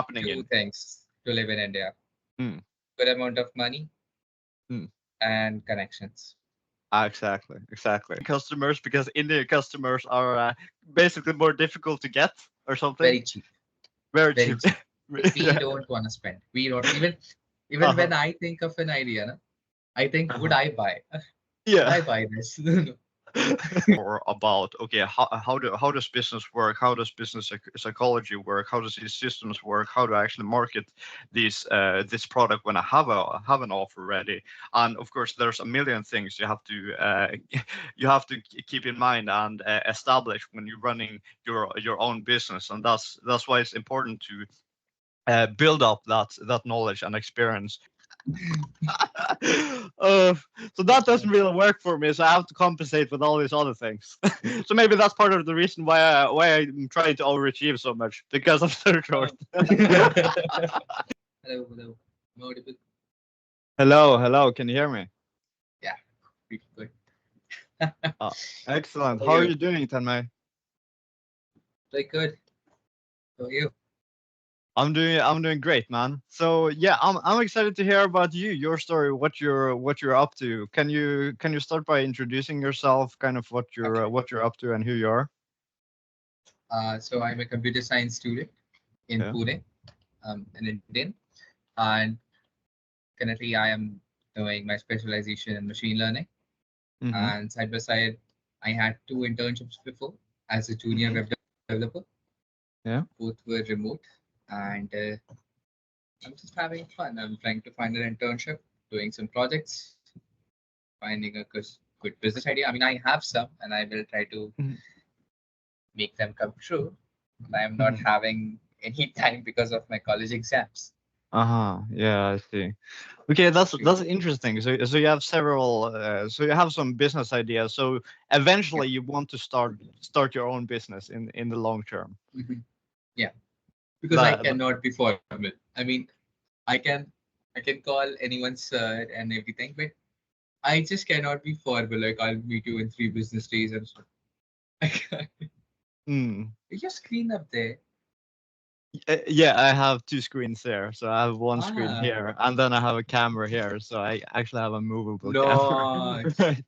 happening two in. things to live in India: Mm, good amount of money mm. and connections. Exactly. Customers, because Indian customers are basically more difficult to get or something. Very cheap, Very very cheap. cheap. We Yeah. don't want to spend. We don't even Uh-huh. when I think of an idea, na, I think, would Uh-huh. I buy? Would Yeah. I buy this? No. Or about, okay, how does business work? How does business psychology work? How does these systems work? How do I actually market this product when I have an offer ready? And of course, there's a million things you have to you have to keep in mind and establish when you're running your own business, and that's why it's important to build up that knowledge and experience. uh, so that doesn't really work for me. So I have to compensate with all these other things. So maybe that's part of the reason why I'm trying to overachieve so much, because I'm so short. Oh. Hello, hello. I'm audible. Hello. Can you hear me? Yeah, pretty good. Uh, Excellent. How are How are you? you doing, Tanmay? Very good. How are you? I'm doing great, man. So yeah, I'm excited to hear about your story, what you're up to. Can you start by introducing yourself, kind of Okay. what you're up to and who you are? So I'm a computer science student in Yeah. Pune, an Indian, and currently I am doing my specialization in machine learning. Mm-hmm. And side by side, I had two internships before as a junior Mm-hmm. web developer. Yeah. Both were remote, and I'm just having fun. I'm trying to find an internship, doing some projects, finding a good business idea. I mean, I have some, and I will try to make them come true. But I'm not Mm-hmm. having any time because of my college exams. Uh-huh. Yeah, I see. Okay, True. that's interesting. So you have several so you have some business ideas. So Yeah. eventually you want to start your own business in the long term. Mhm. Yeah. Because I That, that cannot be formal. I mean, I can I can call anyone sir and everything, but I just cannot be formal. Like, I'll meet you in 3 business days and stuff. I can't. mm. Is your screen up there? Yeah, I have two screens there. So I have one screen Ah, here, and then I have a camera here. So I actually have a movable camera. nice. Right.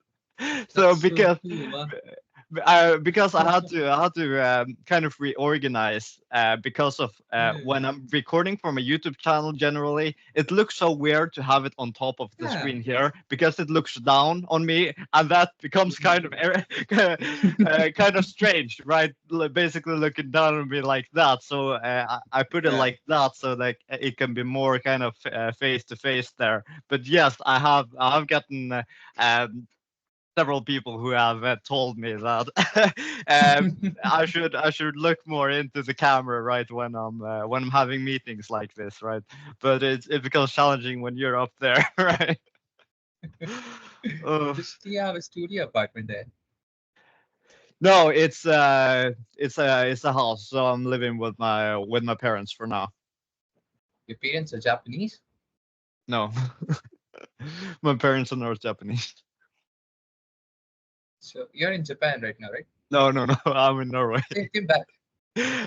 So That's so cool, man. because I had to kind of reorganize because of Yeah. when I'm recording from a YouTube channel. Generally, it looks so weird to have it on top of the Yeah. screen here because it looks down on me, and that becomes kind of kind of strange, right? Basically looking down on me like that. So I put it Yeah. like that so that it can be more kind of face to face there. But yes, I have gotten. Several people who have told me that I should look more into the camera, right, when I'm having meetings like this, right? But it becomes challenging when you're up there, right? Uh, Do you have a studio apartment there? no, it's a house, so I'm living with my parents for now. Your parents are Japanese? No, my parents are not Japanese. So you're in Japan right now, right? No, I'm in Norway. You came back.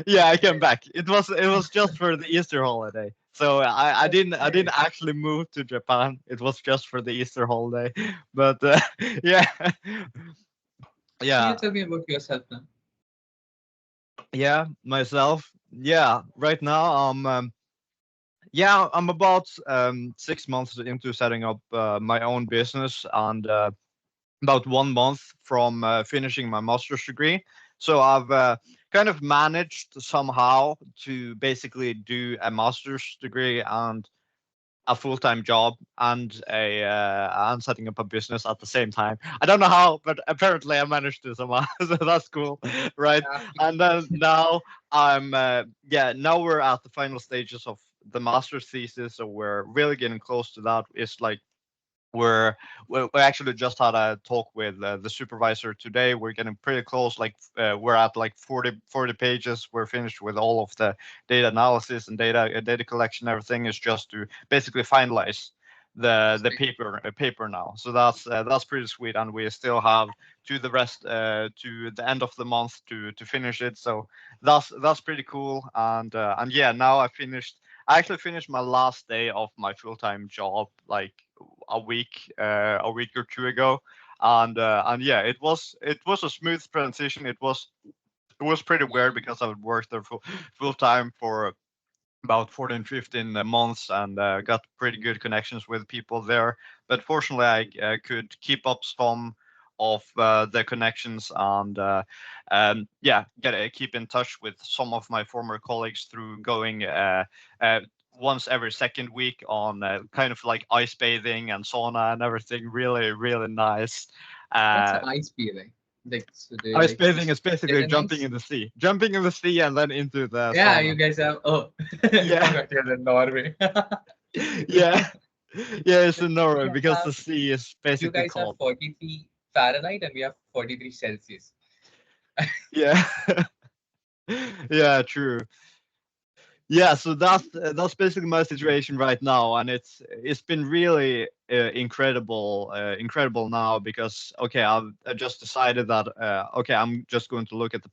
Yeah, I came Okay. back. It was just for the Easter holiday. So I didn't Okay. actually move to Japan. It was just for the Easter holiday. But yeah, Can you yeah, tell me about yourself now? yeah. Myself, yeah. Right now, yeah, I'm about 6 months into setting up my own business, and about 1 month from finishing my master's degree. So I've kind of managed somehow to basically do a master's degree and a full-time job and setting up a business at the same time. I don't know how, but apparently I managed to somehow. So that's cool, right? Yeah. And then now now we're at the final stages of the master's thesis, so we're really getting close to that. It's like we're we actually just had a talk with the supervisor today. We're getting pretty close. Like we're at like 40 pages. We're finished with all of the data analysis and data collection. Everything is just to basically finalize. the paper now. So that's pretty sweet, and we still have to the rest to the end of the month to finish it. So that's pretty cool. And yeah, now I actually finished my last day of my full-time job like a week or two ago, and yeah, it was a smooth transition. It was pretty weird because I would work there full time for about 14, 15 months, and got pretty good connections with people there. But fortunately, I could keep up some of the connections, and yeah, keep in touch with some of my former colleagues through going uh, once every second week on kind of like ice bathing and sauna and everything. Really, really nice. What's Uh, the ice bathing? Like, so they Ice like bathing just is get basically an ice? jumping in the sea and then into the Yeah, you sauna. guys have. Oh, I Yeah, forgot you're in Norway. yeah, yeah. It's in Norway We because have, the sea is you basically guys have cold. 43 Fahrenheit and we have 43 Celsius. Yeah, yeah, true. Yeah, so that's basically my situation right now, and it's been really incredible now because okay, I just decided that okay, I'm just going to look at the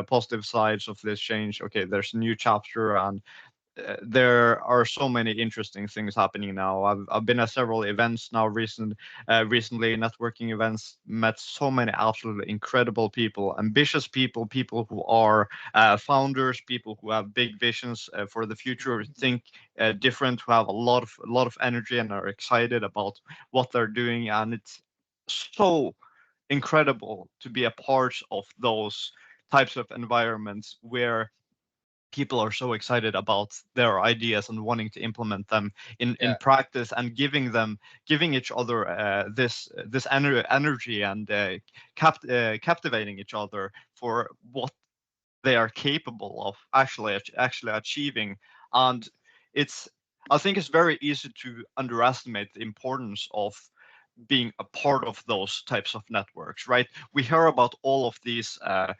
positive sides of this change. Okay, there's a new chapter, and there are so many interesting things happening now. I've been at several events now recently, networking events, met so many absolutely incredible people, ambitious people, people who are founders, people who have big visions for the future, think different, who have a lot of energy and are excited about what they're doing, and it's so incredible to be a part of those types of environments where people are so excited about their ideas and wanting to implement them in Yeah. practice, and giving each other this energy, and captivating each other for what they are capable of actually achieving. And it's I think it's very easy to underestimate the importance of being a part of those types of networks, right? We hear about uh,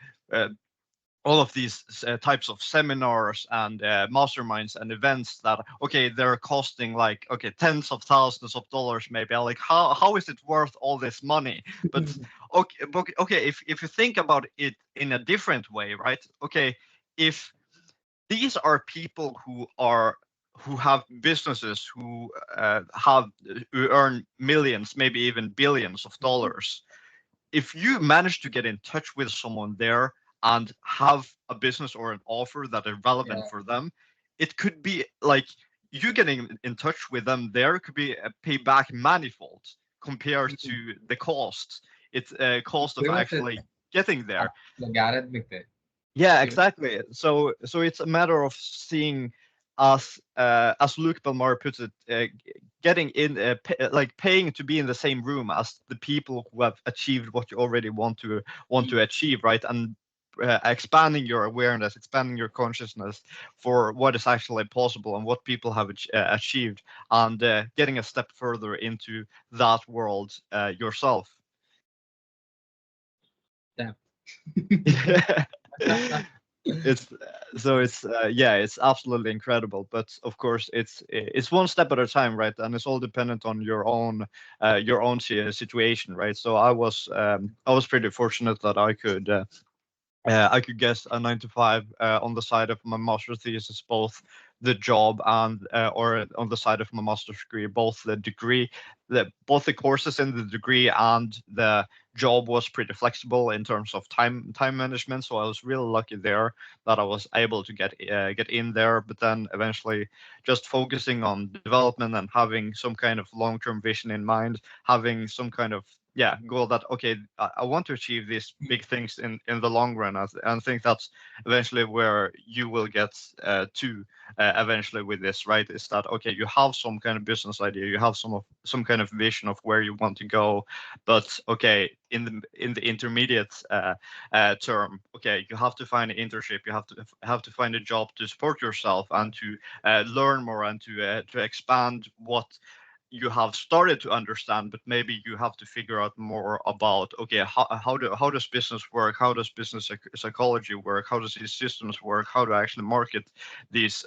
all of these types of seminars and masterminds and events that okay, they're costing like okay, tens of thousands of dollars maybe. Like how is it worth all this money? But okay, if you think about it in a different way, right? Okay, if these are people who have businesses, who earn millions, maybe even billions of dollars, if you manage to get in touch with someone there and have a business or an offer that is relevant Yeah. for them, it could be like you getting in touch with them there could be a payback manifold compared to the cost. It's a cost of Pretty much actually getting there. logarithmic there. Yeah, Pretty much. exactly. So it's a matter of seeing as Luke Belmar puts it, getting in, like paying to be in the same room as the people who have achieved what you already want to achieve, right? And expanding your awareness, expanding your consciousness for what is actually possible and what people have achieved, and getting a step further into that world yourself. Damn. it's it's yeah, it's absolutely incredible, but of course it's one step at a time, right? And it's all dependent on your own situation, right? So I was pretty fortunate that I could guess a 9 to 5 on the side of my master's thesis, both the job and or on the side of my master's degree, both the degree, both the courses in the degree and the job was pretty flexible in terms of time management. So I was really lucky there that I was able to get in there. But then eventually, just focusing on development and having some kind of long-term vision in mind, having some kind of goal that okay, I want to achieve these big things in the long run. I think that's eventually where you will get to eventually with this, right? Is that okay, you have some kind of business idea, you have some kind of vision of where you want to go, but okay, in the intermediate term, okay, you have to find an internship, you have to find a job to support yourself and to learn more and to expand what you have started to understand, but maybe you have to figure out more about, okay, how does business work? How does business psychology work? How does these systems work? How to actually market this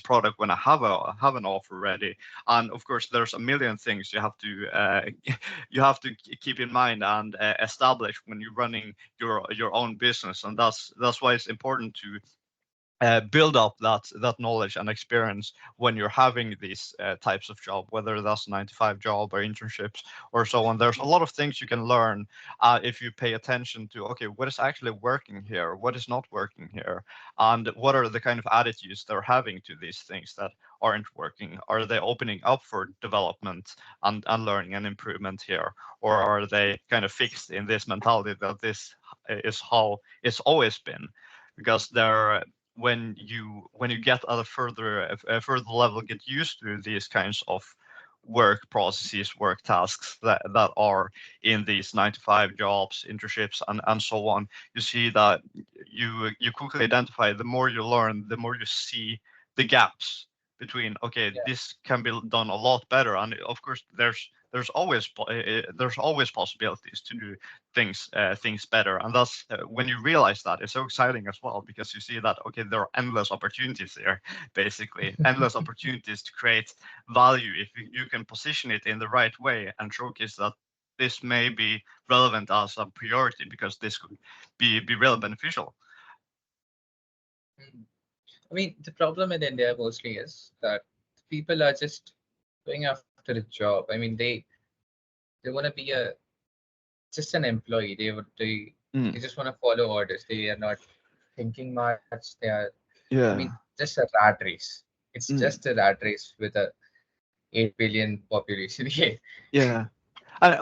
product when I have an offer ready? And of course, there's a million things you have to you have to keep in mind and establish when you're running your own business, and that's why it's important to build up that knowledge and experience when you're having these types of job, whether that's a 9 to 5 job or internships or so on. There's a lot of things you can learn if you pay attention to, okay, what is actually working here, what is not working here, and what are the kind of attitudes they're having to these things that aren't working. Are they opening up for development and learning and improvement here, or are they kind of fixed in this mentality that this is how it's always been? Because they're when you get at a further level, get used to these kinds of work processes, work tasks that are in these 9 to 5 jobs, internships, and so on. You see that you quickly identify, the more you learn, the more you see the gaps between, okay, Yeah. this can be done a lot better. And of course, there's always possibilities to do things better. And that's when you realize that, it's so exciting as well, because you see that, okay, there are endless opportunities there, basically endless opportunities to create value if you can position it in the right way and showcase that this may be relevant as a priority, because this could be really beneficial. Mm. I mean, the problem in India mostly is that people are just going after a job. I mean, they want to be a just an employee. They Mm, just want to follow orders. They are not thinking much. They are, I mean, yeah. just a rat race. It's just Mm, a rat race with a 8 billion population. Yeah. yeah.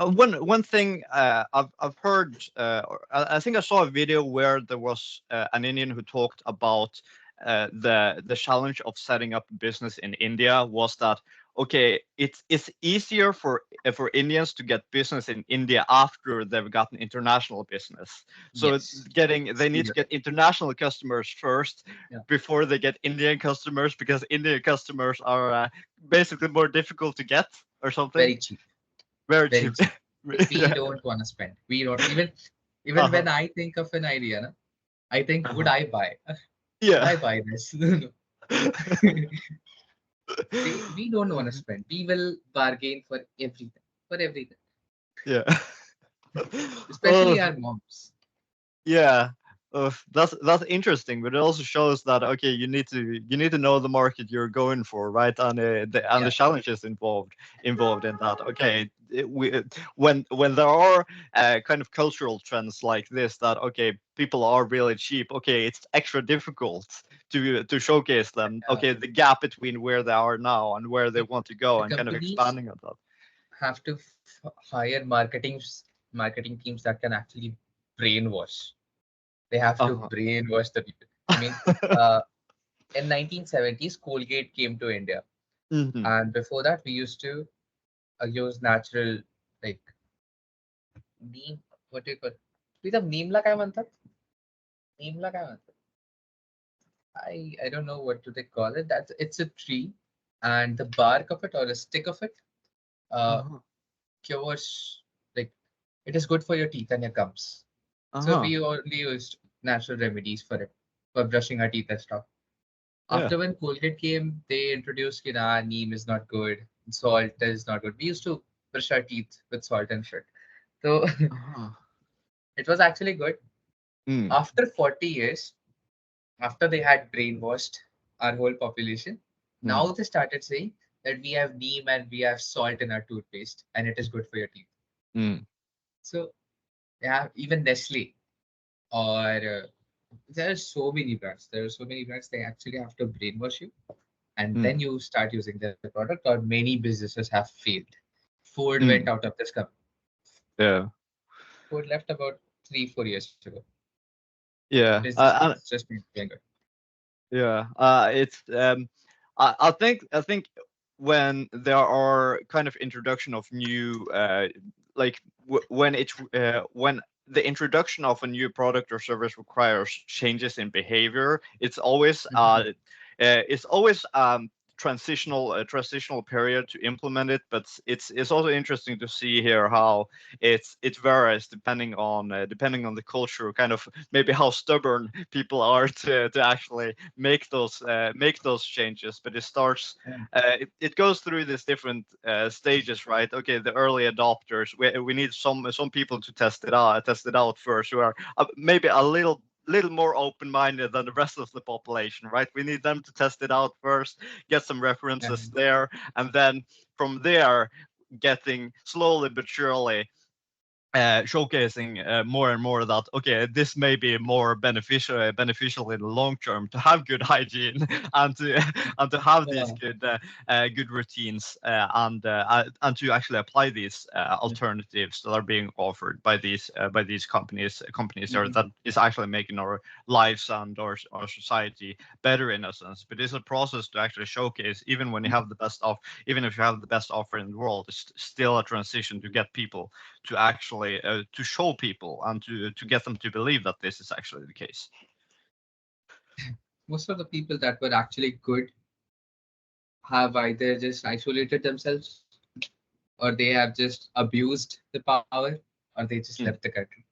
One thing I've heard, or I think I saw a video where there was an Indian who talked about the challenge of setting up a business in India was that, okay, it's easier for Indians to get business in India after they've gotten international business. So Yes. they need to get Stereotype. international customers first Yeah. before they get Indian customers, because Indian customers are basically more difficult to get or something. Very cheap. Very Very cheap. cheap. We Yeah. don't want to spend. We don't even Uh-huh. when I think of an idea, na, I think, would Uh-huh. I buy? Would Yeah. I buy this? We don't want to spend. We will bargain for everything. For everything. Yeah. Especially Oh, our moms. yeah. That's interesting, but it also shows that, okay, you need to know the market you're going for, right? And the Yeah. challenges involved in that. Okay, when there are kind of cultural trends like this, that, okay, people are really cheap. Okay, it's extra difficult to showcase them. Uh, Okay, the gap between where they are now and where they the, want to go, the and kind of companies expanding on that. have to hire marketing teams that can actually brainwash. They have to Uh-huh. brainwash the people. I mean, uh, in 1970s, Colgate came to India, Hmm. and before that, we used to use natural like neem. What do you call? तुझं neemला काय म्हणतात? Neemला काय म्हणतात? I don't know what do they call it. That's it's a tree, and the bark of it or a stick of it uh Uh-huh. cures like it is good for your teeth and your gums. So Uh-huh. we only used natural remedies for it for brushing our teeth and stuff. Yeah. After when Colgate came, they introduced neem is not good, salt is not good. We used to brush our teeth with salt and shit. So Uh-huh. it was actually good. Mm, After 40 years, after they had brainwashed our whole population, mm, now they started saying that we have neem and we have salt in our toothpaste and it is good for your teeth. mm, So yeah, even Nestle or there are so many brands. There are so many brands. They actually have to brainwash you, and then mm. you start using their product. Or many businesses have failed. Ford went Mm, out of this company. yeah, Ford left about 3 4 years ago. yeah, Business has just been going good. yeah. It's I think when there are kind of introduction of new like when the introduction of a new product or service requires changes in behavior, it's always transitional period to implement it, but it's also interesting to see here how it varies depending on the culture, kind of maybe how stubborn people are to actually make those changes. But it starts it goes through these different stages, right? Okay, the early adopters, we need some people to test it out first, who are maybe a little more open-minded than the rest of the population, right? We need them to test it out first, get some references there, and then from there, getting slowly but surely showcasing more and more that okay, this may be more beneficial in the long term to have good hygiene and to have these good routines and to actually apply these alternatives that are being offered by these companies there that is actually making our lives and our society better in a sense. But it's a process to actually showcase. Even when you have the best even if you have the best offer in the world, it's still a transition to get people to actually to show people and to get them to believe that this is actually the case. Most of the people that were actually good have either just isolated themselves, or they have just abused the power, or they just left the country.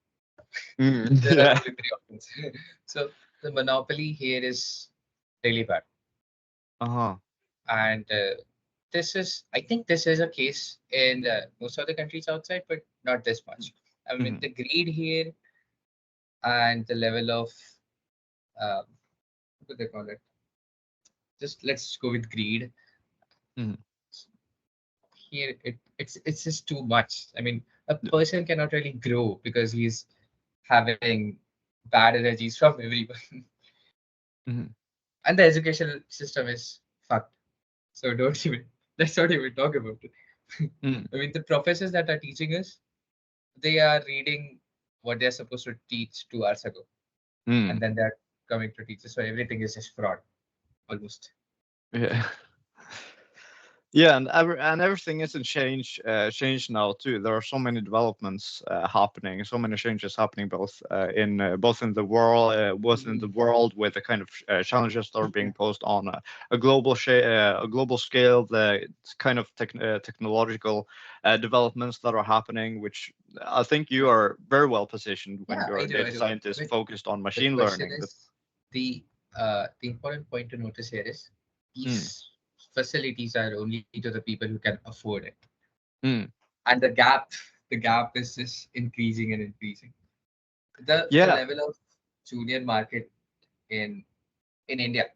There are Yeah. only three options. So the monopoly here is really bad. Uh-huh. And I think this is a case in most of the countries outside, but not this much. I mean, the greed here and the level of, what do they call it? Just let's go with greed. Mhm. Here, it's just too much. I mean, a person cannot really grow because he's having bad energies from everyone. Mhm. And the educational system is fucked. So don't even, let's not even talk about it. Mhm. I mean, the professors that are teaching us, they are reading what they're supposed to teach 2 hours ago, and Mhm. then they're coming to teach us. So everything is just fraud, almost. Yeah. Yeah, and everything isn't changed now too. There are so many developments happening, so many changes happening both in the world with the kind of challenges that are being posed on a global scale, the kind of technological developments that are happening, which I think you are very well positioned when Yeah, you're I a do. I data do. scientist But focused on the machine question learning. But is the important point to notice here is mm, these facilities are only to the people who can afford it, mm, and the gap is just increasing and increasing. The yeah, level of junior market in India,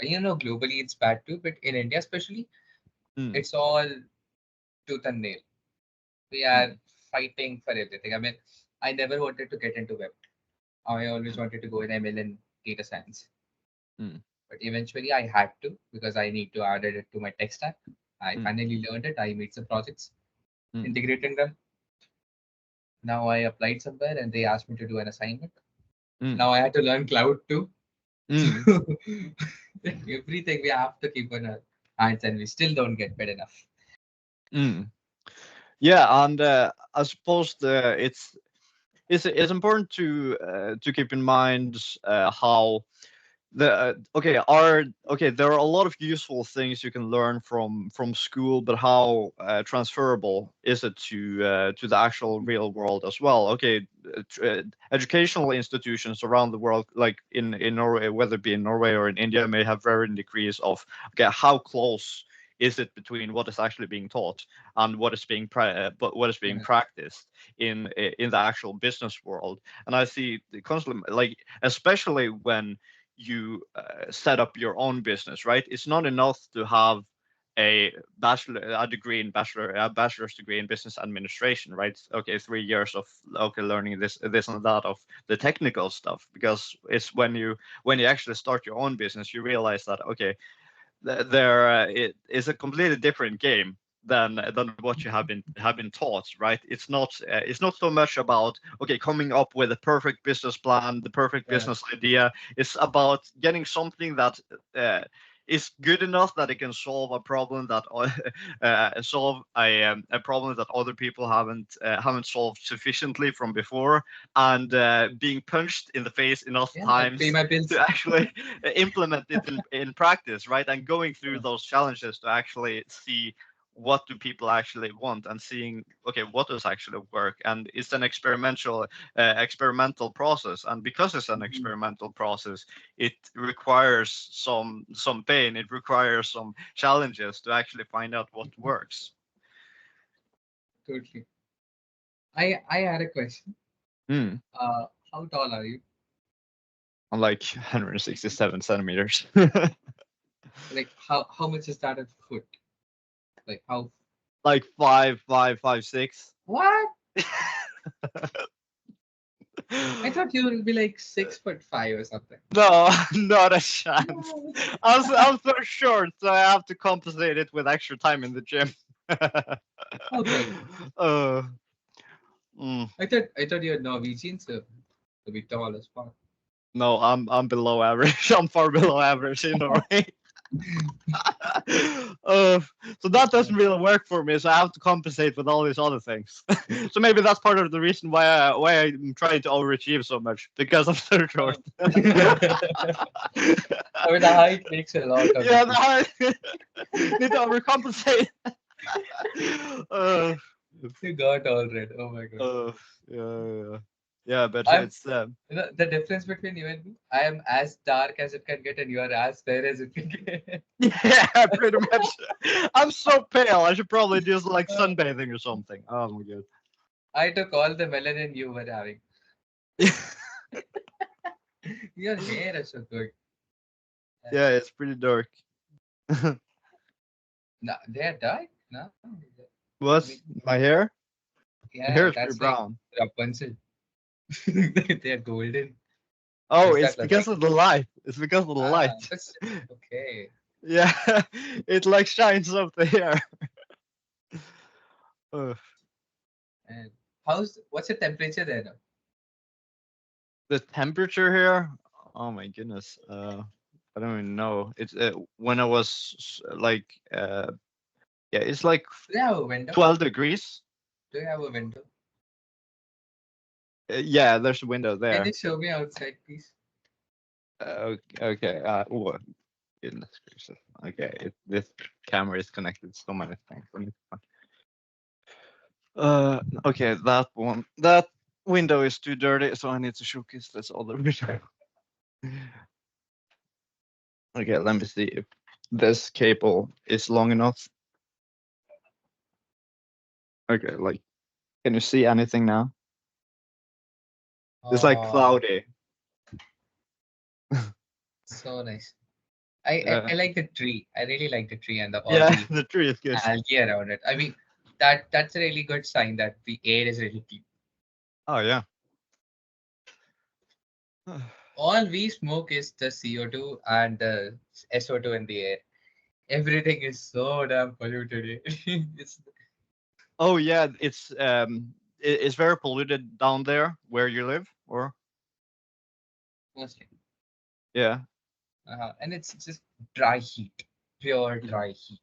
globally it's bad too, but in India especially, mm, it's all tooth and nail. We are mm, fighting for everything. I mean, I never wanted to get into web. I always wanted to go in ML and data science. mm, But eventually I had to because I need to add it to my tech stack. I mm, finally learned it. I made some projects, mm, integrating them. Now I applied somewhere and they asked me to do an assignment. mm, Now I had to learn cloud too. So mm. everything we have to keep on our hands, and we still don't get paid enough. Mm. Yeah, and I suppose it's important to keep in mind how there are a lot of useful things you can learn from school, but how transferable is it to the actual real world as well? Okay, educational institutions around the world, like in Norway, whether it be in Norway or in India, may have varying degrees of okay, how close is it between what is actually being taught and but what is being Yeah. practiced in the actual business world. And I see constantly, like especially when you set up your own business, right? It's not enough to have a bachelor's degree in business administration, right? Okay, 3 years of learning this and that of the technical stuff, because it's when you actually start your own business, you realize that okay, it is a completely different game than what you have been taught, right? It's not so much about okay, coming up with a perfect business plan, the perfect Yeah. business idea. It's about getting something that uh, is good enough that it can solve a problem that solve a problem that other people haven't solved sufficiently from before, and being punched in the face enough Yeah, pay times my bills. to actually implement it in practice, right? And going through those challenges to actually see what do people actually want, and seeing, okay, what does actually work. And it's an experimental process, and because it's an Mhm. experimental process, it requires some pain, it requires some challenges to actually find out what works. Totally. I had a question. Hmm. How tall are you? I'm like 167 centimeters. Like how much is that a foot? Like how? Like 5'6". What? I thought you would be like 6'5" or something. No, not a chance. No. I'm so short, so I have to compensate it with extra time in the gym. Okay. uh, mm, I thought you're Norwegian, so to be tall as fuck. no, I'm below average. I'm far below average in a way. uh, so that doesn't really work for me. So I have to compensate with all these other things. So maybe that's part of the reason why I'm trying to overachieve so much, because I'm so short. I mean, the height makes a lot of Yeah, difference. need to overcompensate. uh, You got all red. Oh my god. uh, yeah, yeah, but I'm it's the difference between you and me. I am as dark as it can get, and you are as fair as it can get. yeah, pretty much. I'm so pale. I should probably do like Uh, sunbathing or something. Oh my god. I took all the melanin you were having. Your hair is so good. Yeah, it's pretty dark. No, they are dark. No, I mean, What's my hair? My yeah, hair is pretty that's like brown. Rapunzel. They are golden. Or Oh, is it's that like because of the light. It's because of the light. that's okay. Yeah, it like shines up the hair. Uh, And what's the temperature there now? the temperature here. Oh my goodness. I don't even know. It's when I was like yeah, it's like Do you have a window? 12 degrees. Do you have a window? Yeah, there's a window Can there. you show me outside, please? Okay. Oh, goodness gracious. Okay, this camera is connected to so many things. Let me okay, that window is too dirty, so I need to showcase this other window. Okay, let me see if this cable is long enough. Okay, like, can you see anything now? It's like Oh, cloudy. so nice. I like the tree. I really like the tree and all Yeah, the the tree is good. algae around it. I mean, that's a really good sign that the air is really clean. Oh yeah. All we smoke is the CO2 and the SO2 in the air. Everything is so damn polluted. It's Oh yeah, it's very polluted down there where you live, or mostly. yeah. And it's just dry heat, pure dry heat.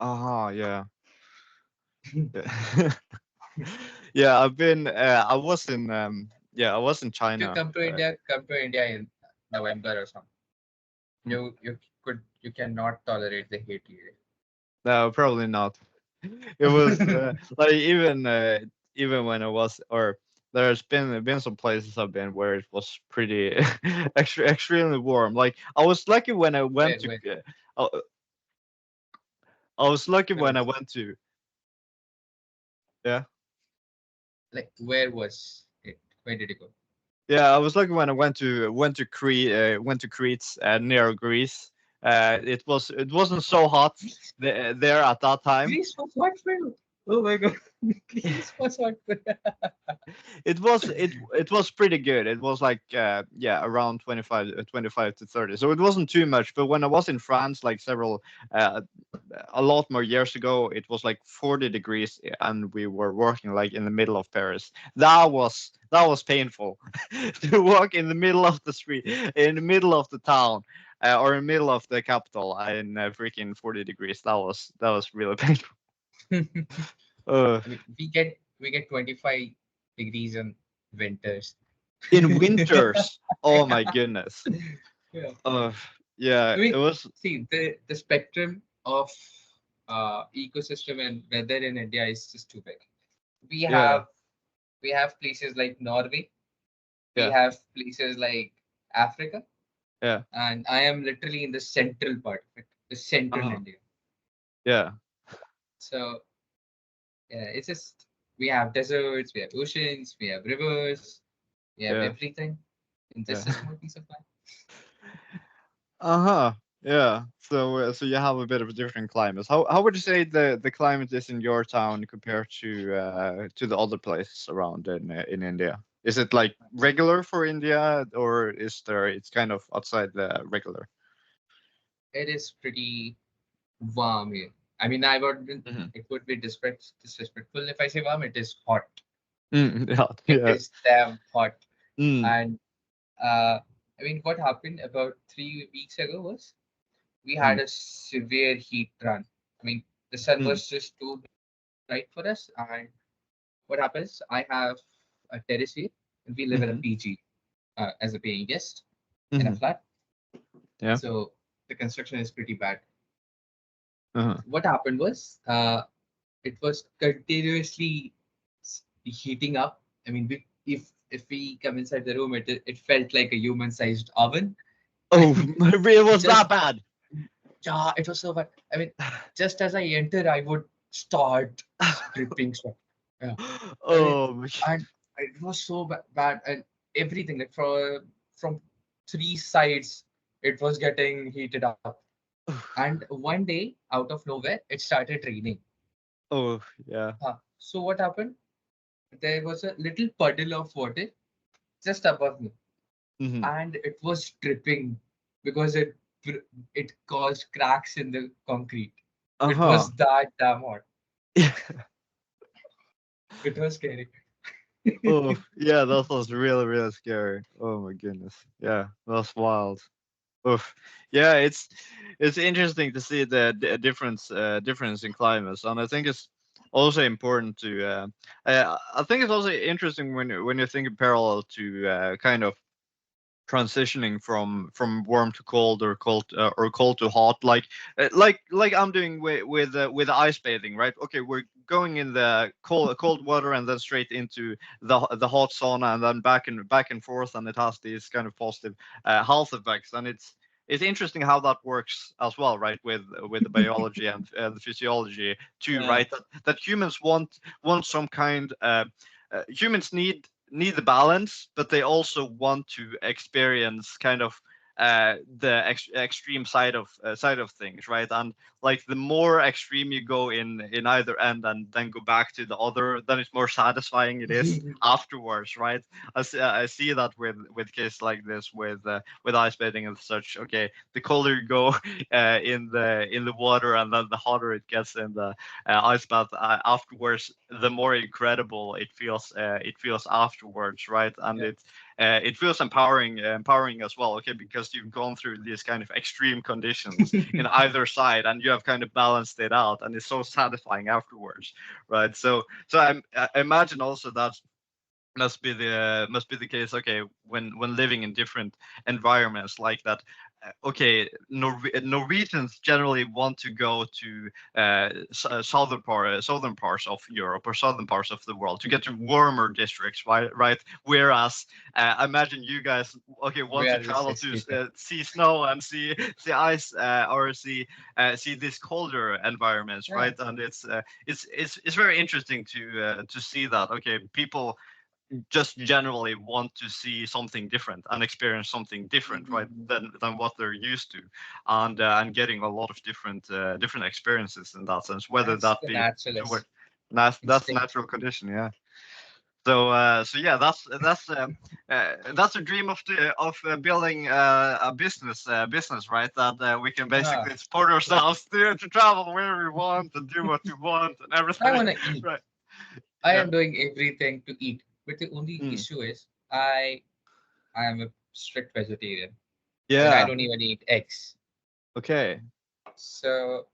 Yeah. Yeah. Yeah, I was in yeah, I was in If you China. come to India in November or something, you cannot tolerate the heat here. No, probably not. It was like even when I was, or there's been some places I've been where it was pretty extremely warm. Like I was lucky when I went Where, to where, I, I was lucky where when I was it? went to yeah. Like, where was it? Where did you go? Yeah, I was lucky when I went to Crete near Greece. It wasn't so hot there at that time. Greece was what for you? Oh my god. Greece was what for you? It was pretty good. It was like yeah, around 25 to 30. So it wasn't too much. But when I was in France, like uh, a lot more years ago, it was like 40 degrees, and we were working like in the middle of Paris. That was painful to walk in the middle of the street, in the middle of the town, or in the middle of the capital in freaking 40 degrees. That was really painful. Uh, I mean, we get 25 degrees in winters. in winters, oh my goodness. Yeah. Uh, yeah, I it mean, was. see, the spectrum of ecosystem and weather in India is just too big. We Yeah, have we have places like Norway, we yeah, have places like Africa, yeah. and I am literally in the central part of it, the central Uh-huh. India. Yeah, So yeah, it's just we have deserts, we have oceans, we have rivers, we have yeah, everything in yeah. just a small piece of land. Uh-huh. Yeah. So you have a bit of a different climates. How would you say the climate is in your town compared to the other places around in India? Is it like regular for India, or is there it's kind of outside the regular? It is pretty warm here. I mean, Hmm. it would be disrespectful if I say warm. It is hot. Yeah, It yeah. is damn hot. Mm, And I mean, what happened about 3 weeks ago was we mm, had a severe heat run. I mean, the sun mm, was just too bright for us. And what happens? I have a terrace here, and we live in a mm-hmm, PG as a paying guest in a mm-hmm. flat. Yeah. So the construction is pretty bad. Uh-huh. What happened was it was continuously heating up. I mean, if we come inside the room, it felt like a human-sized oven. Oh, it was Just that bad. yeah, it was so bad. I mean, just as I enter, I would start dripping sweat. Yeah, I mean, Oh, and it was so bad, and everything like from three sides, it was getting heated up. And one day, out of nowhere, it started raining. oh, yeah. So what happened? There was a little puddle of water just above me, Mm-hmm. and it was dripping because it caused cracks in the concrete. It Uh-huh. was that damn hot. It was scary. Oh, yeah, that was really, really scary. Oh my goodness. Yeah, that's wild. Oof. Yeah, it's interesting to see the difference in climates, and I think it's also important to. I think it's also interesting when you think in parallel to kind of transitioning from warm to cold or cold to hot like I'm doing with ice bathing, right? Okay, we're going in the cold water and then straight into the hot sauna and then back and forth, and it has these kind of positive health effects, and it's interesting how that works as well, right? With the biology and the physiology too, Yeah. right? That humans want some kind humans need the balance, but they also want to experience kind of the extreme side of things, right? And like the more extreme you go in either end and then go back to the other, then it's more satisfying it is afterwards, right? I see that with cases like this with ice bathing and such. Okay, the colder you go in the water, and then the hotter it gets in the ice bath afterwards, the more incredible it feels afterwards, right? And Yeah. it feels empowering as well, okay, because you've gone through these kind of extreme conditions in either side, and you have kind of balanced it out, and it's so satisfying afterwards, right? So I imagine also that must be the case, okay, when living in different environments like that. Okay, Norwegians generally want to go to southern parts of Europe or southern parts of the world to get to warmer districts, right? Whereas I imagine you guys, okay, We want to are just travel to escaping. see snow and see ice, or see these colder environments, Yeah. right? And it's very interesting to see that, okay, people just generally want to see something different and experience something different, right, Mhm. than what they're used to, and getting a lot of different experiences in that sense, whether That's that the be naturalist toward that's instinct. natural condition, yeah. So yeah, that's a dream of building a business, right? That we can Yeah. basically support ourselves to travel where we want and do what we want and I everything, want to eat. right? I Yeah. am doing everything to eat. But the only Mm. issue is I am a strict vegetarian. Like I Yeah. don't even eat eggs. Okay. So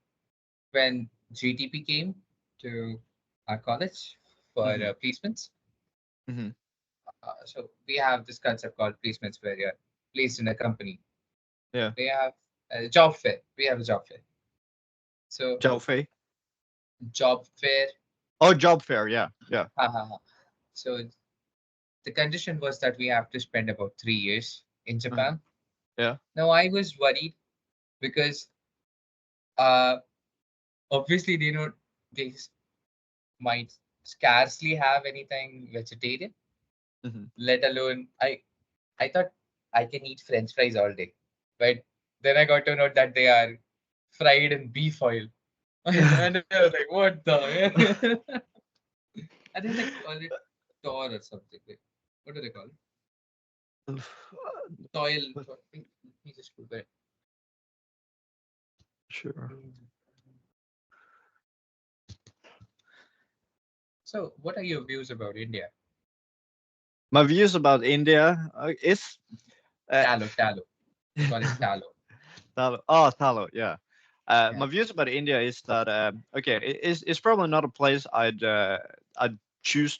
when GTP came to our college for Hmm. placements, Hmm. so we have this concept called placements where you're placed in a company. Yeah. They have a job fair. We have a job fair. So Job fair. job fair. Oh, job fair. Yeah. Yeah. Ha, ha, ha. So the condition was that we have to spend about 3 years in Uh-huh. Japan. Yeah. Now I was worried because uh, obviously they might scarcely have anything vegetarian, Hmm. let alone I thought I can eat French fries all day, but then I got to know that they are fried in beef oil, and I was like, what the? I think they call it tor or something. Like, what do they call it? Toil. Let me just Google it. Sure. So, what are your views about India? My views about India is uh, Tallow, tallow. They call it tallow. Talo. Oh, Talo. Yeah. Yeah. My views about India is that okay, it's probably not a place I'd I choose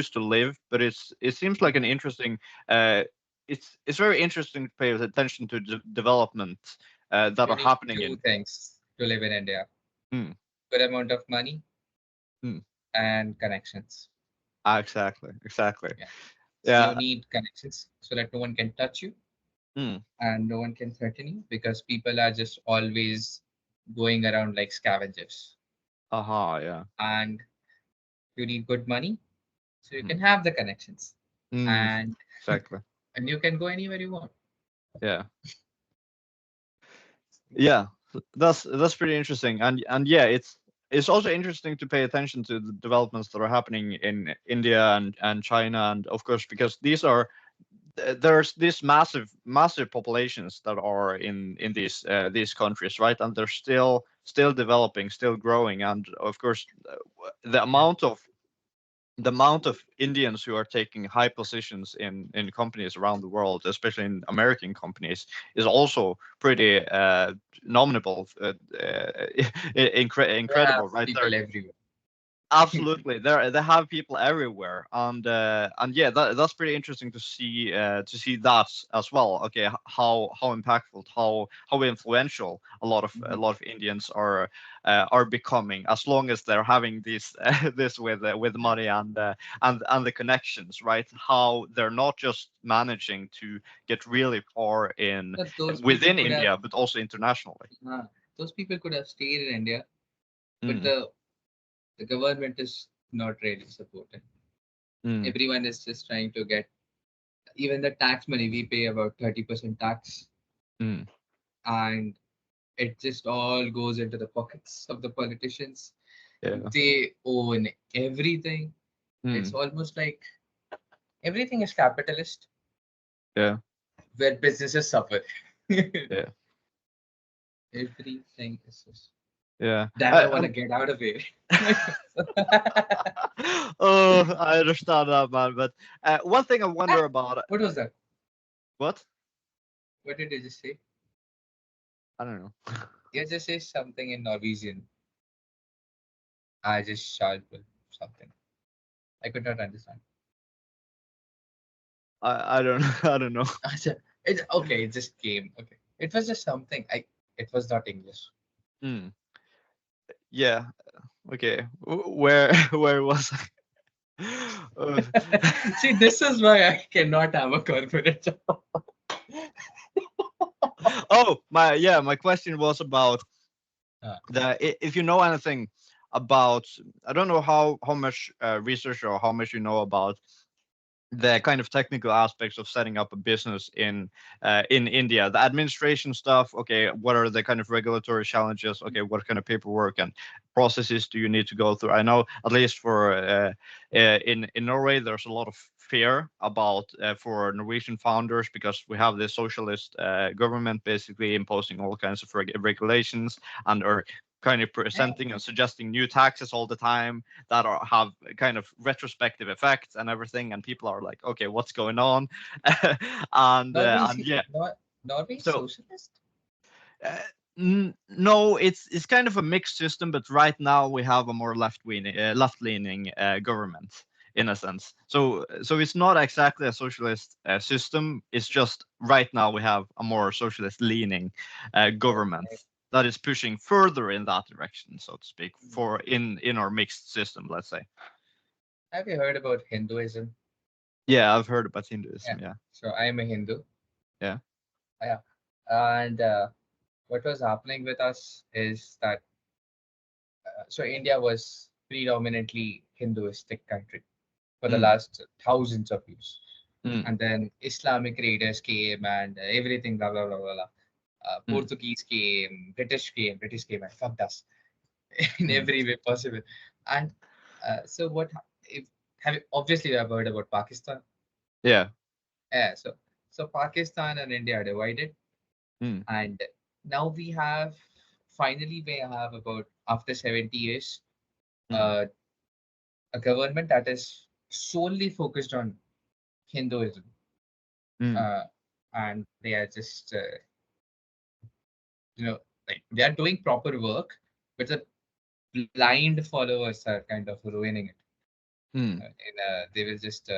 to live, but it seems like an Mhm. interesting. Uh, it's very interesting to pay attention to development that You are need happening two in. things to live in India: Mm, good amount of money mm. and connections. Exactly. Exactly. Yeah. So you Yeah. need connections so that no one can touch you Mm. and no one can threaten you because people are just always going around like scavengers. Aha. Yeah. And you need good money so you can Mm. have the connections Mm. and Exactly. and you can go anywhere you want. Yeah. Yeah, that's pretty interesting, and yeah, it's also interesting to pay attention to the developments that are happening in India and China, and of course because there's these massive populations that are in these countries, right? And they're still developing, still growing, and of course the Yeah. amount of Indians who are taking high positions in companies around the world, especially in American companies, is also pretty nominable, They have incredible, right? people everywhere. Absolutely, they have people everywhere, and yeah, that's pretty interesting to see that as well. Okay, how impactful, how influential a Mhm. lot of Indians are becoming, as long as they're having this this with money and the connections, right? How they're not just managing to get really far in But those people within could have India, but also internationally. uh, those people could have stayed in India, but Mm, the government is not really supporting. mm, Everyone is just trying to get even the tax money. We pay about 30% tax, mm, and it just all goes into the pockets of the politicians. yeah. They own everything. It's Mm, almost like everything is capitalist, yeah. where businesses suffer. Yeah. Everything is just. Yeah. Damn, I want to get out of here. Oh, I understand that, man. But one thing I Ah, wonder about what was that? what? What did you just say? I don't know. You just say something in Norwegian. I just shouted something. I could not understand. I don't I don't know. It's okay. It just came. Okay. It was just something. It was not English. Hmm. Yeah. Okay. Where where was I? Uh, See, this is why I cannot have a corporate job. oh, my question was about Uh, if you know anything about, I don't know how much research or how much you know about the kind of technical aspects of setting up a business in India, the administration stuff. Okay, what are the kind of regulatory challenges? Okay, what kind of paperwork and processes do you need to go through? I know at least for in Norway, there's a lot of fear about for Norwegian founders because we have this socialist government basically imposing all kinds of regulations and are kind of yeah. presenting and suggesting new taxes all the time that have kind of retrospective effects and everything, and people are like, okay, what's going on? And Norway, and see, yeah. Norway So socialist? Uh, no, it's kind of a mixed system, but right now we have a more left-leaning government in a sense. So it's not exactly a socialist system. It's just right now we have a more socialist-leaning government Okay. that is pushing further in that direction, so to speak, Mm. for in our mixed system, let's say. Have you heard about Hinduism? Yeah, I've heard about Yeah. Hinduism. Yeah, So I am a Hindu. yeah. Yeah. And what was happening with us is that so India was predominantly Hinduistic country for the Mm, last thousands of years. mm, And then Islamic raiders came and everything, blah, blah, blah, blah, blah. mm, Portuguese came, British came and fucked us in mm. every way possible. And so what, if, have you, obviously you have heard about Pakistan. Yeah. Yeah, so Pakistan and India are divided. Mm, And now finally we have about, after 70 years, mm, uh, a government that is solely focused on Hinduism. mm, Uh, and they are just, like they are doing proper work, but the blind followers are kind of ruining it. mm, They will just,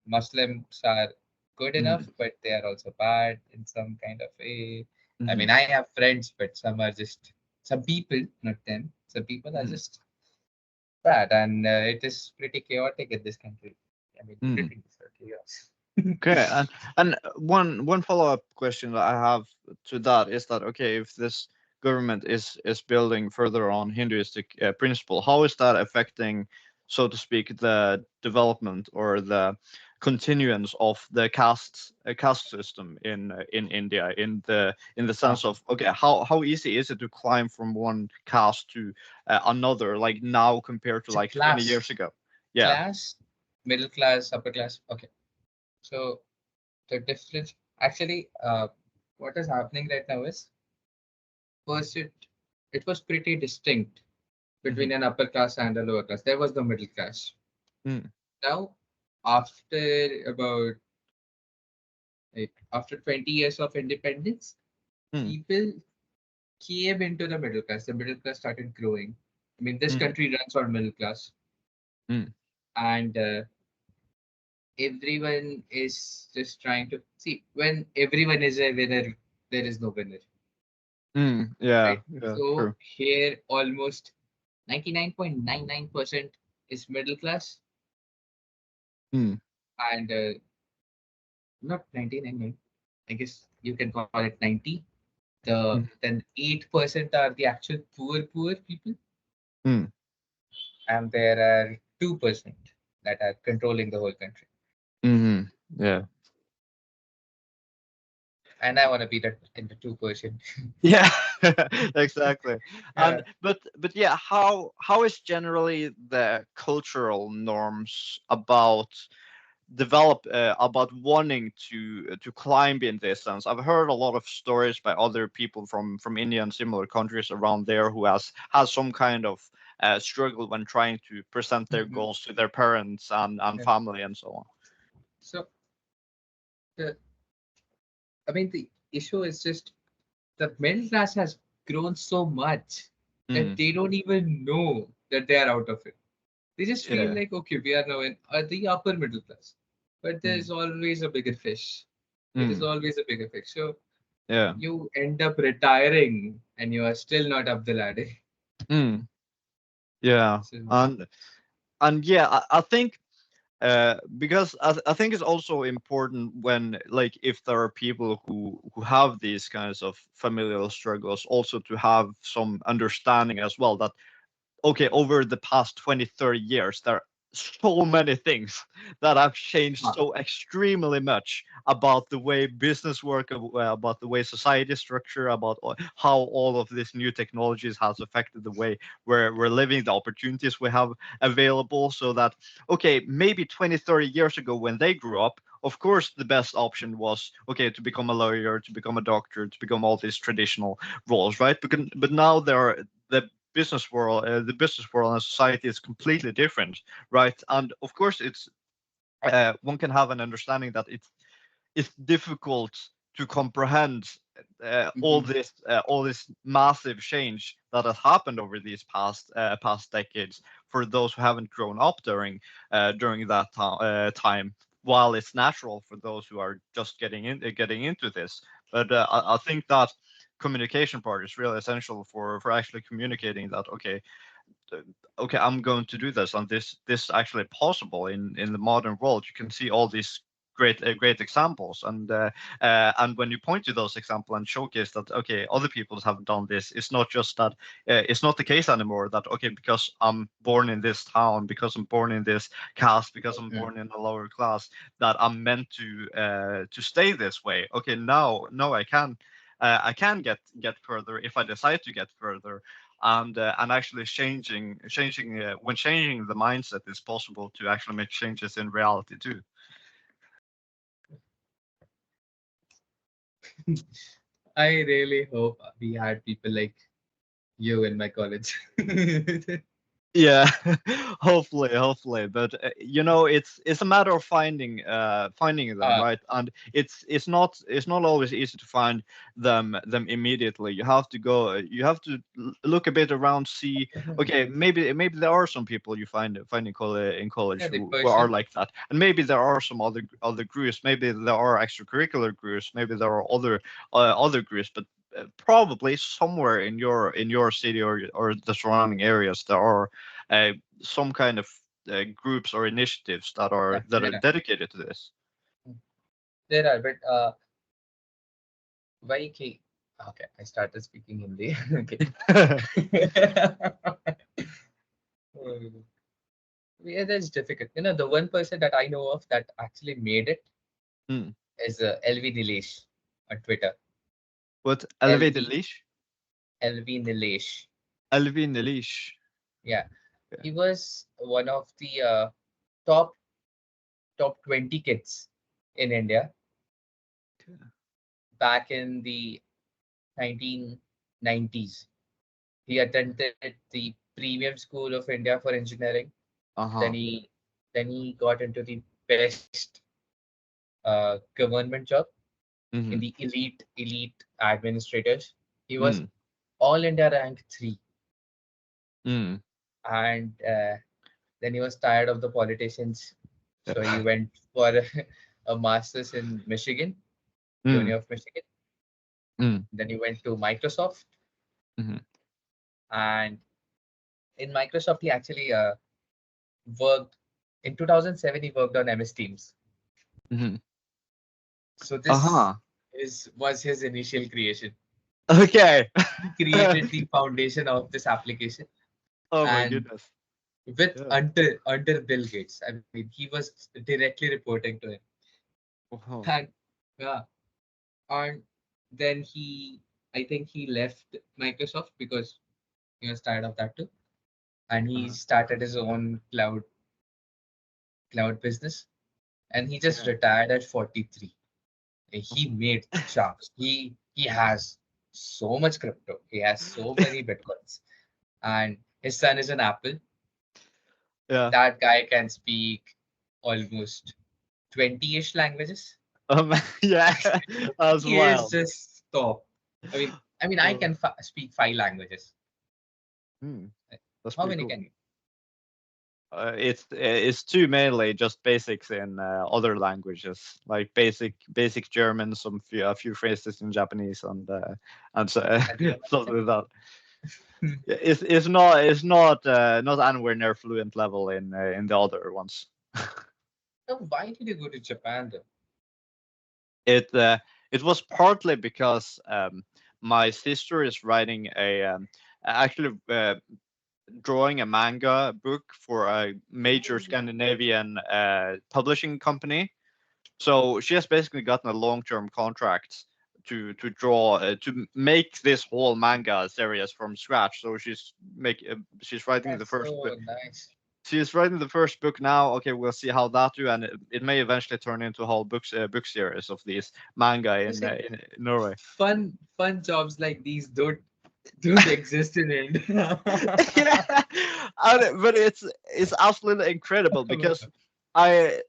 Muslims are good enough, mm, but they are also bad in some kind of way. I mean, mm, I have friends, but some people, not them, some people are mm, just bad, and it is pretty chaotic in this country. I mean, mm. pretty chaos. Okay, and one follow-up question that I have to that is that okay, if this government is building further on Hinduistic principle, how is that affecting, so to speak, the development or the continuance of the caste system in India in the Ah, sense of okay, how easy is it to climb from one caste to another like now compared to it's a like 20 class, years ago? Yeah. class, middle class, upper class. Okay, so the difference actually, what is happening right now is first it was pretty distinct Hmm. between an upper class and a lower class. There was the middle class. Mm, Now, after about after 20 years of independence, mm, people came into the middle class. The middle class started growing. I mean, this mm, country runs on middle class, mm. and everyone is just trying to see when everyone is a winner, there is no winner, Yeah, right? yeah, So true. here, almost 99.99% is middle class, Mm, and not 99. I guess you can call it 90. mm, Then 8% are the actual poor people, mm, and there are 2% that are controlling the whole country. yeah. And I want to be that in the 2%. Yeah, exactly. Yeah. And but yeah, how is generally the cultural norms about develop about wanting to climb in this sense? I've heard a lot of stories by other people from India and similar countries around there who has some kind of struggle when trying to present their Mhm. goals to their parents and Yeah. family and so on. So the I mean the issue is just the middle class has grown so much that Mm, they don't even know that they are out of it. They just feel yeah. like, okay, we are now in the upper middle class, but Mm, there's always a bigger fish. There is mm, always a bigger fish. So yeah. you end up retiring and you are still not up the ladder. Mm, yeah. So, And yeah, I think because I think it's also important when like if there are people who have these kinds of familial struggles also to have some understanding as well that okay, over the past 20, 30 years, there are so many things that have changed ah, so extremely much about the way business work, about the way society is structured, about how all of these new technologies has affected the way we're living, the opportunities we have available. So that, okay, maybe 20, 30 years ago when they grew up, of course, the best option was, okay, to become a lawyer, to become a doctor, to become all these traditional roles, right? But now there are the business world and society is completely different, right? And of course, it's one can have an understanding that it's difficult to comprehend all this massive change that has happened over these past decades for those who haven't grown up during that time, while it's natural for those who are just getting into this. But I think that communication part is really essential for actually communicating that, uh, okay, I'm going to do this, and this actually possible in the modern world. You can see all these great examples, and when you point to those examples and showcase that, okay, other people have done this, it's not just that, it's not the case anymore that, okay, because I'm born in this town, because I'm born in this caste, because I'm born in a lower class, that I'm meant to stay this way. Okay, now no, I can get further if I decide to get further, and actually changing when changing the mindset, it's possible to actually make changes in reality too. I really hope we had people like you in my college. Yeah, hopefully, but it's a matter of finding them, uh, right? And it's not always easy to find them immediately. You have to look a bit around, see, okay, maybe there are some people you find in college yeah, the who are person. like that, and maybe there are some other groups, maybe there are extracurricular groups, maybe there are other groups, but probably somewhere in your city or the surrounding areas there are uh, some kind of groups or initiatives that Yeah, are dedicated to this. there are, but why? Okay, I started speaking Hindi. Okay. Hmm. Yeah, that's difficult. The one person that I know of that actually made it Hmm. is LV Nilesh on Twitter. What elevated LV leash? LV Nilesh. Elvin leash. Yeah, Yeah. he was one of the top top 20 kids in India back in the 1990s. He attended the Premium School of India for Engineering. Then Uh-huh. he then he got into the best government job in Mm-hmm. the elite administrators. He was Mm. all India rank 3, Mm. and then he was tired of the politicians, so he went for a master's in Michigan, Uni Mm. of Michigan. Mm. Then he went to Microsoft, Mm-hmm. and in Microsoft he actually worked in 2007. He worked on MS Teams. Mm-hmm. So this Uh-huh. is was his initial creation. Okay. He created the foundation of this application, Oh my and goodness. with Yeah. under Bill Gates. I mean, he was directly reporting to him, Oh. and yeah, and then I think he left Microsoft because he was tired of that too, and he Uh-huh. started his own cloud business, and he just Okay. retired at 43. He made charts. He has so much crypto. He has so many bitcoins, and his son is an Apple. Yeah. That guy can speak almost 20-ish languages. Yeah. That's He is wild. just top. I mean, I Oh. can speak 5 languages. Hmm. That's How pretty many cool. can you? It's two mainly just basics in other languages, like basic German, a few phrases in Japanese, and so And the other something one? like that. It's not anywhere near fluent level in the other ones. So why did you go to Japan though? It it was partly because my sister is writing actually drawing a manga book for a major Scandinavian publishing company. So she has basically gotten a long-term contract to draw to make this whole manga series from scratch. So she's writing the That's first book. so nice. She's writing the first book now. Okay, we'll see how that do, and it may eventually turn into a whole book series of these manga You see, in Norway. fun jobs like these don't exist in India. Yeah, but it's absolutely incredible because I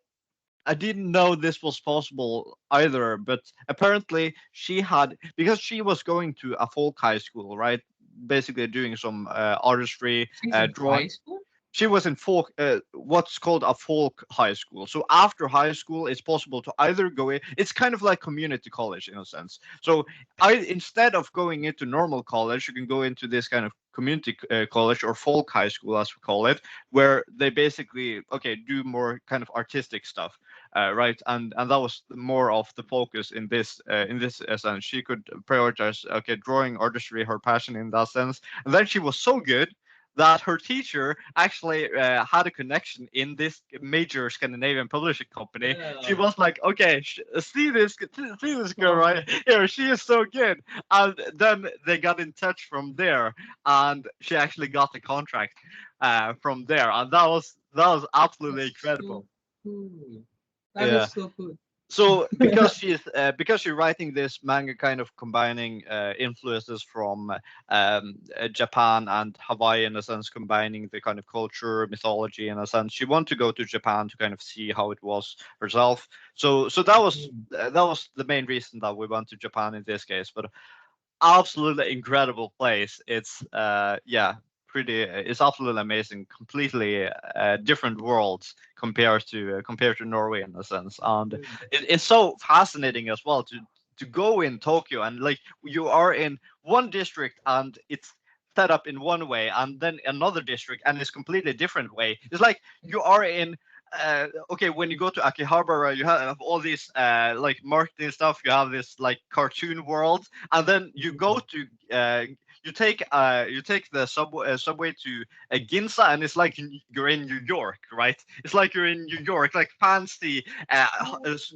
I didn't know this was possible either, but apparently she had, because she was going to a folk high school, right? Basically doing some artistry, She's in high drawing. school. She was in folk, what's called a folk high school. So after high school, it's possible to either go in. It's kind of like community college in a sense. So I, instead of going into normal college, you can go into this kind of community college or folk high school, as we call it, where they basically do more kind of artistic stuff, right? And that was more of the focus in this sense. She could prioritize drawing, artistry, her passion in that sense. And then she was so good that her teacher actually had a connection in this major Scandinavian publishing company. She Yeah. was like, okay, see this girl Oh, right here, she is so good. And then they got in touch from there, and she actually got the contract from there, and that was absolutely that's incredible. so cool. That Yeah. is so cool. So because she's writing this manga, kind of combining influences from Japan and Hawaii in a sense, combining the kind of culture, mythology in a sense. She wanted to go to Japan to kind of see how it was herself. So Mhm. that was the main reason that we went to Japan in this case. But absolutely incredible place. It's pretty. It's absolutely amazing. Completely different worlds compared to Norway in a sense, and it's so fascinating as well to go in Tokyo, and like you are in one district and it's set up in one way, and then another district and it's completely different way. It's like you are in when you go to Akihabara, you have all these like marketing stuff. You have this like cartoon world, and then you go to you take the subway to Ginza, and it's like you're in New York, right? It's like you're in New York, like fancy,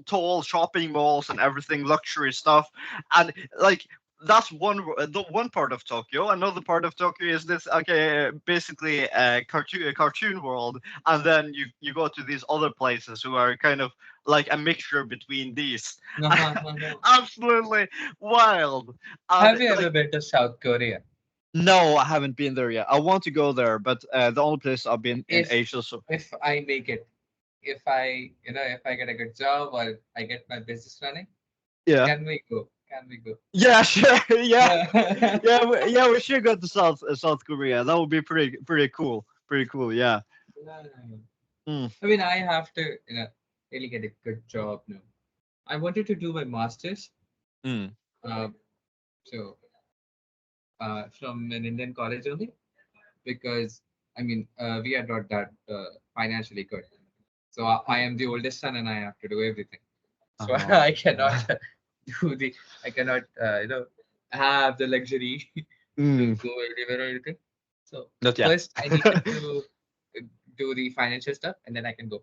tall shopping malls and everything, luxury stuff, and like that's the one part of Tokyo. Another part of Tokyo is this basically a cartoon world, and then you go to these other places who are kind of like a mixture between these. Absolutely wild. And Have you ever like, been to South Korea? no, I haven't been there yet. I want to go there, but the only place I've been in If Asia. So if I make it, if I get a good job or I get my business running, yeah, can we go? Can we go? yeah, sure, yeah, Yeah. yeah. We should go to South Korea. That would be pretty cool. Pretty cool. Yeah. Mm, I mean, I have to, really get a good job now. I wanted to do my master's, mm. uh, so from an Indian college only, because I mean, we are not that financially good. So I am the oldest son, and I have to do everything. So Uh-huh. I cannot Yeah. do the, I cannot, have the luxury to Mm. go anywhere or anything. So Not yet. first, I need to do the financial stuff, and then I can go.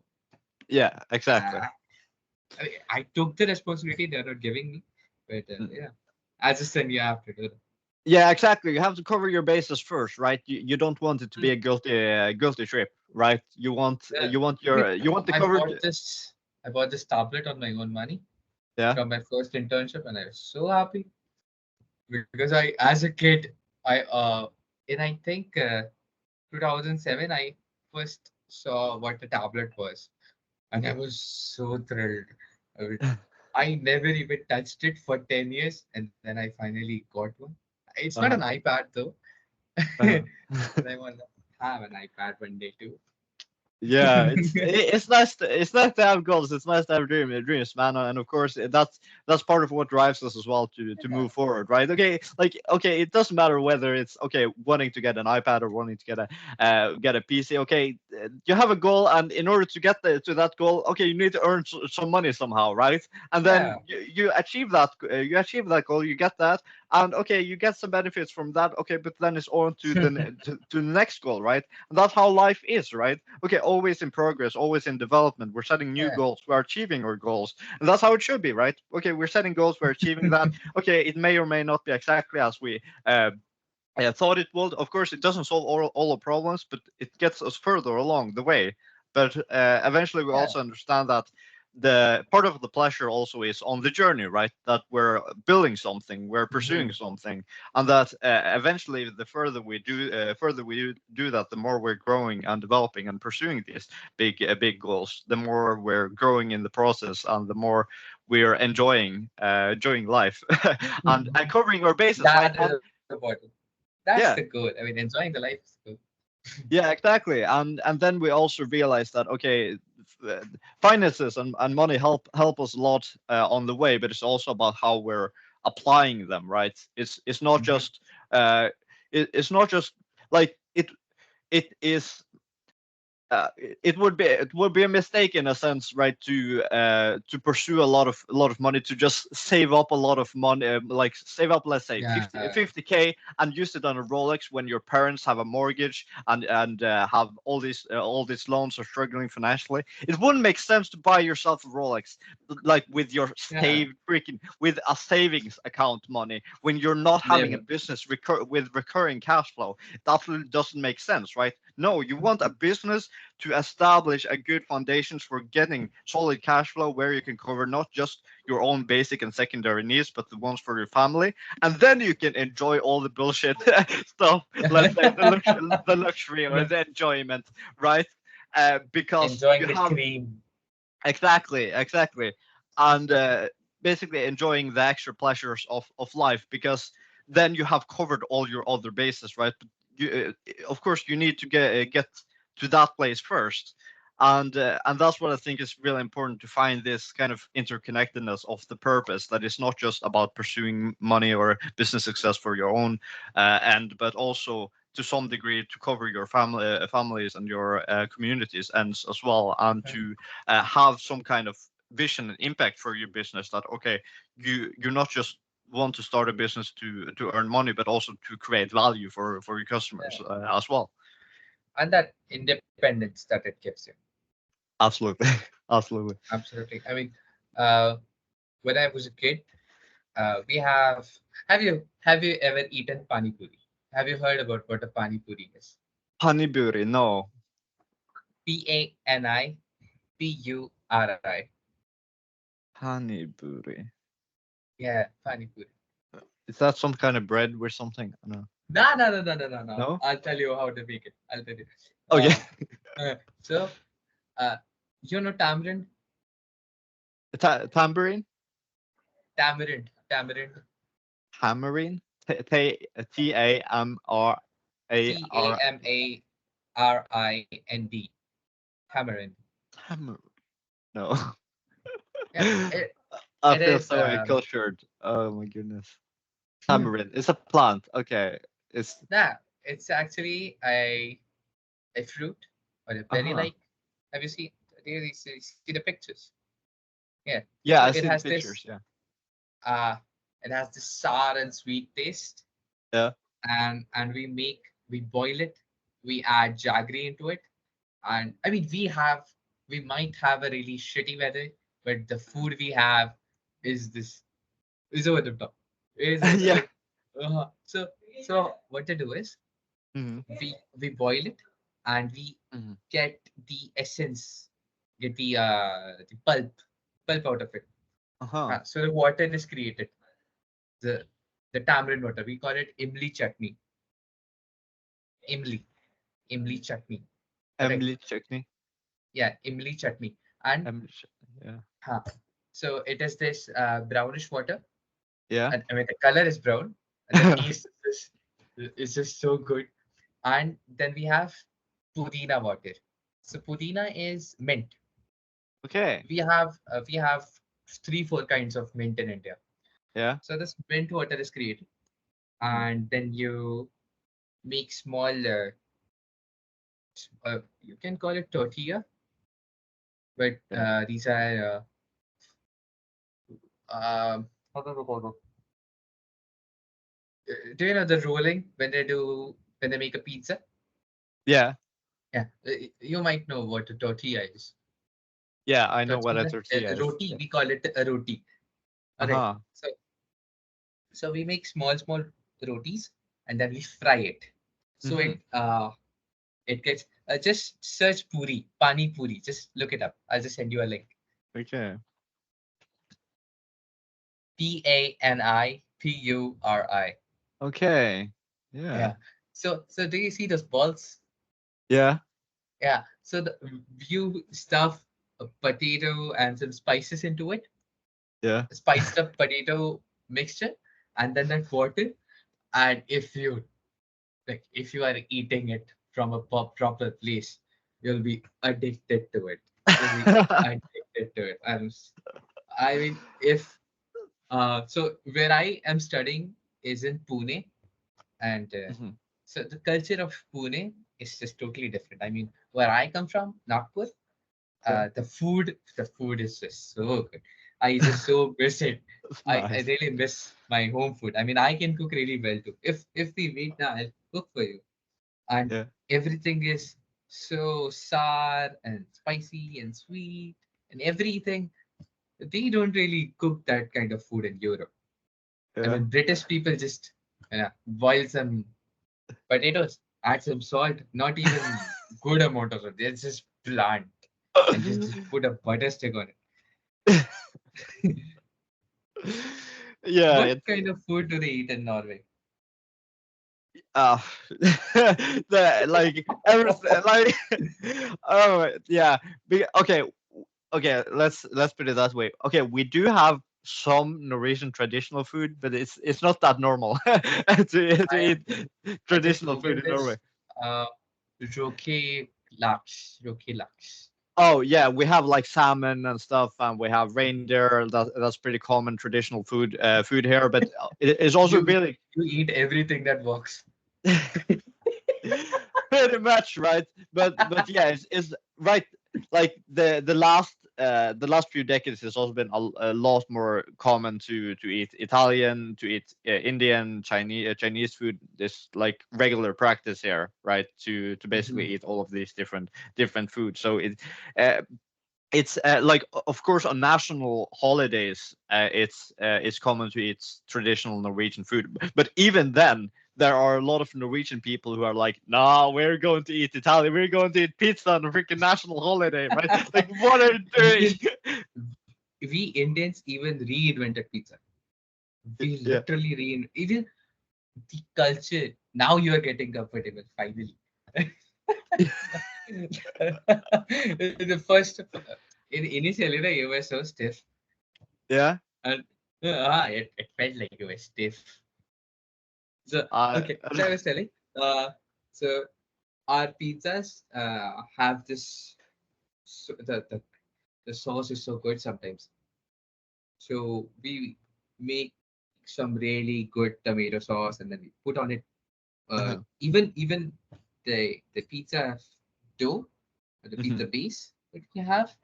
Yeah, exactly. Uh, I took the responsibility they're not giving me, but Mm. yeah, as a son, you have to do that. Yeah, exactly. You have to cover your bases first, right? You don't want it to be Mm. a guilty trip, right? You want Yeah. you want I mean, your you want the I covered. bought this. I bought this tablet on my own money Yeah. from my first internship, and I was so happy because as a kid, in I think 2007, I first saw what the tablet was, and I was so thrilled. I, mean, I never even touched it for 10 years, and then I finally got one. It's not an Uh-huh. iPad though, Uh-huh. but I want to have an iPad one day too. Yeah, it's nice. It's nice to have goals. It's nice to have dreams, man. And of course, that's part of what drives us as well to Yeah. move forward, right? Okay, it doesn't matter whether it's wanting to get an iPad or wanting to get a PC. Okay, you have a goal, and in order to get to that goal, okay, you need to earn some money somehow, right? And then Yeah. you achieve that. You achieve that goal. You get that, and okay, you get some benefits from that. Okay, but then it's on to to the next goal, right? And that's how life is, right? Okay, always in progress, always in development. We're setting new Yeah. goals. We're achieving our goals. And that's how it should be, right? Okay, we're setting goals. We're achieving that. Okay, it may or may not be exactly as we thought it would. Of course, it doesn't solve all the problems, but it gets us further along the way. But eventually, we Yeah. also understand that. the part of the pleasure also is on the journey, right? That we're building something, we're pursuing Mhm. something, and that eventually, the further we do that, the more we're growing and developing and pursuing these big goals. The more we're growing in the process, and the more we're enjoying life and covering our bases, right? That is And important. That's the yeah, goal. I mean, enjoying the life is good. yeah, exactly. And then we also realize that, okay, uh, finances and money help us a lot on the way, but it's also about how we're applying them, right? It's not Mhm. just it's not just like it is it would be a mistake in a sense, right, to pursue a lot of money, to just save up a lot of money, like save up, let's say, Yeah. 50k, and use it on a Rolex when your parents have a mortgage and have all these loans, are struggling financially. It wouldn't make sense to buy yourself a Rolex like with your Yeah. saved freaking with a savings account money when you're not having a Never. business with recurring cash flow. That really doesn't make sense, right? No, you want a business to establish a good foundations for getting solid cash flow, where you can cover not just your own basic and secondary needs, but the ones for your family, and then you can enjoy all the bullshit stuff. Let's say the luxury or the enjoyment, right? Because Enjoying you the have cream. exactly, and basically enjoying the extra pleasures of life, because then you have covered all your other bases, right? But of course, you need to get to that place first, and that's what I think is really important, to find this kind of interconnectedness of the purpose, that is not just about pursuing money or business success for your own end, but also to some degree to cover your families and your communities ends as well, and to have some kind of vision and impact for your business, that okay, you're not just want to start a business to earn money, but also to create value for your customers Yeah. as well. And that independence that it gives you. Absolutely. Absolutely. Absolutely. I mean, uh, when I was a kid, we have you ever eaten pani puri? Have you heard about what a pani puri is? Panipuri, no. Panipuri. Panipuri, Yeah, pani puri. is that some kind of bread or something? No. No, no, no, no, no, no, no. No. I'll tell you how to make it. I'll tell you. Okay. Uh, so, uh, you know tamarind, Tambourine. tamarind, Tamarind. Tamarind. Tamarind, tamarind. Tamarind. No. Yeah, it I feel is. so cultured. Oh my goodness. Hmm, Tamarind. It's a plant. Okay. It's nah, it's actually a fruit or a berry uh-huh. like. Have you seen? Do you see the pictures? Yeah. So Yeah, I see the pictures. Yeah. uh, it has this sour and sweet taste, Yeah. and we boil it, we add jaggery into it, and I mean we might have a really shitty weather, but the food we have is this is over the top. Is Yeah. like so so what to do is Hmm. we boil it and we Hmm. get the essence, get the pulp out of it. Uh-huh. So the water is created. The the tamarind water. We call it imli chutney. Imli. Imli chutney. Correct. Emily chutney. Yeah, imli chutney. And Emily chutney. Yeah. huh, so it is this brownish water. Yeah. And I mean the color is brown and the taste is just so good. And then we have pudina water. So pudina is mint. Okay. We have 3-4 kinds of mint in India. Yeah. So this mint water is created, Hmm. and then you make small. You can call it tortilla, but Yeah. these are how do I call it? Do you know the rolling when they make a pizza? Yeah. Yeah, you might know what a tortilla is. Yeah. I know what a Tortilla, tortilla is. roti. Yeah. We call it a roti. All right. Uh-huh. So we make small rotis and then we fry it. So Hmm. it gets just search puri, pani puri. Just look it up. I'll just send you a link. Okay. Panipuri. Okay. Yeah. Yeah. So do you see those balls? Yeah. Yeah. So you stuff a potato and some spices into it, Yeah. spiced up potato mixture, and then that water. And if you are eating it from a proper place, you'll be addicted to it. You'll be addicted to it. I mean, if so, where I am studying is in Pune, and Mhm. so the culture of Pune is just totally different. I mean, where I come from, Nagpur, Yeah. the food is just so good. I just so miss it. That's I nice. really miss my home food. I mean, I can cook really well too. If we meet now, I'll cook for you. And Yeah. everything is so sour and spicy and sweet and everything. They don't really cook that kind of food in Europe. I Yeah. mean, British people just boil some potatoes, add some salt, not even good amount of it. It's just bland, and just put a butter stick on it. Yeah. What It's kind of food do they eat in Norway? uh the like everything like oh yeah. Okay. Okay, let's put it that way. Okay, we do have some Norwegian traditional food, but it's not that normal to I eat I just traditional food googled in Norway. this. Uh, Roke laks. Oh yeah, we have like salmon and stuff, and we have reindeer. That's pretty common traditional food here. But it is also You really you eat everything that walks. pretty much right. But yeah, it's right. Like the last few decades, it's also been a lot more common to eat Italian, to eat Indian, Chinese food. This like regular practice here, right? To basically Mhm. eat all of these different foods. So uh, it's like of course on national holidays it's common to eat traditional Norwegian food, but even then there are a lot of Norwegian people who are like, nah, we're going to eat Italian, we're going to eat pizza on a freaking national holiday, right? Like what are you doing? Even we Indians even reinvented pizza. We Yeah. literally even the culture. Now you are getting comfortable finally. The first initially you were so stiff, Yeah. and it felt like you were stiff. So uh, okay, so I was telling, uh, so our pizzas have this. So the sauce is so good sometimes. So we make some really good tomato sauce, and then we put on it. uh-huh. Even the pizza dough, the pizza Mhm. base that we have,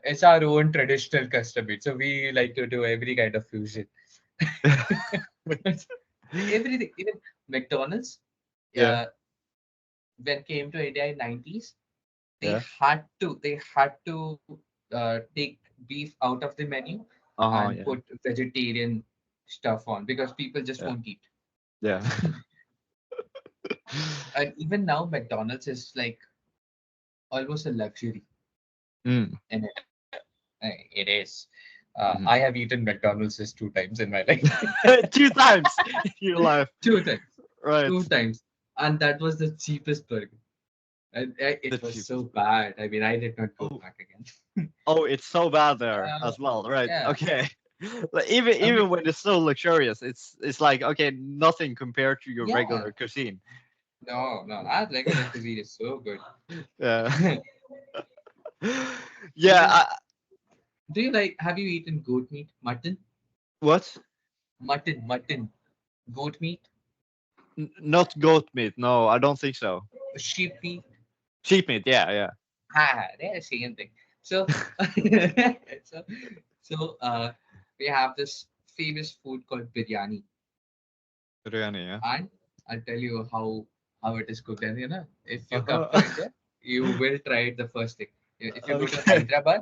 it's our own traditional custom made. So we like to do every kind of fusion. Everything, even McDonald's, Yeah. uh, when came to India in 90s, they Yeah. had to take beef out of the menu Uh-huh. and Yeah. put vegetarian stuff on because people just Yeah. won't eat. Yeah. And even now, McDonald's is like almost a luxury Mm. in it. It is. I Mhm. have eaten McDonald's just two times in my life. Two times in your life, Two times. right? Two times. And that was the cheapest burger. And The it was so cheapest. bad. I mean, I did not go Oh, back again. oh, it's so bad there Uh, as well, right? yeah. Okay. Like even I mean, even when it's so luxurious, it's like okay, nothing compared to your yeah. regular cuisine. No, that regular cuisine is so good. Yeah. Yeah. Even do you like? Have you eaten goat meat, mutton, What? mutton, goat meat, Not goat meat. No, I don't think so. sheep meat? Sheep meat. Yeah, yeah. They're the same thing. So, so, so we have this famous food called biryani, Biryani. Yeah. and I'll tell you how it is cooked. And if you come to Uh-huh. India, you will try it the first thing. If you go to Okay. Hyderabad,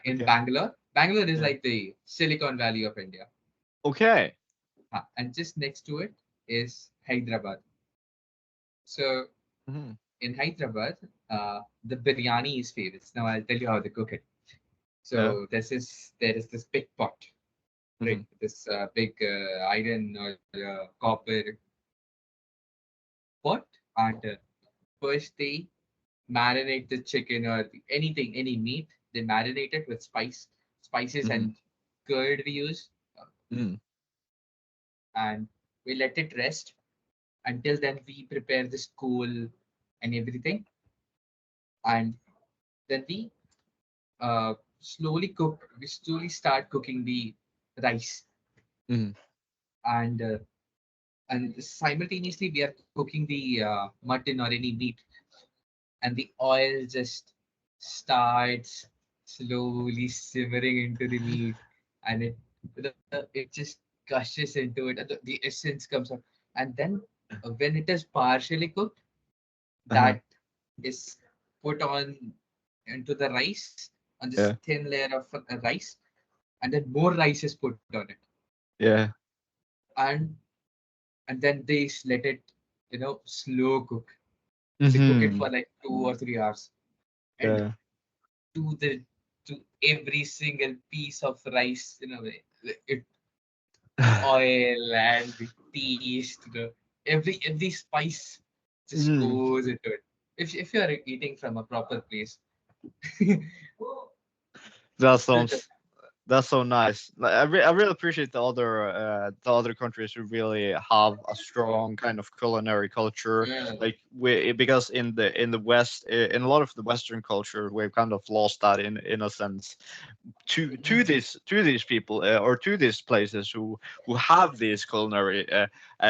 in Okay. Bangalore is Yeah. like the Silicon Valley of India. Okay. And just next to it is Hyderabad. So Mhm. in Hyderabad, the biryani is famous. Now I'll tell you how they cook it. Yeah. So there is this big pot, right? Hmm. This big iron or copper pot, and first they marinate the chicken or anything, any meat. They marinate it with spices Hmm. and curd we use, Mm. and we let it rest. Until then, we prepare this coal and everything, and then we slowly start cooking the rice, Mm. and simultaneously we are cooking the mutton or any meat, and the oil just starts slowly simmering into the meat, and it just gushes into it, and the essence comes out, and then when it is partially cooked, Uh-huh. that is put on into the rice, on this Yeah. thin layer of rice, and then more rice is put on it, Yeah. and then they let it, slow cook. They cook it Hmm. for like 2 or 3 hours, and Yeah. to the to every single piece of rice, it, the oil and the taste, every spice just Mm. goes into it. If you are eating from a proper place, That the- sounds That's so nice. Like, I really appreciate the other countries who really have a strong kind of culinary culture. yeah, Like we because in the West, in a lot of the Western culture, we've kind of lost that in a sense to these people or to these places who have these culinary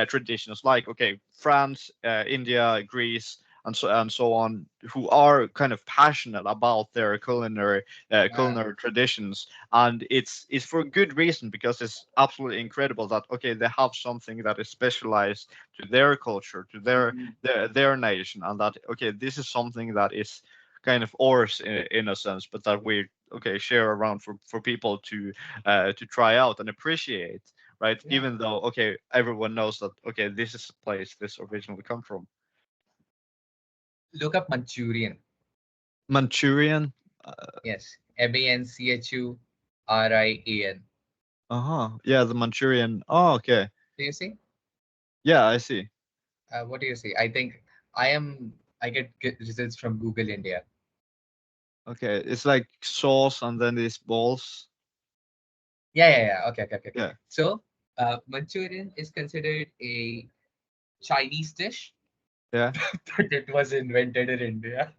traditions, like okay, France, India, Greece. And so on, who are kind of passionate about their yeah, culinary traditions, and it's for good reason, because it's absolutely incredible that okay, they have something that is specialized to their culture, to mhm, their nation, and that okay, this is something that is kind of ours in a sense, but that we okay share around for people to try out and appreciate, right? yeah. Even though okay, everyone knows that okay, this is a place this originally come from. Look up Manchurian. Manchurian. Yes, Manchurian. Uh-huh, yeah, the Manchurian. Oh, okay. Do you see? Yeah, I see. What do you see? I think I get good results from Google India. Okay, it's like sauce and then these balls. Yeah. Okay, okay, okay, okay. Yeah, So, Manchurian is considered a Chinese dish, yeah. but it was invented in India.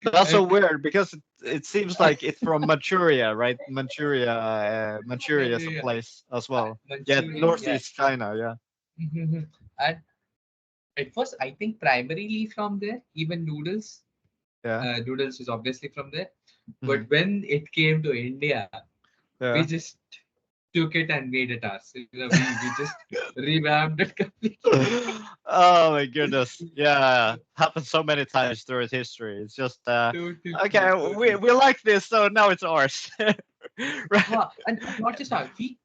That's so And weird because it seems like it's from Manchuria, right? Manchuria is a Manchuria, place as well. Yeah, Manchurian, yeah. northeast China. Yeah, And it was, I think, primarily from there. Even yeah, noodles is obviously from there. mhm, But when it came to India, we yeah. just took it and made it ours. We just revamped it completely. Oh my goodness. Yeah, happened so many times throughout history. It's just Totally, okay, totally. we like this, so now it's ours. Right. And not just ours, we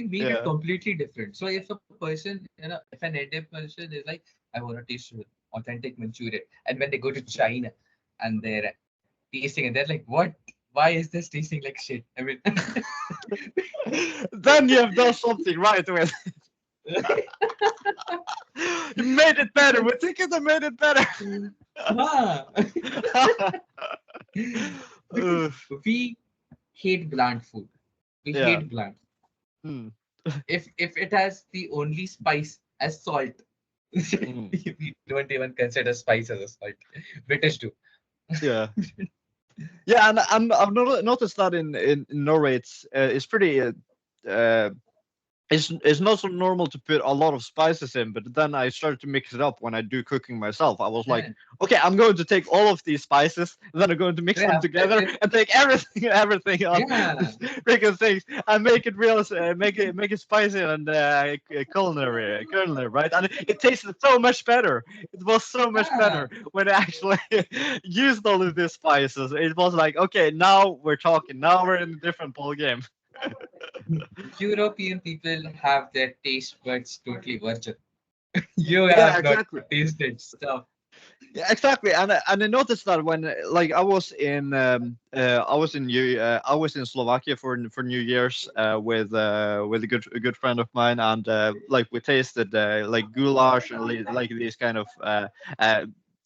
made it Yeah. completely different. So if a person, if an Indian person is like, I want to taste authentic Manchurian, and when they go to China and they're tasting it, they're like, what? Why is this tasting like shit? I mean, Then you have done something right with. You made it better. We think you made it better. huh. Because Uh, we hate bland food. We yeah. hate bland. Mm, If it has the only spice as salt, mm, we don't even consider spice as a salt. British do. yeah. Yeah, and I've noticed that in Norway it's pretty uh, it's not so normal to put a lot of spices in, but then I started to mix it up when I do cooking myself. I was like, Yeah, okay, I'm going to take all of these spices, and then I'm going to mix them yeah, together and take everything, everything on yeah. these freaking things and make it real, make it spicy and culinary, right? And it tasted so much better. It was so much Yeah. better when I actually used all of these spices. It was like, okay, now we're talking. Now we're in a different ball game. European people have their taste buds totally virgin. You Yeah, have not exactly. tasted stuff. Yeah, exactly. And I noticed that when like I was in Slovakia for New Year's with a good friend of mine, and like we tasted like goulash and like these kind of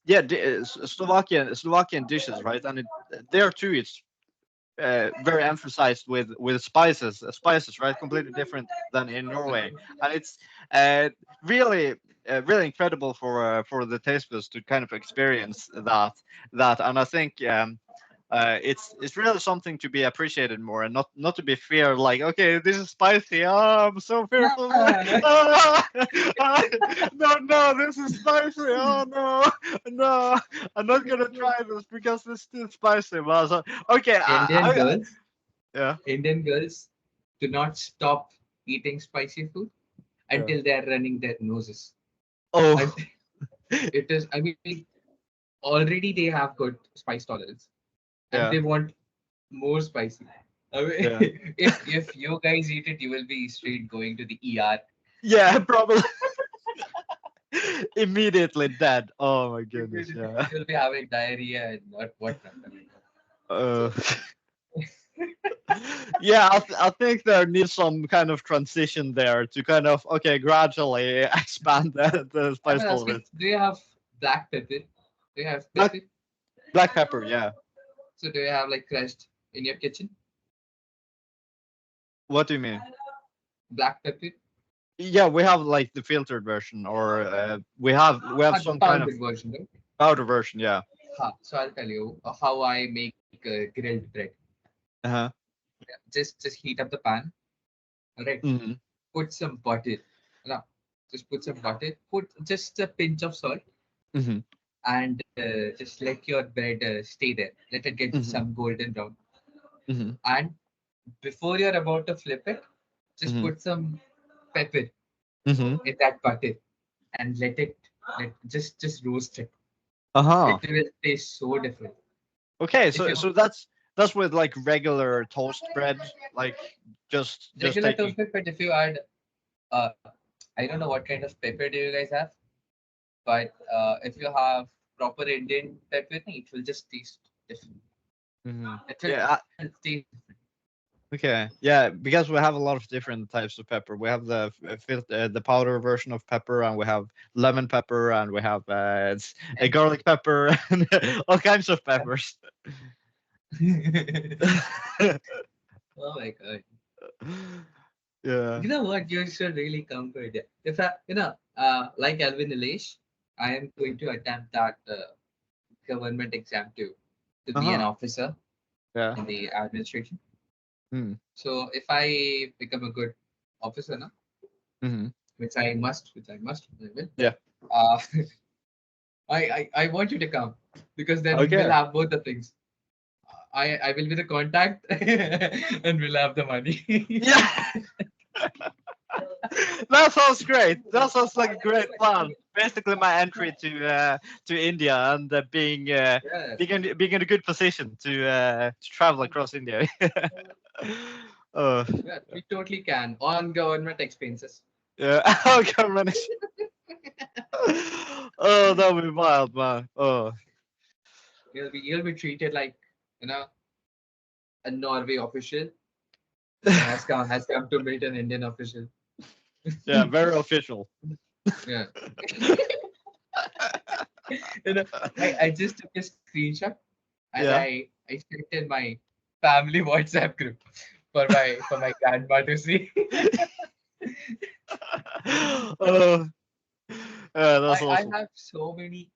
yeah Slovakian dishes, right? And there too it's very emphasized with spices, right? Completely different than in Norway, and it's uh, really really incredible for the taste buds to kind of experience that. And I think it's really something to be appreciated more, and not to be feared like, okay, this is spicy, oh I'm so fearful. Ah, no, this is spicy, oh no, I'm not gonna try this because it's too spicy. Well, so, okay, Indian girls, yeah, Indian girls do not stop eating spicy food yeah. until they are running their noses. And Oh, it is, I mean, already they have good spice tolerance, and yeah, they want more spicy. I mean, yeah, if you guys eat it, you will be straight going to the ER. yeah, probably immediately dead. Oh my goodness, yeah. You'll be having diarrhea and not whatnot. I mean, Uh, so yeah, I think there needs some kind of transition there to kind of okay gradually expand the I spice was asking, tolerance. do you have black pepper? Do you have Black pepper? black pepper, yeah. So do you have like crushed in your kitchen? What do you mean? Black pepper? Yeah, we have like the filtered version, or we have The some kind of powdered version, right? powder version. Yeah. So I'll tell you how I make grilled bread. Uh-huh. Yeah, just heat up the pan. All right. Hmm. Put some butter. No, just put some butter. Put just a pinch of salt, Hmm. and just let your bread stay there. Let it get Hmm. some golden brown. Hmm. And before you're about to flip it, just Hmm. put some pepper Hmm. in that butter and let just roast it. Uh-huh. It will taste so different. Okay, If you so that's with like regular toast bread, like just regular taking. toast pepper, if you add, uh, I don't know what kind of pepper do you guys have, but if you have proper Indian pepper, it will just taste different. Hmm. It will Yeah. taste Okay. Yeah, because we have a lot of different types of pepper. We have the powder version of pepper, and we have lemon pepper, and we have a garlic pepper, and all kinds of peppers. different. Oh my god. Yeah. You know what? You should really come for it. If I, like Alvin Elish, I am going to attempt that government exam to be an Uh-huh. officer Yeah. in the administration. Mm. So if I become a good officer now, Mm-hmm. which I must, I will. Yeah. Uh, I want you to come because then we'll Okay. have both the things. I will be the contact and we'll have the money. Yeah. That sounds great. That sounds like a great plan. Basically, my entry to India and Yeah, being in a good position to travel across India. Oh, yeah, we totally can on government expenses. yeah. I can manage. Oh, that would be wild, man. Oh, You'll be treated like you know a Norway official has come to meet an Indian official. yeah, very official. Yeah, you know, I just took a screenshot and Yeah. I checked in my family WhatsApp group for my grandma to see. Oh, yeah, that's I awesome. have so many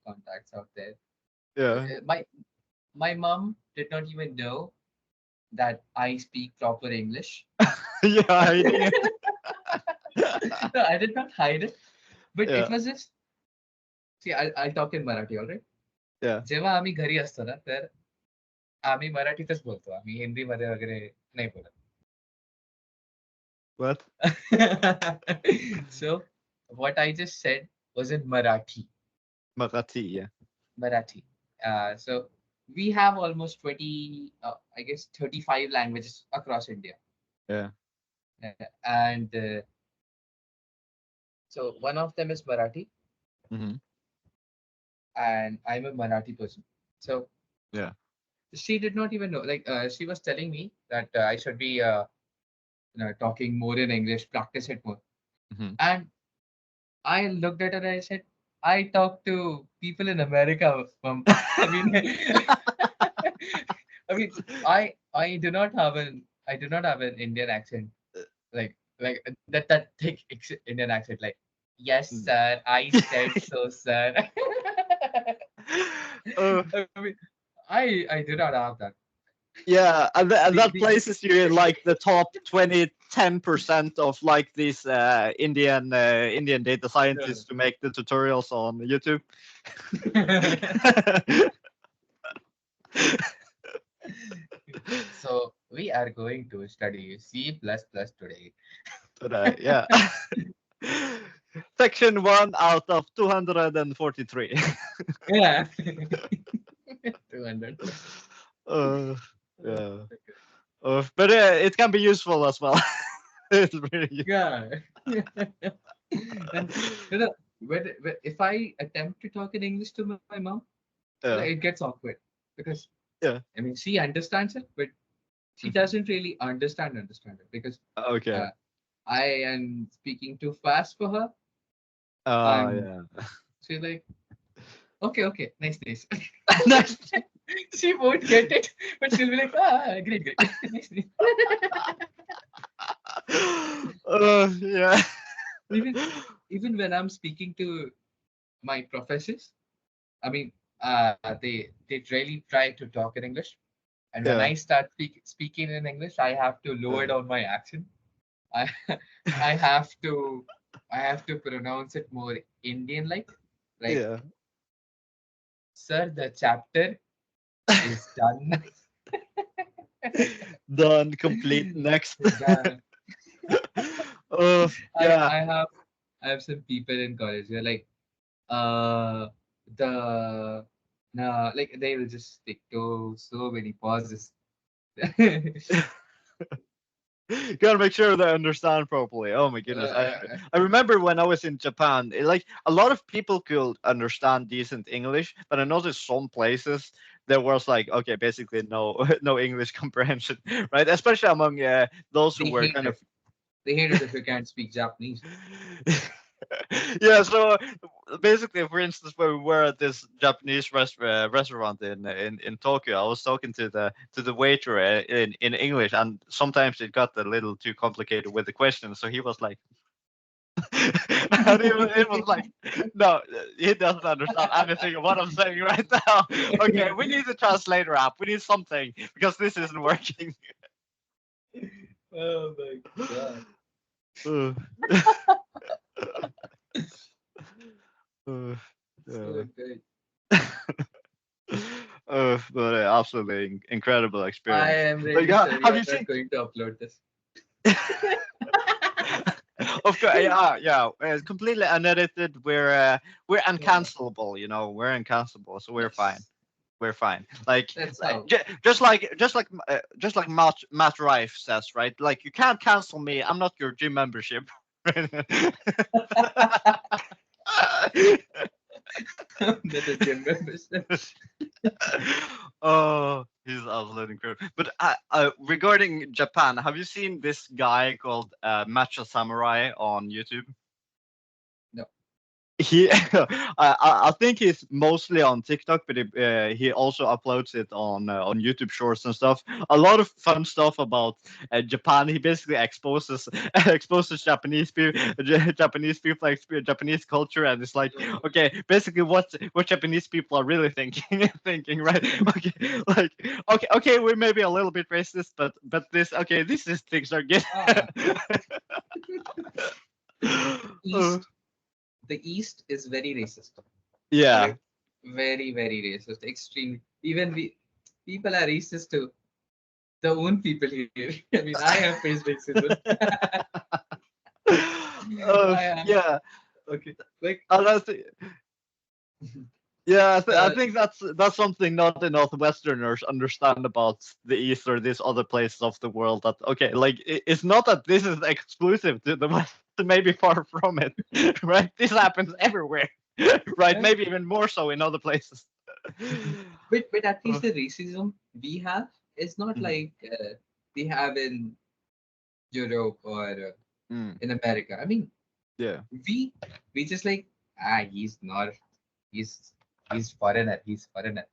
contacts out there. Yeah. My mom did not even know that I speak proper English. Yeah, hiding it. No, I did not hide it, but it Yeah, was just see. I'll talk in Marathi, all right? yeah. जेव्हा आम्ही घरी असतो ना तर आम्ही मराठीतच बोलतो. आम्ही हिंदीमध्ये वगैरे नाही बोलत. What? So what I just said was in Marathi. Marathi, yeah. Marathi. So we have almost 20, I guess 35 languages across India. Yeah. And so one of them is Marathi. Hmm. and I'm a Marathi person. So Yeah. she did not even know. Like she was telling me that I should be talking more in English, practice it more. Mhm. And I looked at her and I said, I talk to people in America. I mean, I mean, I do not have an Indian accent like that thick Indian accent. Like, yes, Mm. sir, I said so, sir. Uh, I mean, I do not have that. yeah, and that The places you in like the top 10% of like these Indian data scientists to make the tutorials on YouTube. So we are going to study C++ today. Today, yeah. Section 1 out of 243. Yeah. 200. uh, Oh, yeah. okay. But it can be useful as well. It's really. Yeah. And if I attempt to talk in English to my mom, like, Yeah. it gets awkward because Yeah. I mean she understands it, but she Mhm. doesn't really understand it because Okay. uh, I am speaking too fast for her. And Yeah. she's like, okay, okay, nice, nice. Nice. She won't get it, but she'll be like, great, great, nice, nice. Yeah. Even even when I'm speaking to my professors, I mean, they really try to talk in English, and when Yeah. I start speaking in English, I have to lower Yeah. down my accent. I I have to I have to pronounce it more Indian like, Yeah. sir, the chapter is done. Done. Complete. Next. Done. Oh, I yeah. I have I have some people in college. They're like, uh, the no, like they will just stick to so many pauses. Gotta make sure they understand properly. Oh my goodness. I remember when I was in Japan, like a lot of people could understand decent English, but I noticed some places there was like okay, basically no no English comprehension, right? Especially among those who They were hate kind of it. They hate it if you can't speak Japanese. yeah, so basically, for instance, when we were at this Japanese restaurant in Tokyo, I was talking to the waiter in English, and sometimes it got a little too complicated with the questions. So he was like, and it was like, no, he doesn't understand anything of what I'm saying right now. Okay, we need a translator app. We need something because this isn't working. Oh my god. Uh, uh, So good. but absolutely incredible I experience. am Like, really sorry have I'm you not seen? going to upload this. Of course, yeah, yeah. Completely unedited. We're Yeah. uncancelable. You know, we're uncancelable, so we're fine. Yes. We're fine. Like, That's how. just like Matt Rife says, right? Like, you can't cancel me. I'm not your gym membership. That the gym membership. Oh, he's absolutely incredible. But regarding Japan, have you seen this guy called Matcha Samurai on YouTube? No. He, I think he's mostly on TikTok, but he also uploads it on YouTube Shorts and stuff. A lot of fun stuff about Japan. He basically exposes exposes Japanese people, Japanese culture, and it's like, okay, basically what Japanese people are really thinking, thinking, right? Okay, like, okay, we're maybe a little bit racist, but this, okay, these things are good. Ah, Uh, East. The East is very racist. All yeah. right. Very, very racist. Extreme. Even we people are racist to the own people here. I mean, I have faced racism. I am Yeah, okay. Like that's yeah. I uh, think that's something not enough Westerners understand about the East or these other places of the world. That okay, like it's not that this is exclusive to the West. Maybe far from it, right? This happens everywhere. Right? Right? Maybe even more so in other places. But at Uh, least the racism we have is not mm, like we have in Europe or mm, in America. I mean, yeah. we we just like he's not he's he's foreigner, he's foreigner.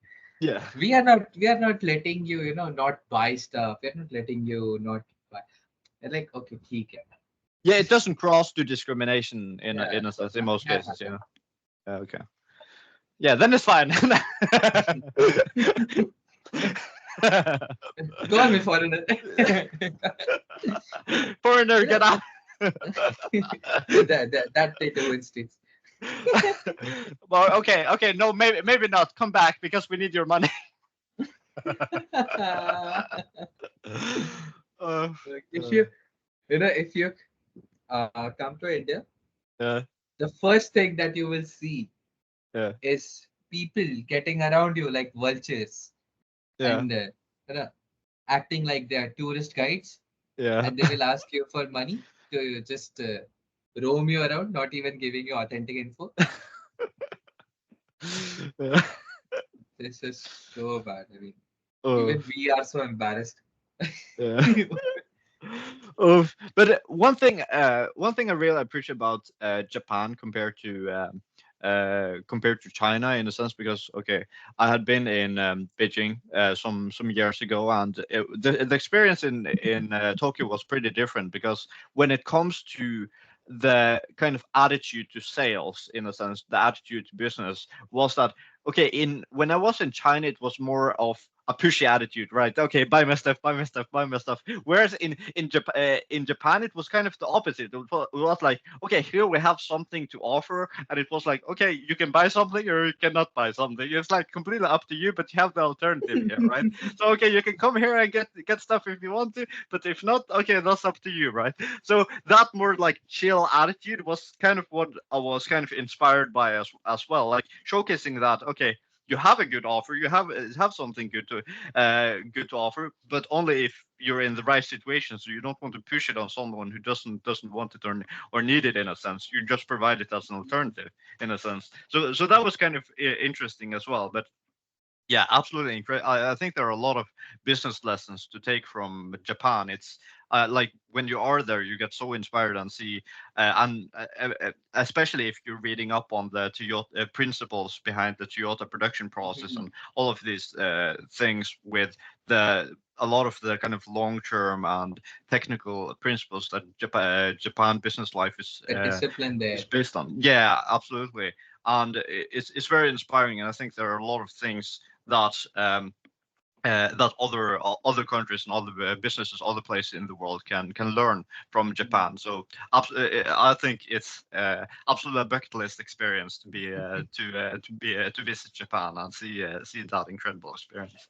Yeah. We are not letting you, not buy stuff. We're not letting you not buy. They're like, okay, ठीक है. Yeah, it doesn't cross to discrimination Yeah, in a so sense in most yeah. cases, yeah. Okay. Yeah, then it's fine. Call me foreigner. Foreigner, You know, get out. that they do in states. Well, okay, no, maybe not. Come back because we need your money. uh, Like, if uh, if you come to India, yeah, the first thing that you will see yeah, is people getting around you like vultures yeah, and you know, acting like they are tourist guides, yeah. and they will ask you for money to just roam you around, not even giving you authentic info. Yeah. This is so bad. I mean, Uh, even we are so embarrassed. yeah. But one thing I really appreciate about Japan compared to China in a sense because okay, I had been in Beijing some years ago, and the experience in Tokyo was pretty different because when it comes to the kind of attitude to sales in a sense, the attitude to business was that okay, in when I was in China, it was more of a pushy attitude, right? Okay, buy my stuff, buy my stuff, buy my stuff. Whereas in Japan, it was kind of the opposite. It was like, okay, here we have something to offer, and it was like, okay, you can buy something or you cannot buy something. It's like completely up to you, but you have the alternative here, right? So okay, you can come here and get stuff if you want to, but if not, okay, that's up to you, right? So that more like chill attitude was kind of what I was kind of inspired by as well, like showcasing that okay, you have a good offer, you have something good to offer, but only if you're in the right situation. So you don't want to push it on someone who doesn't want it or need it in a sense. You just provide it as an alternative in a sense. So that was kind of interesting as well. But yeah, absolutely incredible. I think there are a lot of business lessons to take from Japan. It's like when you are there, you get so inspired and see, especially if you're reading up on the Toyota principles behind the Toyota production process and all of these things with a lot of the kind of long-term and technical principles that Japan business life The discipline is there. based on. Yeah, absolutely, and it's very inspiring. And I think there are a lot of things that other countries and other businesses, other places in the world can learn from Japan. So I think it's absolutely a bucket list experience to be to visit Japan and see that incredible experience.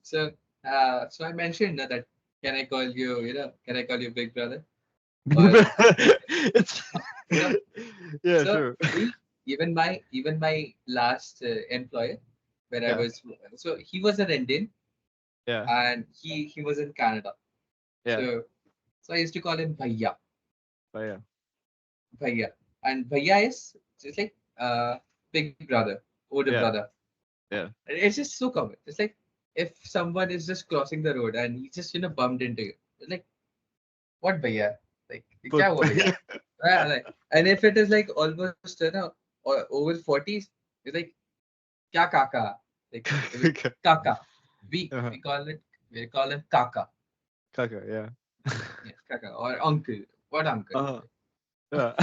So, so I mentioned that can I call you, can I call you big brother? Or It's you know, yeah, so sure. we even my last employer where I Yeah, was, so he was an Indian yeah, and he was in Canada. yeah, So I used to call him Bhaiya, but yeah, Bhaiya, and Bhaiya is just like big brother, older yeah, brother. yeah. And it's just so common. It's like if someone is just crossing the road and he just bumped into you, it's like what Bhaiya? Like But kya hua bhaiya? And if it is like almost or over 40s, it's like kya kaka? Like kaka. We uh-huh. we call it we call him kaka. Kaka, yeah. Yes, kaka or uncle. What uncle? Uh-huh. Yeah.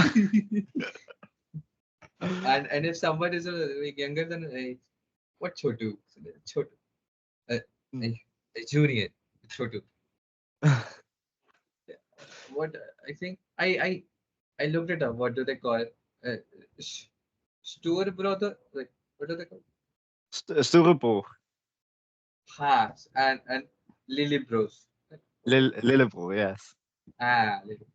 And if someone is like younger than what chotu? Chotu. Uh, Mm. a junior. Chotu. Yeah. What I think I looked it up. What do they call it? Sh- Store brother. Like what do they call? Storebror. Has and Lily Bros. Like, what do they Lillebror, yes. Lily.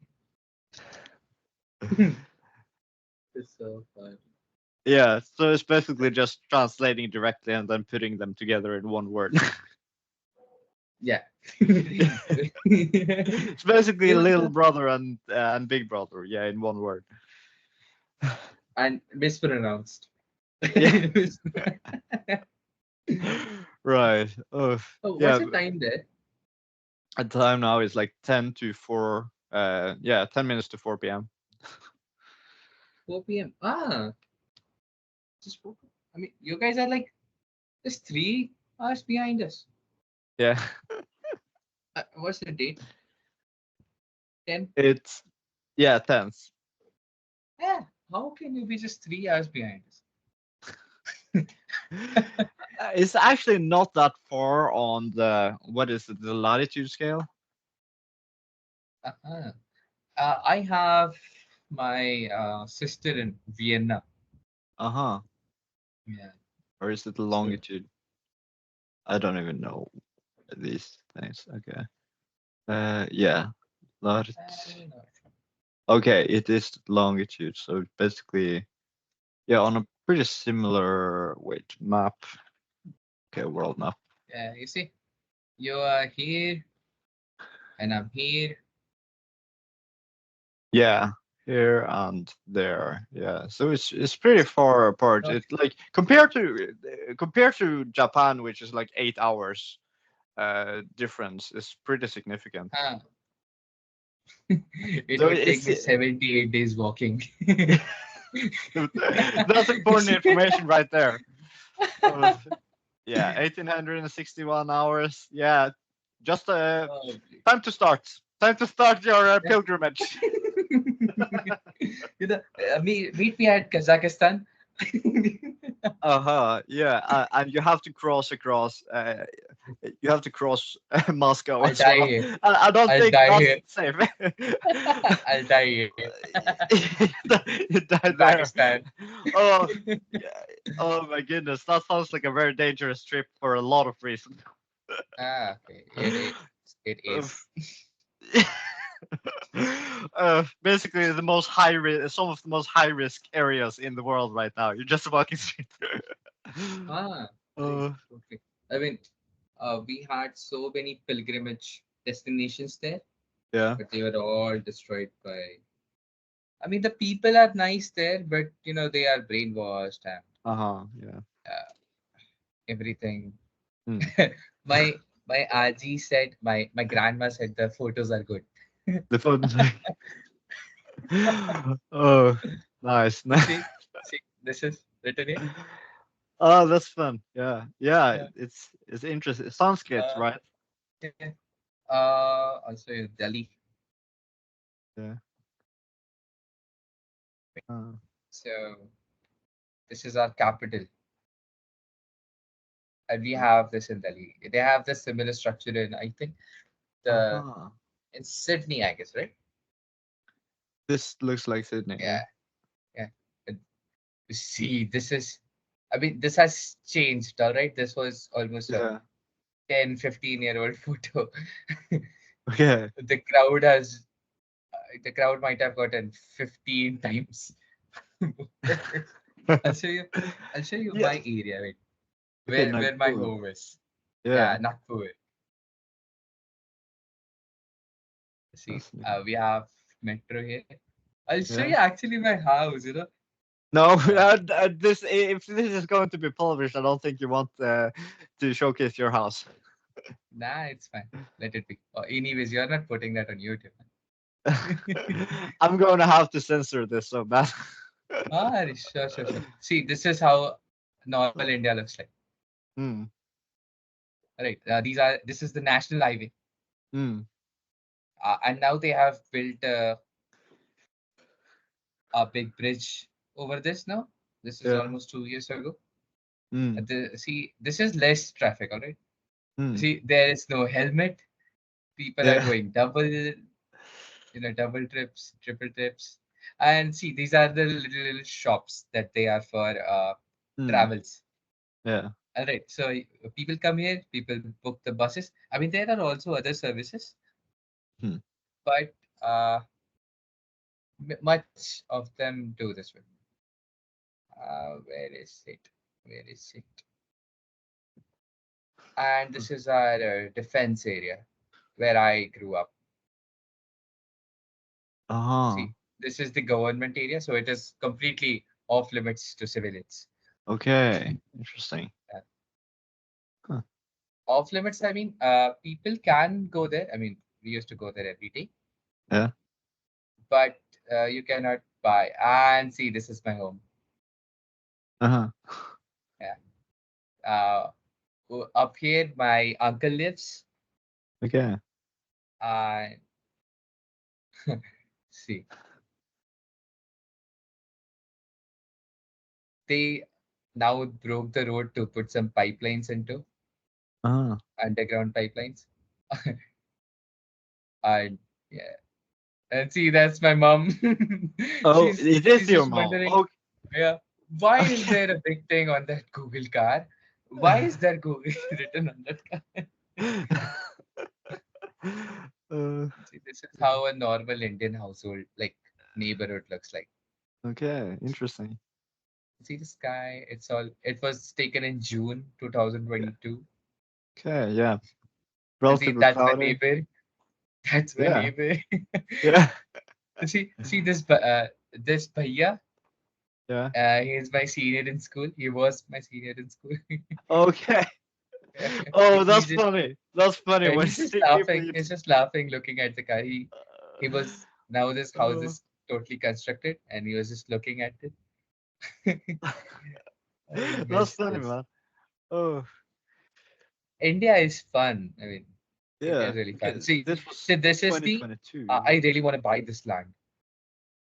It's so fun. Yeah, so it's basically just translating directly and then putting them together in one word. Yeah. It's basically Even little brother and big brother, yeah, in one word. and mispronounced. Yeah. Mis- Right. Oh, oh, what's yeah. the time there? At time now is like 10 to 4. Yeah, 10 minutes to 4 p.m. 4 p.m. Just 4 I mean, you guys are like just 3 hours behind us. Yeah. What's the date? 10? It's yeah, 10th. Yeah. How can you be just 3 hours behind It's actually not that far on the what is it, the latitude scale? us? I have my sister in Vienna. Uh-huh. Yeah. Or is it the So, longitude? I don't even know these things. Okay. Yeah. Lat don't know. Okay, it is longitude. So basically, yeah, on a pretty similar wait map. Okay, world map. Yeah, you see, you are here and I'm here. Yeah, here and there. Yeah, so it's pretty far apart. No, It's like compared to Japan, which is like 8 hours difference, is pretty significant. huh. It So would take it's me 78 days walking. that's important information right there. Uh, yeah, 1861 hours. Yeah, just Oh, time to start. Time to start your yeah. pilgrimage. You know, meet me at Kazakhstan. Uh-huh. Yeah, and you have to cross across. You have to cross Moscow I'll as die well. here. I don't I'll think die that's here. safe. I'll die here. You died there. Pakistan. Oh, yeah. Oh my goodness, that sounds like a very dangerous trip for a lot of reasons. Okay. It is. It Uh, is. basically, the most high risk, some of the most high risk areas in the world right now. You're just walking straight through. Right. Uh, Okay. I mean, we had so many pilgrimage destinations there, yeah. but they were all destroyed by. I mean, the people are nice there, but they are brainwashed and Uh-huh. Yeah. uh, everything. Hmm. My Aji said, my grandma said the photos are good. The phone. Oh, nice. You Nice. see, this is written here. Oh, that's fun. Yeah. Yeah. Yeah. It's interesting. Sanskrit, Uh, right? yeah. Also in Delhi. Yeah. Uh, So this is our capital, and we have this in Delhi. They have the similar structure in, I think, the uh-huh. in Sydney, I guess, right? This looks like Sydney. Yeah. Yeah, yeah. And you see, this is, I mean, this has changed, all right? This was almost a Yeah. 10, 15-year-old photo. Okay. The crowd might have gotten 15 times. I'll show you. I'll show you Yeah. my area, right? Okay. Where my Nagpur. home is. Yeah. Yeah, Nagpur. See, That's neat. we have metro here. I'll show you Yeah. actually my house. No, Uh, this if this is going to be published, I don't think you want to showcase your house. nah, it's fine. Let it be. Anyways, you're not putting that on YouTube. I'm going to have to censor this so bad. Sure, sure, sure. See, this is how normal India looks like. Hmm. Right. This is the national highway. Hmm. And now they have built a big bridge over this now. This is Yeah. almost 2 years ago. Hmm. See, this is less traffic, all right? Hmm. See, there is no helmet. People are Yeah. going double trips, triple trips. And see, these are the little shops that they are for Hmm. travels. Yeah. All right. So people come here, people book the buses. I mean, there are also other services, Hmm. but much of them do this way. Where is it? Where is it? And this is our defense area where I grew up. Uh-huh. See, this is the government area, so it is completely. off limits to civilians. Okay. Interesting. Uh, Huh. Off limits, I mean, people can go there. I mean, we used to go there every day, Yeah. but you cannot buy. And see, this is my home. Uh-huh. Yeah. Up here, my uncle lives. Okay. And see, they now broke the road to put some pipelines into Uh-huh. underground pipelines. And yeah, and see, that's my mom. Oh, she's it is she's your just mom. wondering, Okay. yeah, why is Okay. there a big thing on that Google car? Why is there Google written on that car? uh, See, this is how a normal Indian household, like neighborhood, looks like. okay. Interesting. See the sky? It's all. It was taken in June Yeah. 2022. Okay. Yeah. And see, Relatively that's my cloudy. neighbor. That's my Yeah. neighbor. Yeah. See this this bhaiya. Yeah. He is my senior in school. He was my senior in school. Okay. Oh, He that's just funny. That's funny when he's just see people laughing. you. He's just laughing, looking at the car. He was now this house Uh, is totally constructed, and he was just looking at it. I that's miss funny, this. man. Oh, India is fun. I mean, India yeah. is really Okay. fun. See, This was see, this is the. 2022. I really want to buy this land.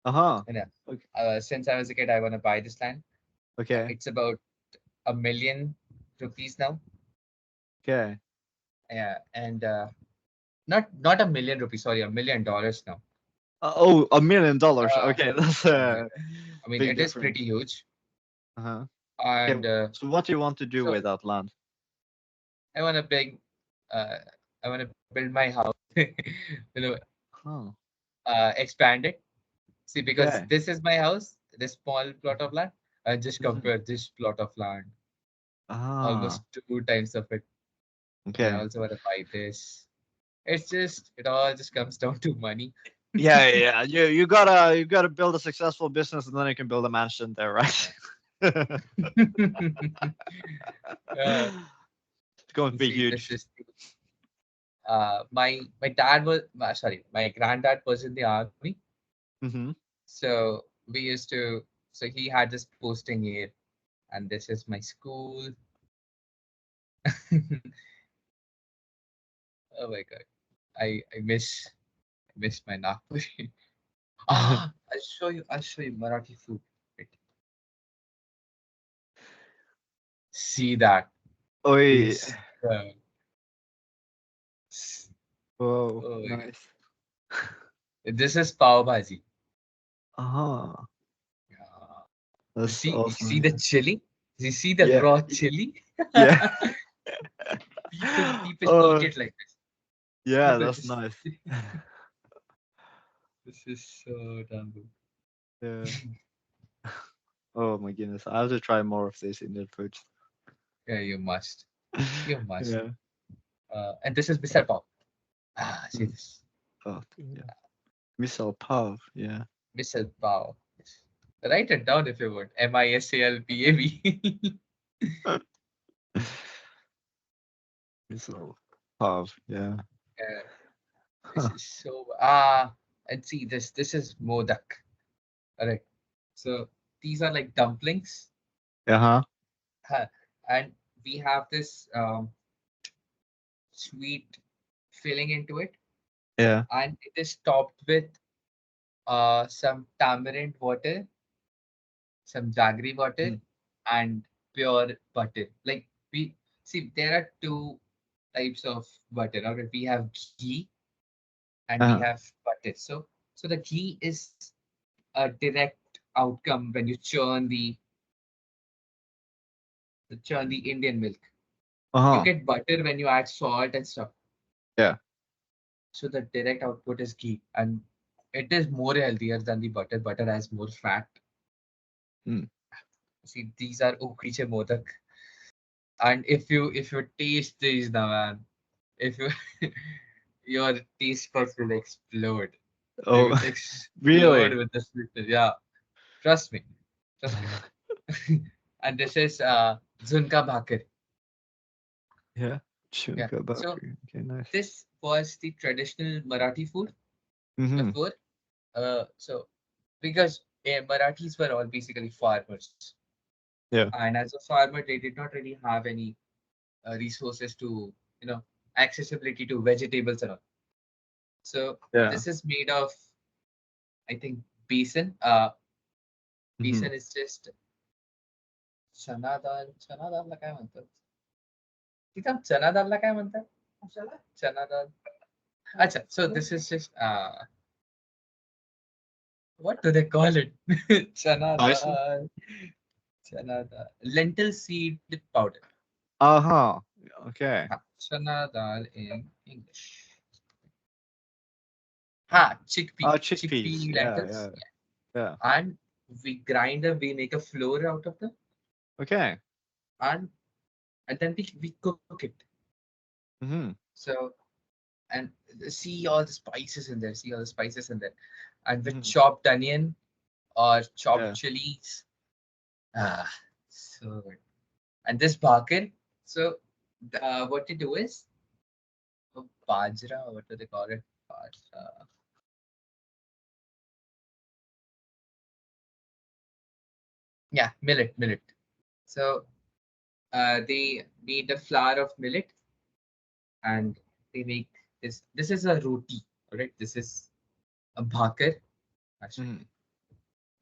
Uh-huh. And Okay. since I was a kid, I want to buy this land. Okay. It's about 1 million rupees now. Okay. Yeah, and not 1 million rupees. Sorry, $1 million now. Oh, $1 million. Uh, Okay, that's yeah, a I mean, big it is difference. pretty huge. Uh-huh. Okay. And So what do you want to do so with that land? I want to bring, uh, I want to build my house. you know, Huh. expand it. See, because Okay. this is my house, this small plot of land, and just Hmm. compare this plot of land, Ah. almost 2 times of it. And I Okay. also want to buy this. It's just, it all just comes down to money. Yeah, yeah. You gotta build a successful business and then you can build a mansion there, right? uh, It's going to be see, this huge. is my dad was sorry, my granddad was in the army, Mm-hmm. so we used to. So he had this posting here, and this is my school. Oh my god, I miss my Nagpuri. I'll show you Marathi food. Wait, see that Oi. is uh, s- Whoa, oh my nice. god. This is pav bhaji. Uh-huh. Yeah. That's You see awesome. the chili? You see the Yeah. raw chili? Yeah. People eat Oh, it like this. yeah, People that's just nice. this is so damn good. Yeah. Oh my goodness. I have to try more of this Indian foods. Yeah, you must. You must. Yeah. And this is misal pav. Ah, see Mm. this. Oh, yeah. Misal pav. Yeah. Misal pav. Write it down if you would. MISALPAV. Misal pav. Yeah. Yeah, this Huh. is so and see this. This is modak. Alright. So these are like dumplings. Uh-huh. Huh. And we have this sweet filling into it, Yeah. and it is topped with some tamarind water, some jaggery water, Mm. and pure butter. Like we see, there are two types of butter. Right? We have ghee and we Uh-huh. have butter. So the ghee is a direct outcome when you churn the Indian milk. You Uh-huh. get butter when you add salt and stuff. Yeah. So the direct output is ghee, and it is more healthier than the butter. Butter has more fat. Mm. See, these are ukriche modak, and if you taste these now, man, if you your taste buds will explode. They Oh, will explode really? with the sweetness. Yeah, trust me. And this is Zunka Bhakar. Yeah. Yeah. Chunka So bakri. Okay, nice. this was the traditional Marathi food Mm-hmm. before. So because Marathis were all basically farmers, Yeah. and as a farmer, they did not really have any resources to, accessibility to vegetables and all. So Yeah. this is made of, I think, besan. Mm-hmm. Besan is just चना डाळ चना डाळला काय म्हणतात तिथं चना डाळला काय म्हणतात चना डाळ अच्छा so this is just what do they call it chana Bison? dal lentil seed powder. Uh-huh. Okay. Chana dal in English. Ha, Chickpeas. chickpea Yeah, lentils. yeah, Yeah. yeah. And we grind them, we make a flour out of them, Okay. and then we cook it. Mm-hmm. So and see all the spices in there, see all the spices in there, and with Mm-hmm. chopped onion or chopped Yeah. chilies. Ah, so good. And this bhakan, so what they do is bajra, what do they call it? Bajra. Yeah, millet. So they need the flour of millet and they make this. This is a roti, right? This is a bhakar. Actually, Mm-hmm.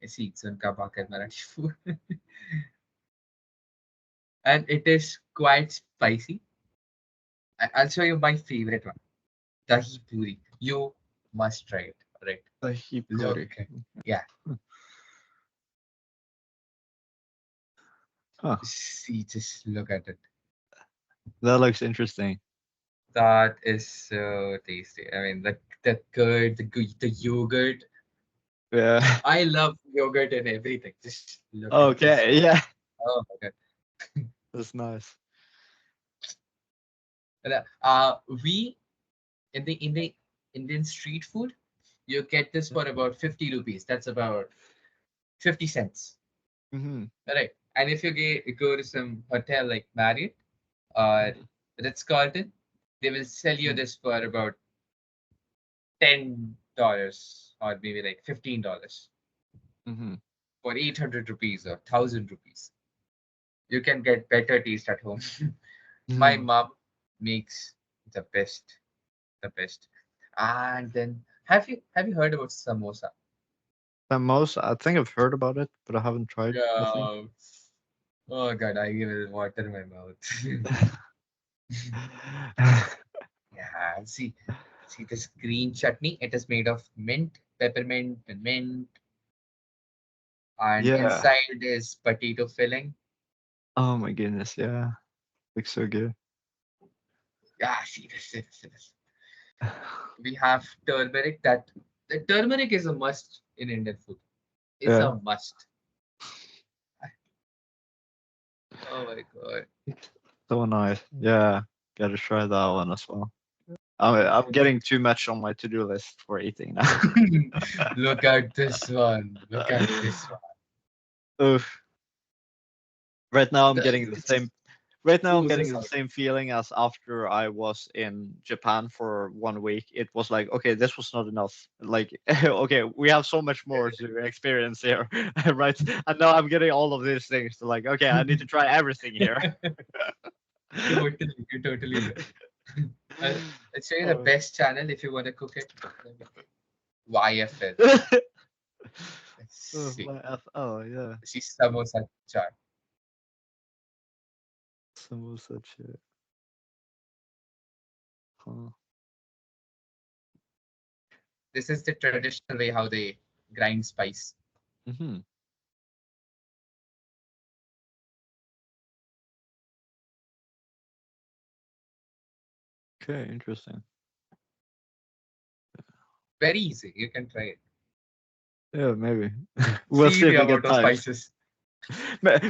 I see it's unka bhakar Marathi food, and it is quite spicy. I'll show you my favorite one, dahi puri. You must try it, right? Look, Panipuri. yeah. Huh. See, just look at it. That looks interesting. That is so tasty. I mean, the curd, the yogurt. Yeah. I love yogurt and everything. Just look at this Okay. one. Yeah. Oh my god. That's nice. And, we in the Indian street food, you get this for about 50 rupees. That's about 50 cents. Mm-hmm. Right. And if you go to some hotel like Marriott or Mm-hmm. Ritz Carlton, they will sell you this for about $10 or maybe like $15 Mm-hmm. for 800 rupees or 1,000 rupees. You can get better taste at home. My Mm-hmm. mom makes the best, the best. And then have you heard about samosa? The most, I think I've heard about it, but I haven't tried. I think. Yeah. Oh god, I will water my mouth. Yeah, see this green chutney. It is made of mint, peppermint, and mint, and Yeah. inside is potato filling. Oh my goodness. Yeah. Looks so good. Yeah, see this. We have turmeric. That the turmeric is a must in Indian food. It's Yeah. a must. Oh my god. So nice. Yeah. Gotta try that one as well. I'm getting too much on my to-do list for eating now. Look at this one. Look at this one. Oof. Right now I'm getting the It same right now I'm getting oozes the out. same feeling as after I was in Japan for 1 week. It was like, okay, this was not enough. Like, okay, we have so much more to experience here, right? And now I'm getting all of these things. To like, okay, I need to try everything here. Totally do. I'll, I'll show you the Oh. best channel if you want to cook it. YFL. Let's Oh, see. oh yeah, See samosa chart. samosa chip. Huh. This is the traditional way how they grind spice. Mm-hmm. Okay, interesting. Very easy. You can try it. Yeah, maybe. We'll See see if the I get amount of time. spices.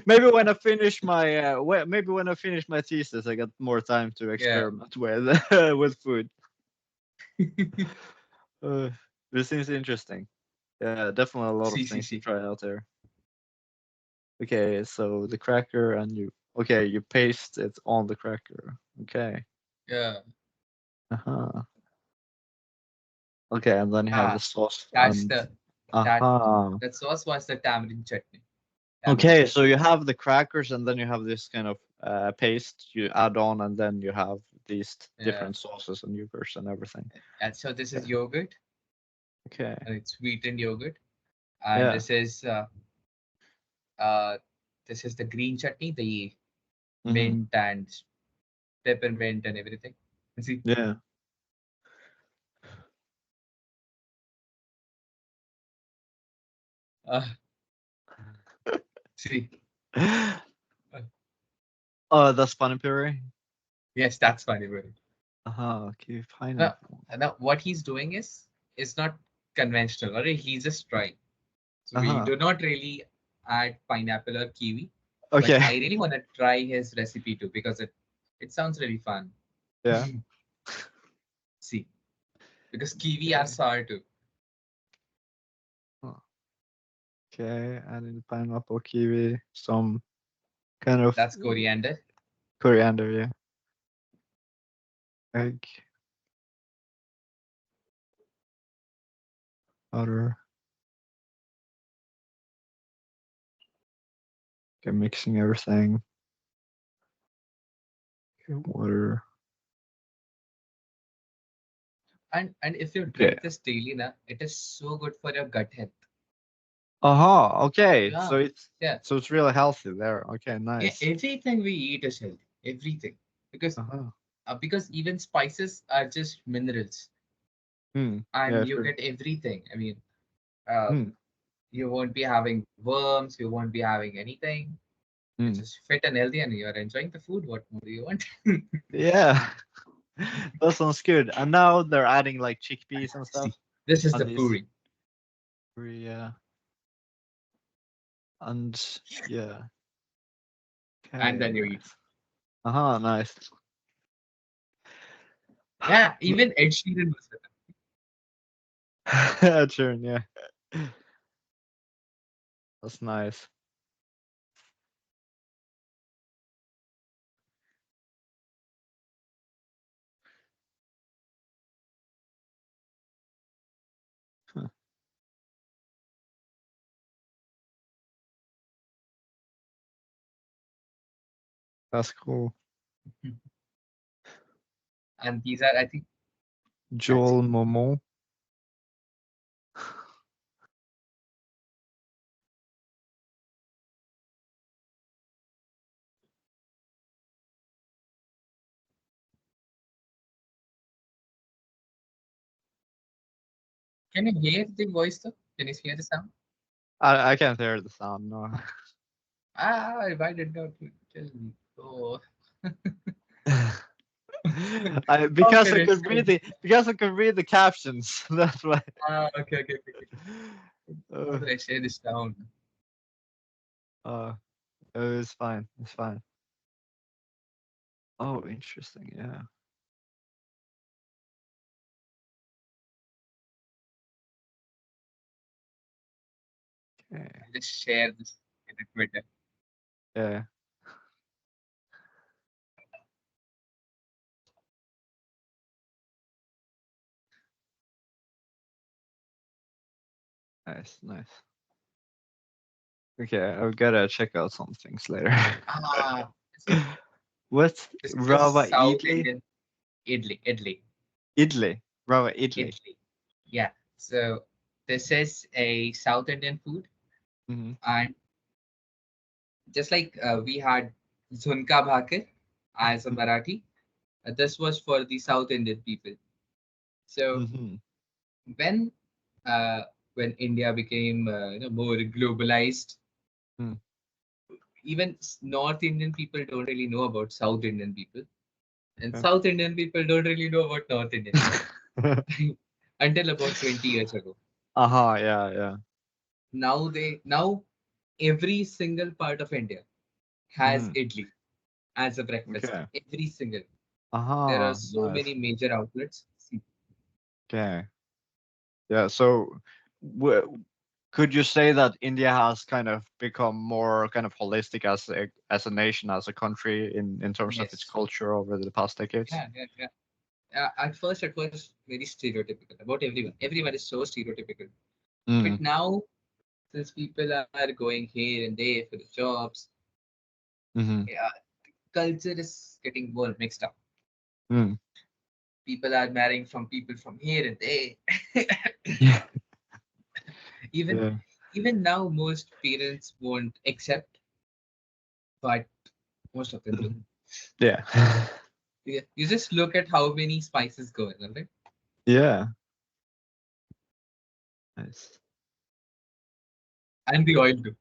Maybe when I finish my maybe when I finish my thesis, I get more time to Yeah. experiment with with food. Uh, this seems interesting. Yeah, definitely a lot of things to See. try out there. Okay, so the cracker and you paste it on the cracker. Okay. Yeah. Uh-huh. Okay, and then you have Ah, the sauce that's and the that uh-huh. that sauce was the tamarind chutney. Tamarind Okay, so chutney. you have the crackers and then you have this kind of paste you add on and then you have these Yeah. different sauces and yogurts and everything. And so this is Okay. yogurt, Okay. and it's sweetened yogurt, and Yeah. uh this is the green chutney, the Mm-hmm. mint and peppermint and everything. You see, Yeah. uh, see, uh, Oh, that's Pani Puri. yes, that's funny, buddy. Uh-huh. Okay, Now, pineapple. now what he's doing is not conventional, or he's just trying. So we Uh-huh. do not really add pineapple or kiwi, but Okay. I really want to try his recipe too because it sounds really fun. Yeah. See, because kiwi are Okay. sour too. Huh. Okay, adding pineapple, kiwi, some kind of That's coriander. coriander, yeah. Egg, butter. Okay, mixing everything. Okay, water. And if you Okay. drink this daily, na, it is so good for your gut health. Uh-huh. Okay. Yeah, yeah, So it's really healthy there. Okay, yeah. nice. Everything we eat is healthy. Everything, Uh-huh. because even spices are just minerals, Hmm. and Yeah, you sure. get everything. I mean, uh, Hmm. you won't be having worms. You won't be having anything. You're Hmm. just fit and healthy, and you're enjoying the food. What more do you want? Yeah. That sounds good. And now they're adding like chickpeas and stuff See, this is on the these. puri, Yeah. And yeah. and Okay, then you eat. nice. Uh-huh, nice. Yeah, even Ed Sheeran was with Sure, yeah. That's nice. Huh, that's cool. him. And these are, I think, that's Joel Momo. Can you hear the voice though? Can you hear the sound? I can't hear the sound, no. Ah, why did not you tell me? Oh, how Because can I I could say? because I could read the captions. That's why. Ah, okay. How Uh, do I share this down? uh, it's fine. It's fine. Oh, interesting. Yeah. Okay. I'll just share this in the Twitter. Yeah. Nice. Nice. Okay, I've gotta check out some things later. Ah, this is What's this is a Rava South idli? Indian idli. Idli. Rava idli. Idli. Yeah. So this is a South Indian food, Mm-hmm. and just like we had Zunka Bhakar as a Marathi, this was for the South Indian people. So Mm-hmm. when uh, when India became more globalized, Mm. even North Indian people don't really know about South Indian people, and Okay. South Indian people don't really know about North Indian people until about 20 years ago. Uh-huh, yeah, yeah. Now every single part of India has Mm-hmm. idli as a breakfast. Okay. Every single. There are Uh-huh, so nice. many major outlets. See, Okay. Yeah, so Could you say that India has kind of become more kind of holistic as a nation, as a country in terms of its Yes. culture over the past decades? Yeah. At first, it was very stereotypical about everyone. Everyone is so stereotypical. But Mm, now, since people are going here and there for the jobs, mm-hmm. yeah, culture is getting more mixed up. Mm. People are marrying from people from here and there. Yeah. even Yeah. even now, most parents won't accept, but most of them do. Yeah. You just look at how many spices go in, right? Yeah. Nice. And the oil too.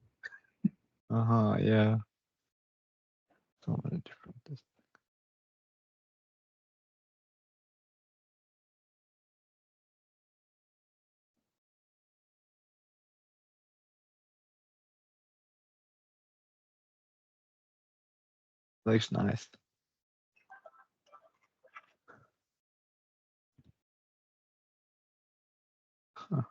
Uh-huh. Yeah. So many different. Looks nice. Huh.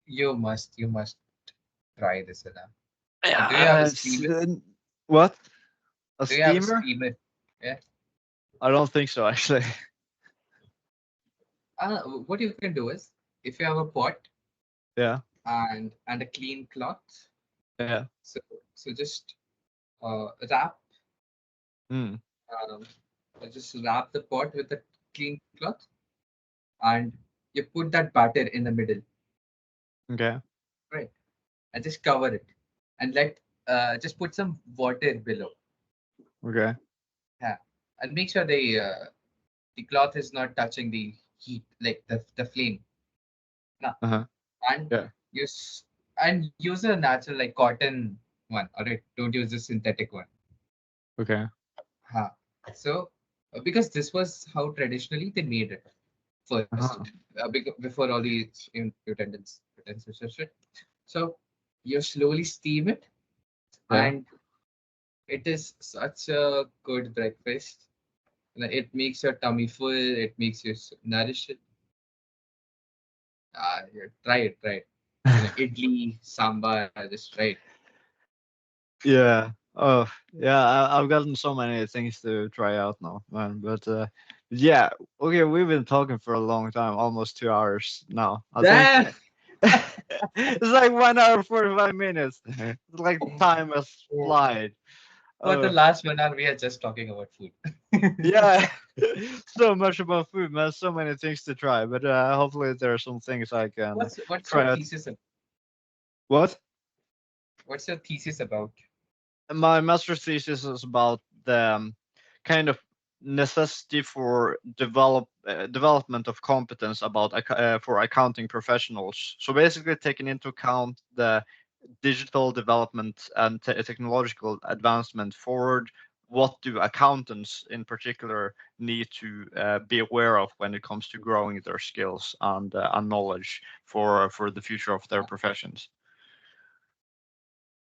You must try this, Anna. Yeah. Do you have a steamer? What? A Do you have a steamer? steamer? Yeah. I don't think so, actually. What you can do is, if you have a pot Yeah. and a clean cloth, Yeah. so just wrap Mm. um, just wrap the pot with a clean cloth, and you put that batter in the middle, Okay. right? And just cover it, and let just put some water below. Okay. Yeah, and make sure the cloth is not touching the heat, like the flame. Now, Uh-huh. and Yeah. use and use a natural like cotton one. All right, don't use the synthetic one. Okay. Huh. So, because this was how traditionally they made it first, Uh-huh. before all these utensils and shit. So, you slowly steam it, Yeah. and it is such a good breakfast. It makes your tummy full. It makes you nourished. Yeah, try it. Idli, sambar, just try it. Yeah. Oh, yeah. I've gotten so many things to try out now, man. But yeah. Okay, we've been talking for a long time, almost 2 hours now. I think Damn! it's like 1 hour 45 minutes. It's like time has flied. For the Oh, last 1 hour, we are just talking about food. yeah. So much about food, man. So many things to try. But hopefully there are some things I can What's your try out. thesis? What? What's your thesis about? My master's thesis is about the kind of necessity for development of competence about for accounting professionals. So basically, taking into account the digital development and technological advancement forward, what do accountants in particular need to be aware of when it comes to growing their skills and knowledge for the future of their Ah, professions?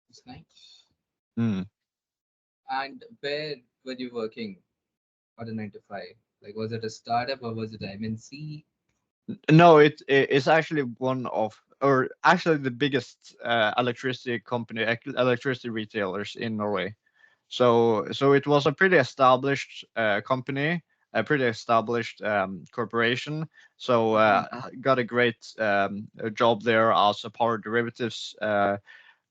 it's nice. Mm. And where were you working on a 9 to 5? Like, was it a startup or was it MNC? No, it's actually one of, or actually the biggest electricity company, electricity retailers in Norway. So it was a pretty established company, a pretty established corporation. So Mhm. got a great job there as a power derivatives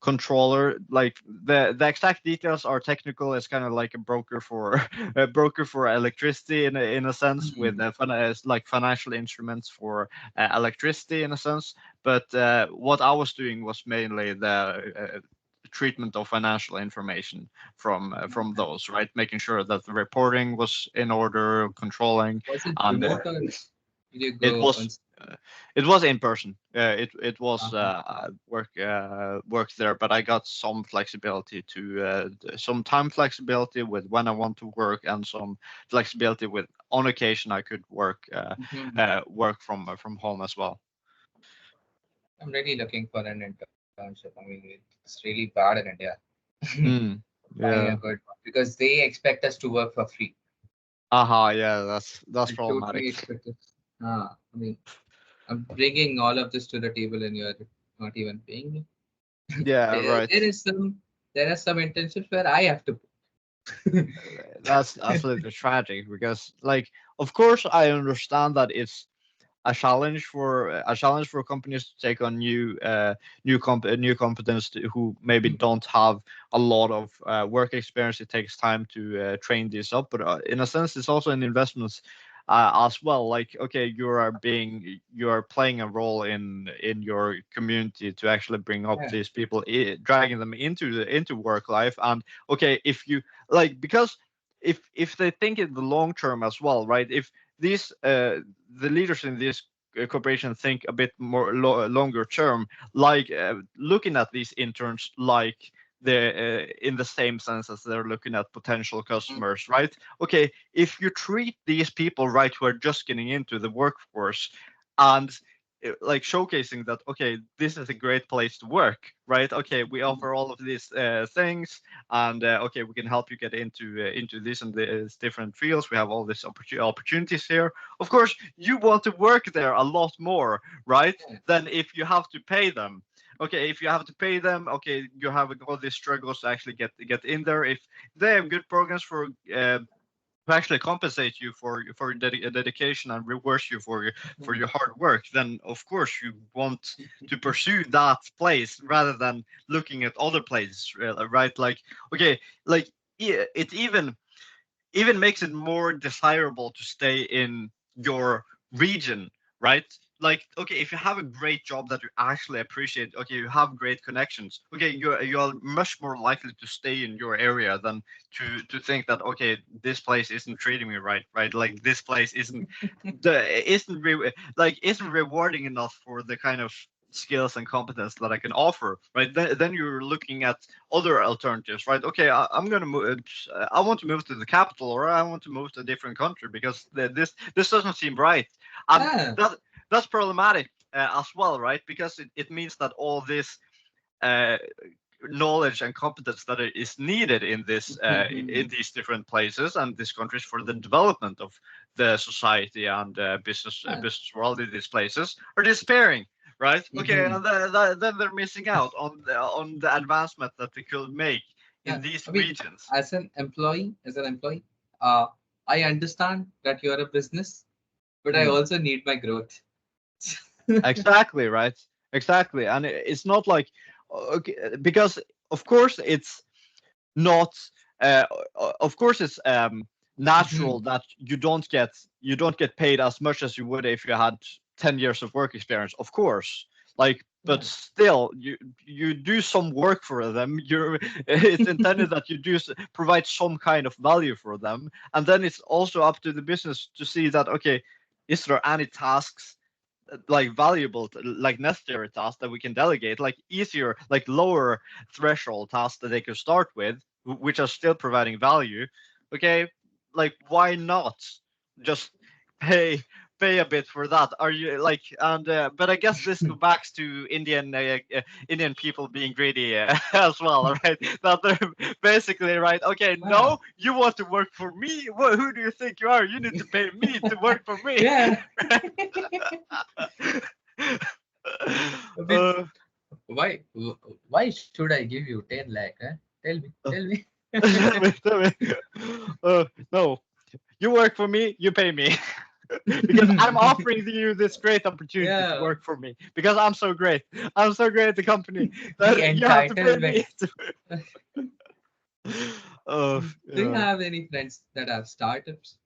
controller. Like the exact details are technical. It's kind of like a broker for a broker for electricity in a sense, with Mhm. like financial instruments for electricity in a sense. But what I was doing was mainly the treatment of financial information from Okay. those, right? Making sure that the reporting was in order, controlling, Was it and remote or did you it go on? was it was in person. It was Uh-huh. work there, but I got some flexibility to some time flexibility with when I want to work, and some flexibility with on occasion I could work Mhm. work from home as well. I'm really looking for an internship. I mean, it's really bad in India. Mm, Finding a yeah. good one because they expect us to work for free. Yeah, that's I problematic. totally expect it. I mean, I'm bringing all of this to the table and you're not even paying me. Yeah, There, right. there is some there are some internships where I have to pay. That's absolutely tragic because, like, of course, I understand that it's a challenge for companies to take on new competence who maybe don't have a lot of work experience. It takes time to train this up, but in a sense, it's also an investment as well. Like, okay, you are playing a role in your community to actually bring up Yeah. these people, dragging them into work life. And okay, if you like, because if they think in the long term as well, right? If these the leaders in this corporation think a bit more longer term, like looking at these interns like the in the same sense as they're looking at potential customers, right? Okay, if you treat these people right who are just getting into the workforce and like showcasing that, okay, this is a great place to work, right? Okay, we offer all of these things, and okay, we can help you get into this and these different fields. We have all these opportunities here. Of course, you want to work there a lot more, right? Yeah. Than if you have to pay them. Okay, if you have to pay them, okay, you're having all these struggles to actually get in there. If they have good programs to actually compensate you for your dedication and rewards you for your hard work, then of course you want to pursue that place rather than looking at other places, right? Like, okay, like it even makes it more desirable to stay in your region, right? Like, okay, if you have a great job that you actually appreciate, okay, you have great connections, okay, you're much more likely to stay in your area than to think that, okay, this place isn't treating me right, right? Like, this place isn't rewarding enough for the kind of skills and competence that I can offer, right? Then you're looking at other alternatives, right? Okay, I'm gonna move. I want to move to the capital, or I want to move to a different country because this doesn't seem right, and Yeah. that's problematic as well, right? Because it means that all this uh, knowledge and competence that is needed in these different places and these countries for the development of the society and Yeah. business world in these places are disappearing, right? Okay, Mhm. and then they're missing out on the advancement that they could make in Yeah. these I mean, regions. as an employee, uh, I understand that you're a business, but I Mm, also need my growth. exactly, right? Exactly, and it's not like okay, because of course it's not uh, of course it's Mhm. natural that you don't get paid as much as you would if you had 10 years of work experience, of course, like, but Yeah. still you do some work for them. It's intended that you provide some kind of value for them, and then it's also up to the business to see that, okay, is there any tasks like valuable, like necessary tasks that we can delegate, like easier, like lower threshold tasks that they can start with, which are still providing value. Okay, like, why not just pay pay a bit for that? Are you like, and but I guess this goes back to Indian people being greedy as well, right? That they're basically right. Okay, Wow. no, you want to work for me? Who do you think you are? You need to pay me to work for me. Yeah. I mean, uh, why should I give you 10 lakh? Huh? Tell me. uh, Tell me. tell me. No, you work for me, you pay me. Because I'm offering you this great opportunity to Yeah. work for me. Because I'm so great. I'm so great at the company The that you have to pay entitlement. me. Oh, Do you yeah. have any friends that have startups?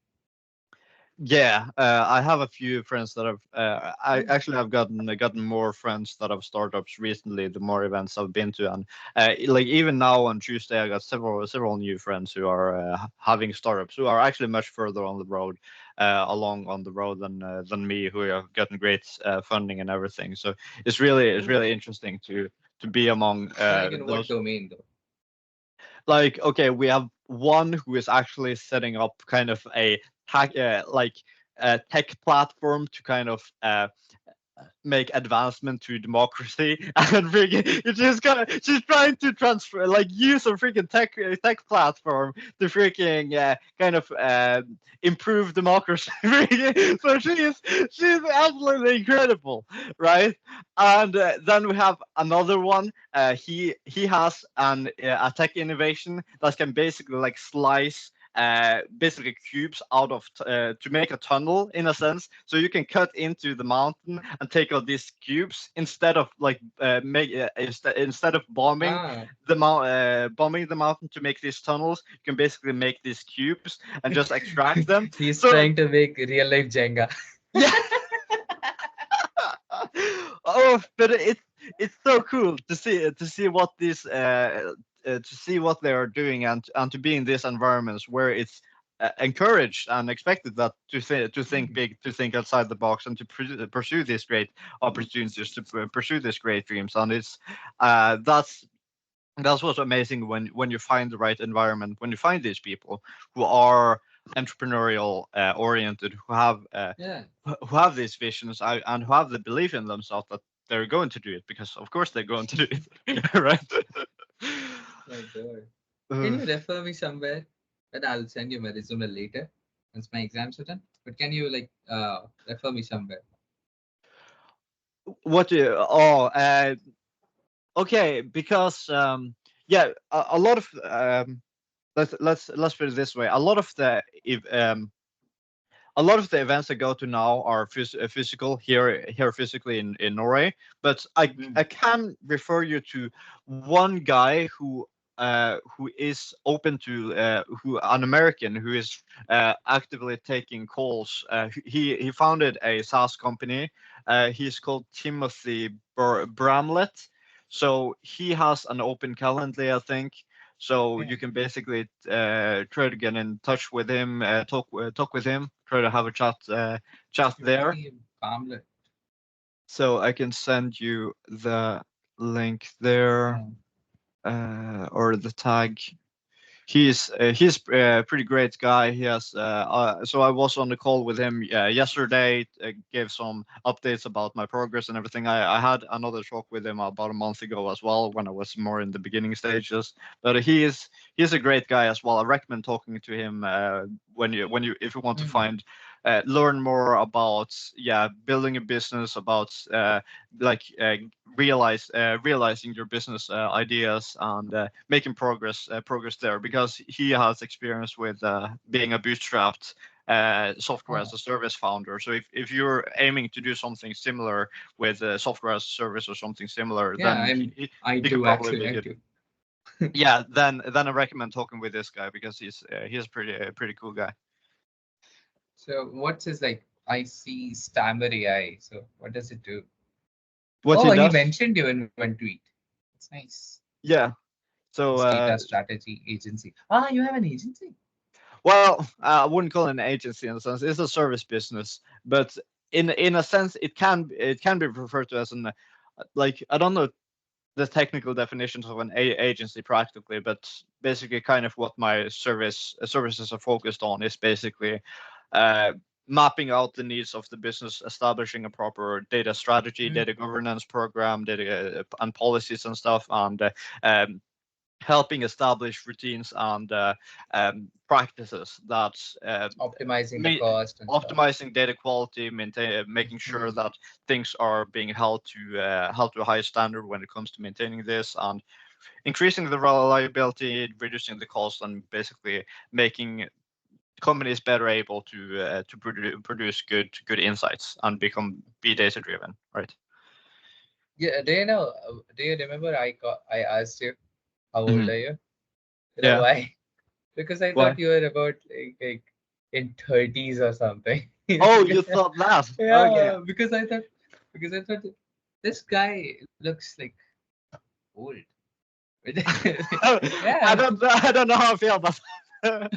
Yeah, I have a few friends that have. I Hmm. actually have gotten more friends that have startups recently. The more events I've been to, and like even now on Tuesday, I got several new friends who are having startups who are actually much further on the road, along on the road than me, who have gotten great funding and everything. So it's really interesting to be among Like in what those. domain though? Like, okay, we have one who is actually setting up kind of a tech platform to kind of make advancement to democracy and freaking she's trying to transfer like use a freaking tech platform to freaking kind of improve democracy. So she's absolutely incredible, right? And then we have another one. He has a tech innovation that can basically like slice basically cubes out of to make a tunnel in a sense, so you can cut into the mountain and take out these cubes instead of like instead of bombing Ah, bombing the mountain to make these tunnels. You can basically make these cubes and just extract them. he's So trying to make real life Jenga. yeah. Oh, but it's so cool to see what these to see what they are doing, and to be in these environments where it's encouraged and expected that to think big, to think outside the box, and to pursue these great opportunities, to pursue these great dreams. And it's that's what's amazing when you find the right environment, when you find these people who are entrepreneurial oriented, Yeah, who have these visions, and who have the belief in themselves that they're going to do it, because of course they're going to do it. Right. my God. Can Uh, you refer me somewhere? But I'll send you my resume later once my exams are done. But can you like refer me somewhere? what do you, okay, because yeah, a lot of let's put it this way. A lot of the events I go to now are physical here physically in Norway, but Mm. I can refer you to one guy who is open to who an American who is actively taking calls. He founded a SaaS company. He's called Timothy Bramlett. So he has an open calendar, I think. So Yeah. you can basically try to get in touch with him, talk with him, try to have a chat there. Timothy Kamlet. So I can send you the link there, Yeah. or the tag. He's a pretty great guy. He has so I was on the call with him yesterday, gave some updates about my progress and everything. I had another talk with him about a month ago as well, when I was more in the beginning stages. But he's a great guy as well. I recommend talking to him when you if you want to Mm. find learn more about building a business, about like realizing your business ideas, and making progress there, because he has experience with being a bootstrapped software Ah, as a service founder. So if you're aiming to do something similar with software as a service or something similar, yeah, then I he could do probably actually. be I good. do. Yeah, then I recommend talking with this guy, because he's pretty cool guy. So what's his like? I see Stammer AI. So what does it do? What he Oh, he does, mentioned you in one tweet. It's nice. yeah. So His data strategy agency. Ah, you have an agency? well, I wouldn't call it an agency in a sense. It's a service business, but in a sense, it can be referred to as an like, I don't know the technical definitions of an agency practically, but basically, kind of what my services are focused on is basically uh, mapping out the needs of the business, establishing a proper data strategy, Mm. data governance program, data and policies and stuff, and um, helping establish routines and practices that Optimizing the ma- cost and stuff. optimizing data quality, making sure Mm. that things are being held to a high standard when it comes to maintaining this, and increasing the reliability, reducing the cost, and basically making companies better able to produce good insights and be data driven, right? Yeah, do you know? Do you remember I asked you how old Hmm. are you? You know Yeah. why? Because I Why? thought you were about like in 30s or something. Oh, you thought that? Okay. Yeah, because I thought this guy looks like old. I Yeah, don't know how I feel about that.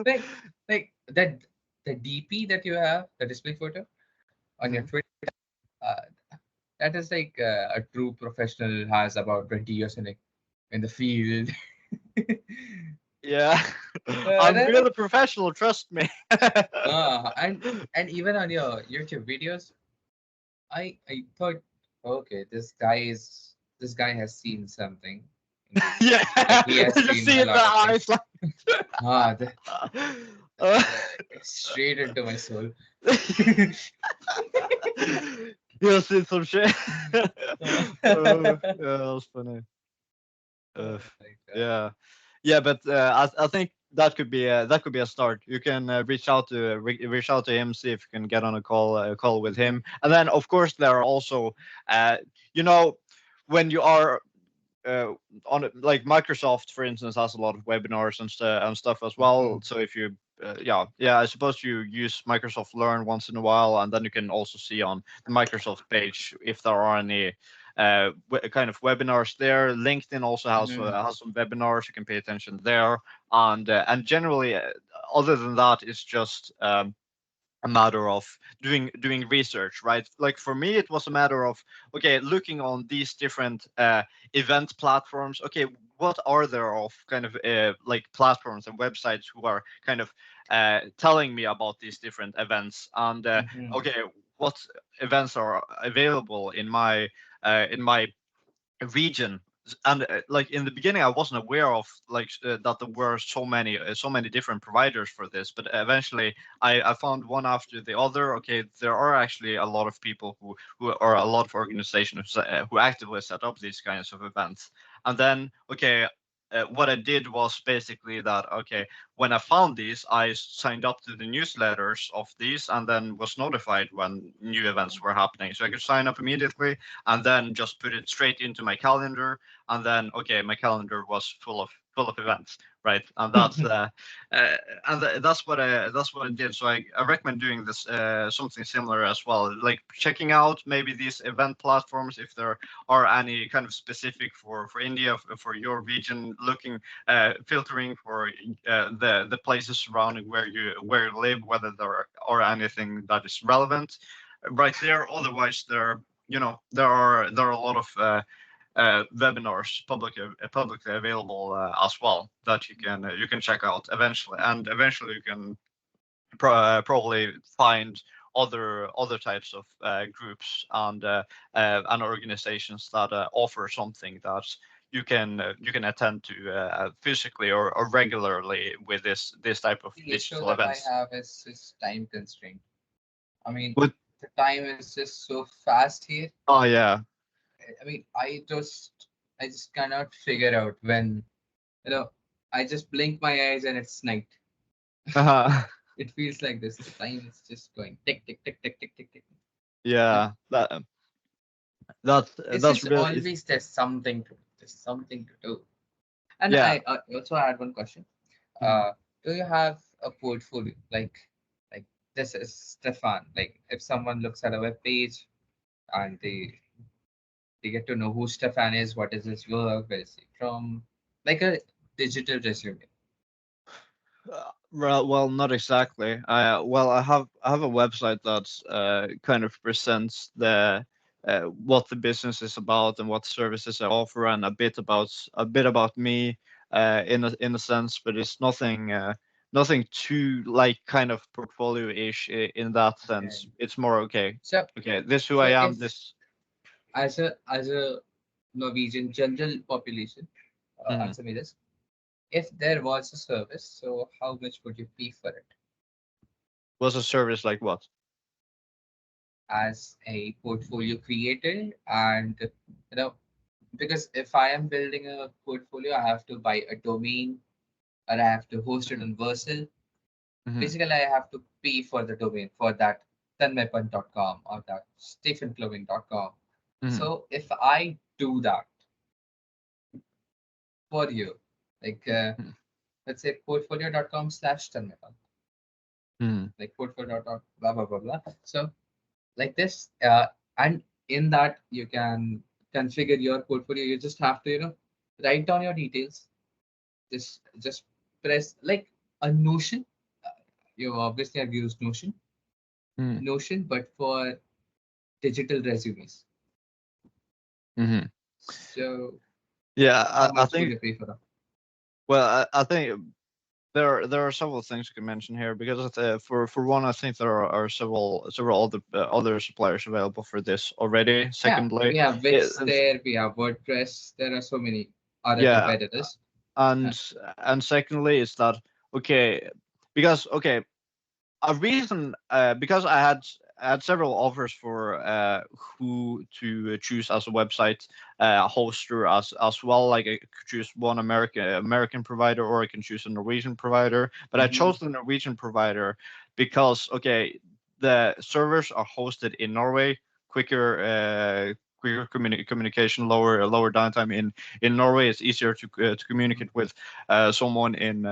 like like that the DP that you have, the display photo on your Mhm. Twitter, uh, that is like a true professional has about 20 years in the field. Yeah, I'm Then, really professional. Trust me. and even on your YouTube videos, I thought, okay, this guy has seen something in the Yeah, like he has you seen see a in the lot of things. eyes like. Ah, the, uh, straight into my soul. You'll see some shit. Oh Yeah, that's funny. Uh, my god. yeah, yeah, but I think that could be a start. You can reach out to him, see if you can get on a call with him, and then of course there are also, uh, you know, when you are uh, on it, like Microsoft, for instance, has a lot of webinars and stuff as well. Mhm. So if you, yeah, I suppose you use Microsoft Learn once in a while, and then you can also see on the Microsoft page if there are any kind of webinars there. LinkedIn also Mhm. has some webinars. You can pay attention there, and generally, other than that, it's just. A matter of doing research, right? Like for me it was a matter of, okay, looking on these different event platforms. Okay, what are there of kind of like platforms and websites who are kind of telling me about these different events, and Mhm. okay, what events are available in my region. And like in the beginning I wasn't aware of like that there were so many different providers for this, but eventually I found one after the other. Okay, there are actually a lot of people who are a lot of organizations who actively set up these kinds of events. And then okay, what I did was basically that, okay, when I found these, I signed up to the newsletters of these and then was notified when new events were happening, so I could sign up immediately and then just put it straight into my calendar. And then okay, my calendar was full of events, right? And uh, that's what I did. So I recommend doing this something similar as well, like checking out maybe these event platforms if there are any kind of specific for India, for your region, looking filtering for the places surrounding where you live, whether there are anything that is relevant right there. Otherwise, there are a lot of webinars publicly available as well that you can check out eventually, and eventually you can probably find other types of groups and organizations that offer something that you can attend to physically or regularly with this type of The issue digital that I events. have is time constraint. I mean, But the time is just so fast here. oh yeah. I mean, I just cannot figure out when, you know, I just blink my eyes and it's night. It feels like this. The time is just going tick tick tick tick tick tick tick. And Yeah, it's that's just really it's, always there's something to do. And yeah. I also had one question. Mhm. Do you have a portfolio like this is Stefan? Like if someone looks at a web page and they get to know who Stefan is, what is his work, where is he from, like a digital resume. Well, not exactly. Well, I have a website that's kind of presents the what the business is about and what services I offer, and a bit about me in a sense, but it's nothing too like kind of portfolio-ish in that Okay. sense. It's more okay. So Okay, this who I so am. if This. as a Norwegian general population, Mhm. answer me this. If there was a service, so how much would you pay for it Was a service like what? as a portfolio creator? And because if I am building a portfolio, I have to buy a domain or I have to host it Mhm. on Versal. Mhm. Basically, I have to pay for the domain for that tanmaipan.com or that stephenclothing.com. Mhm. So if I do that for you, like Mhm. let's say portfolio.com/tanmaipan, Mhm. like portfolio.com, blah, blah, blah, blah. So like this, and in that you can configure your portfolio. You just have to, write down your details. Just press like a Notion. You obviously have used Mhm. But for digital resumes. Mhm. So Yeah, how I much would think. you pay for that? Well, I think there are several things you can mention here because for one, I think there are several other suppliers available for this already. Yeah, Secondly, we have it, Wix there, we have WordPress. There are so many other yeah, competitors. Uh, and secondly is that okay because okay a reason because I had several offers for who to choose as a website hoster as well. Like I could choose one American provider, or I can choose a Norwegian provider. But I mhm, chose the Norwegian provider because okay, the servers are hosted in Norway, quicker. Quicker communication, lower downtime in Norway. It's easier to communicate with someone in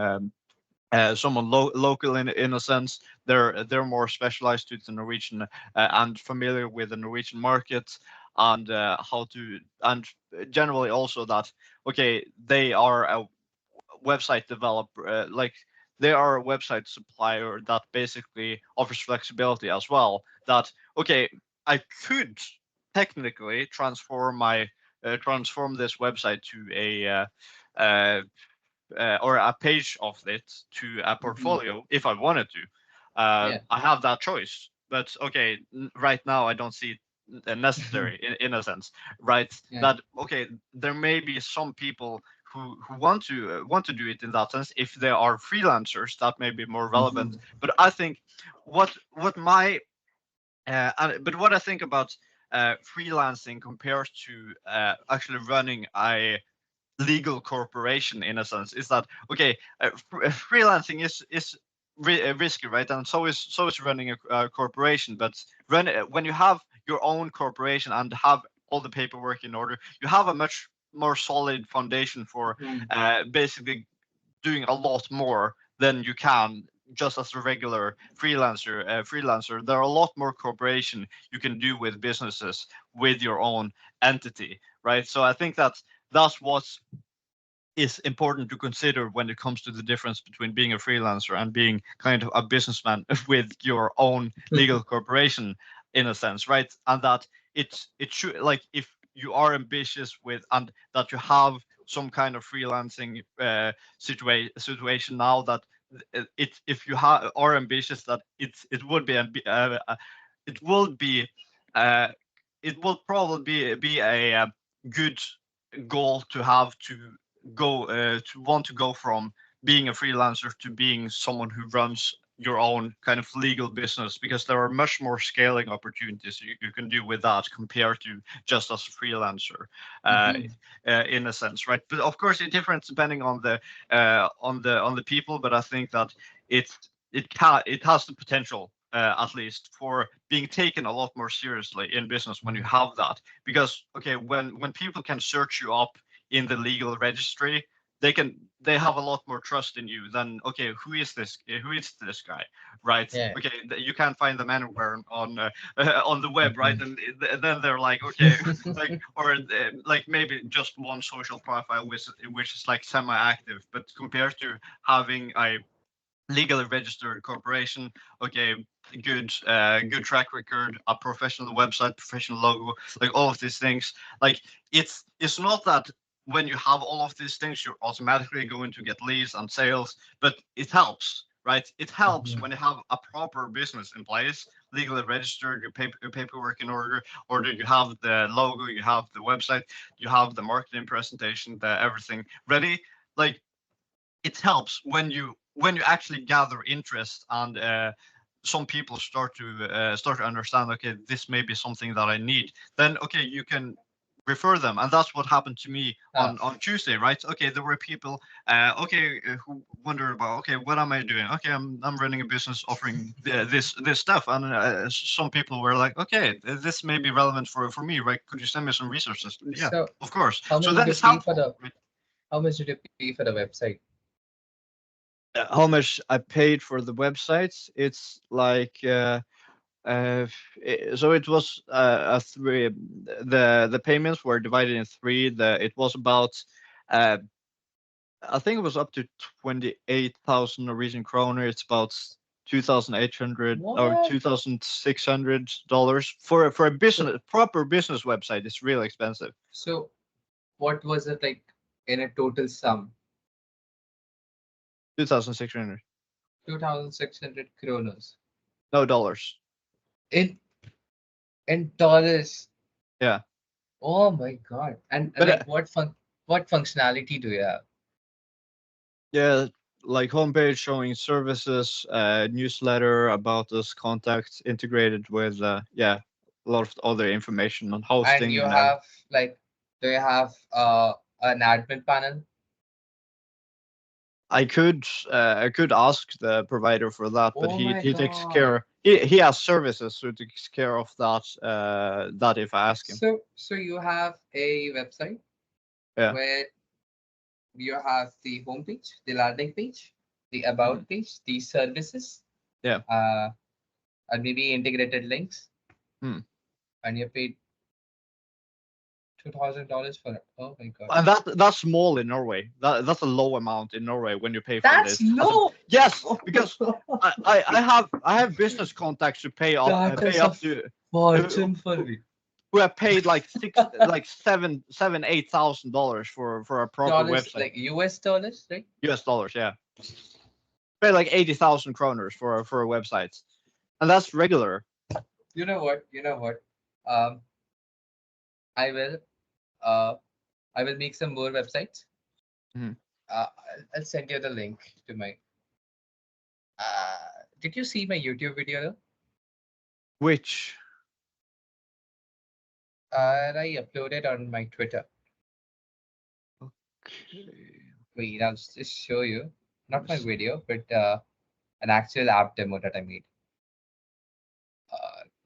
someone local in a sense. They're more specialized to the Norwegian and familiar with the Norwegian market and how to and generally also that okay they are a website developer like they are a website supplier that basically offers flexibility as well. That okay, I could technically transform this website to a uh, or a page of it to a mhm. portfolio if I wanted to. Yeah, I have that choice, but okay, right now I don't see it necessary in a sense, right? yeah. That okay, there may be some people who want to do it in that sense. If they are freelancers, that may be more relevant. Mhm. But I think what my but what I think about freelancing compared to actually running a legal corporation in a sense is that okay freelancing is risky, right? And so is running a corporation. But when you have your own corporation and have all the paperwork in order, you have a much more solid foundation for Mhm. basically doing a lot more than you can just as a regular freelancer. There are a lot more cooperation you can do with businesses with your own entity, right? So I think that's what's is important to consider when it comes to the difference between being a freelancer and being kind of a businessman with your own legal corporation in a sense, right? And that it should like if you are ambitious with and that you have some kind of freelancing situation now that it if you are ambitious that it would be it will be uh, it will probably be a good goal to have to want to go from being a freelancer to being someone who runs your own kind of legal business, because there are much more scaling opportunities you can do with that compared to just as a freelancer uh, Mhm. in a sense, right? But of course it's different depending on the people. But I think that it it has the potential at least for being taken a lot more seriously in business when you have that. Because okay, when people can search you up in the legal registry, they have a lot more trust in you than okay, who is this guy, right? Yeah. Okay, you can't find them anywhere on the web, right? Mhm. And then they're like okay, like or like maybe just one social profile which is like semi-active. But compared to having a legally registered corporation, okay, good track record, a professional website, professional logo, like all of these things, like it's not that when you have all of these things you're automatically going to get leads and sales, but it helps, right? It helps Mhm. when you have a proper business in place, legally registered, your paperwork in order, you have the logo, you have the website, you have the marketing presentation, the everything ready. Like it helps when you actually gather interest and some people start to understand okay, this may be something that I need. Then okay, you can refer them. And that's what happened to me Ah, on Tuesday, right? Okay, there were people who wondered about okay, what am I doing? Okay, I'm running a business offering this stuff. And some people were like okay, this may be relevant for me, right? Could you send me some resources? Yeah, so of course. how So much that did you is pay for helpful, the right? how much did you pay for the website? How much I paid for the websites? It's like so it was a three. The payments were divided in three. It was about uh, I think it was up to 28,000 Norwegian kroner. It's about 2,800 or What? $2,600 for a So business proper business website. It's really expensive. so what was it like in a total sum? 2,600. 2,600 kronos No dollars. in dollars. Yeah. Oh my God. And But like what functionality do you have? yeah, like homepage showing services, newsletter about us, contacts integrated with yeah, a lot of other information on And you hosting and everything. have like, do you have an admin panel? I could ask the provider for that, but Oh my he takes God. care. He has services, so he takes care of that. That if I ask him. So you have a website Yeah. where you have the homepage, the landing page, the Mm. about page, the services, Yeah. uh, and maybe integrated links, Mm. and you paid $2,000 for it. Oh my God. And that's small in Norway. That's a low amount in Norway when you pay for That's this. low. Yes, because I have business contacts who That pay is a up to who, fortune for me. who have paid like seven, $8,000 for a proper Dollars, website. like US dollars, right? US dollars, yeah. Pay like 80,000 kroners for a website, and that's regular. You know what? You know what? Um, I will. Uh, I will make some more websites. Mhm. I'll send you the link to my. Did you see my YouTube video though? Which I uploaded on my Twitter. Wait, I'll just show you. Not my video, but an actual app demo that I made.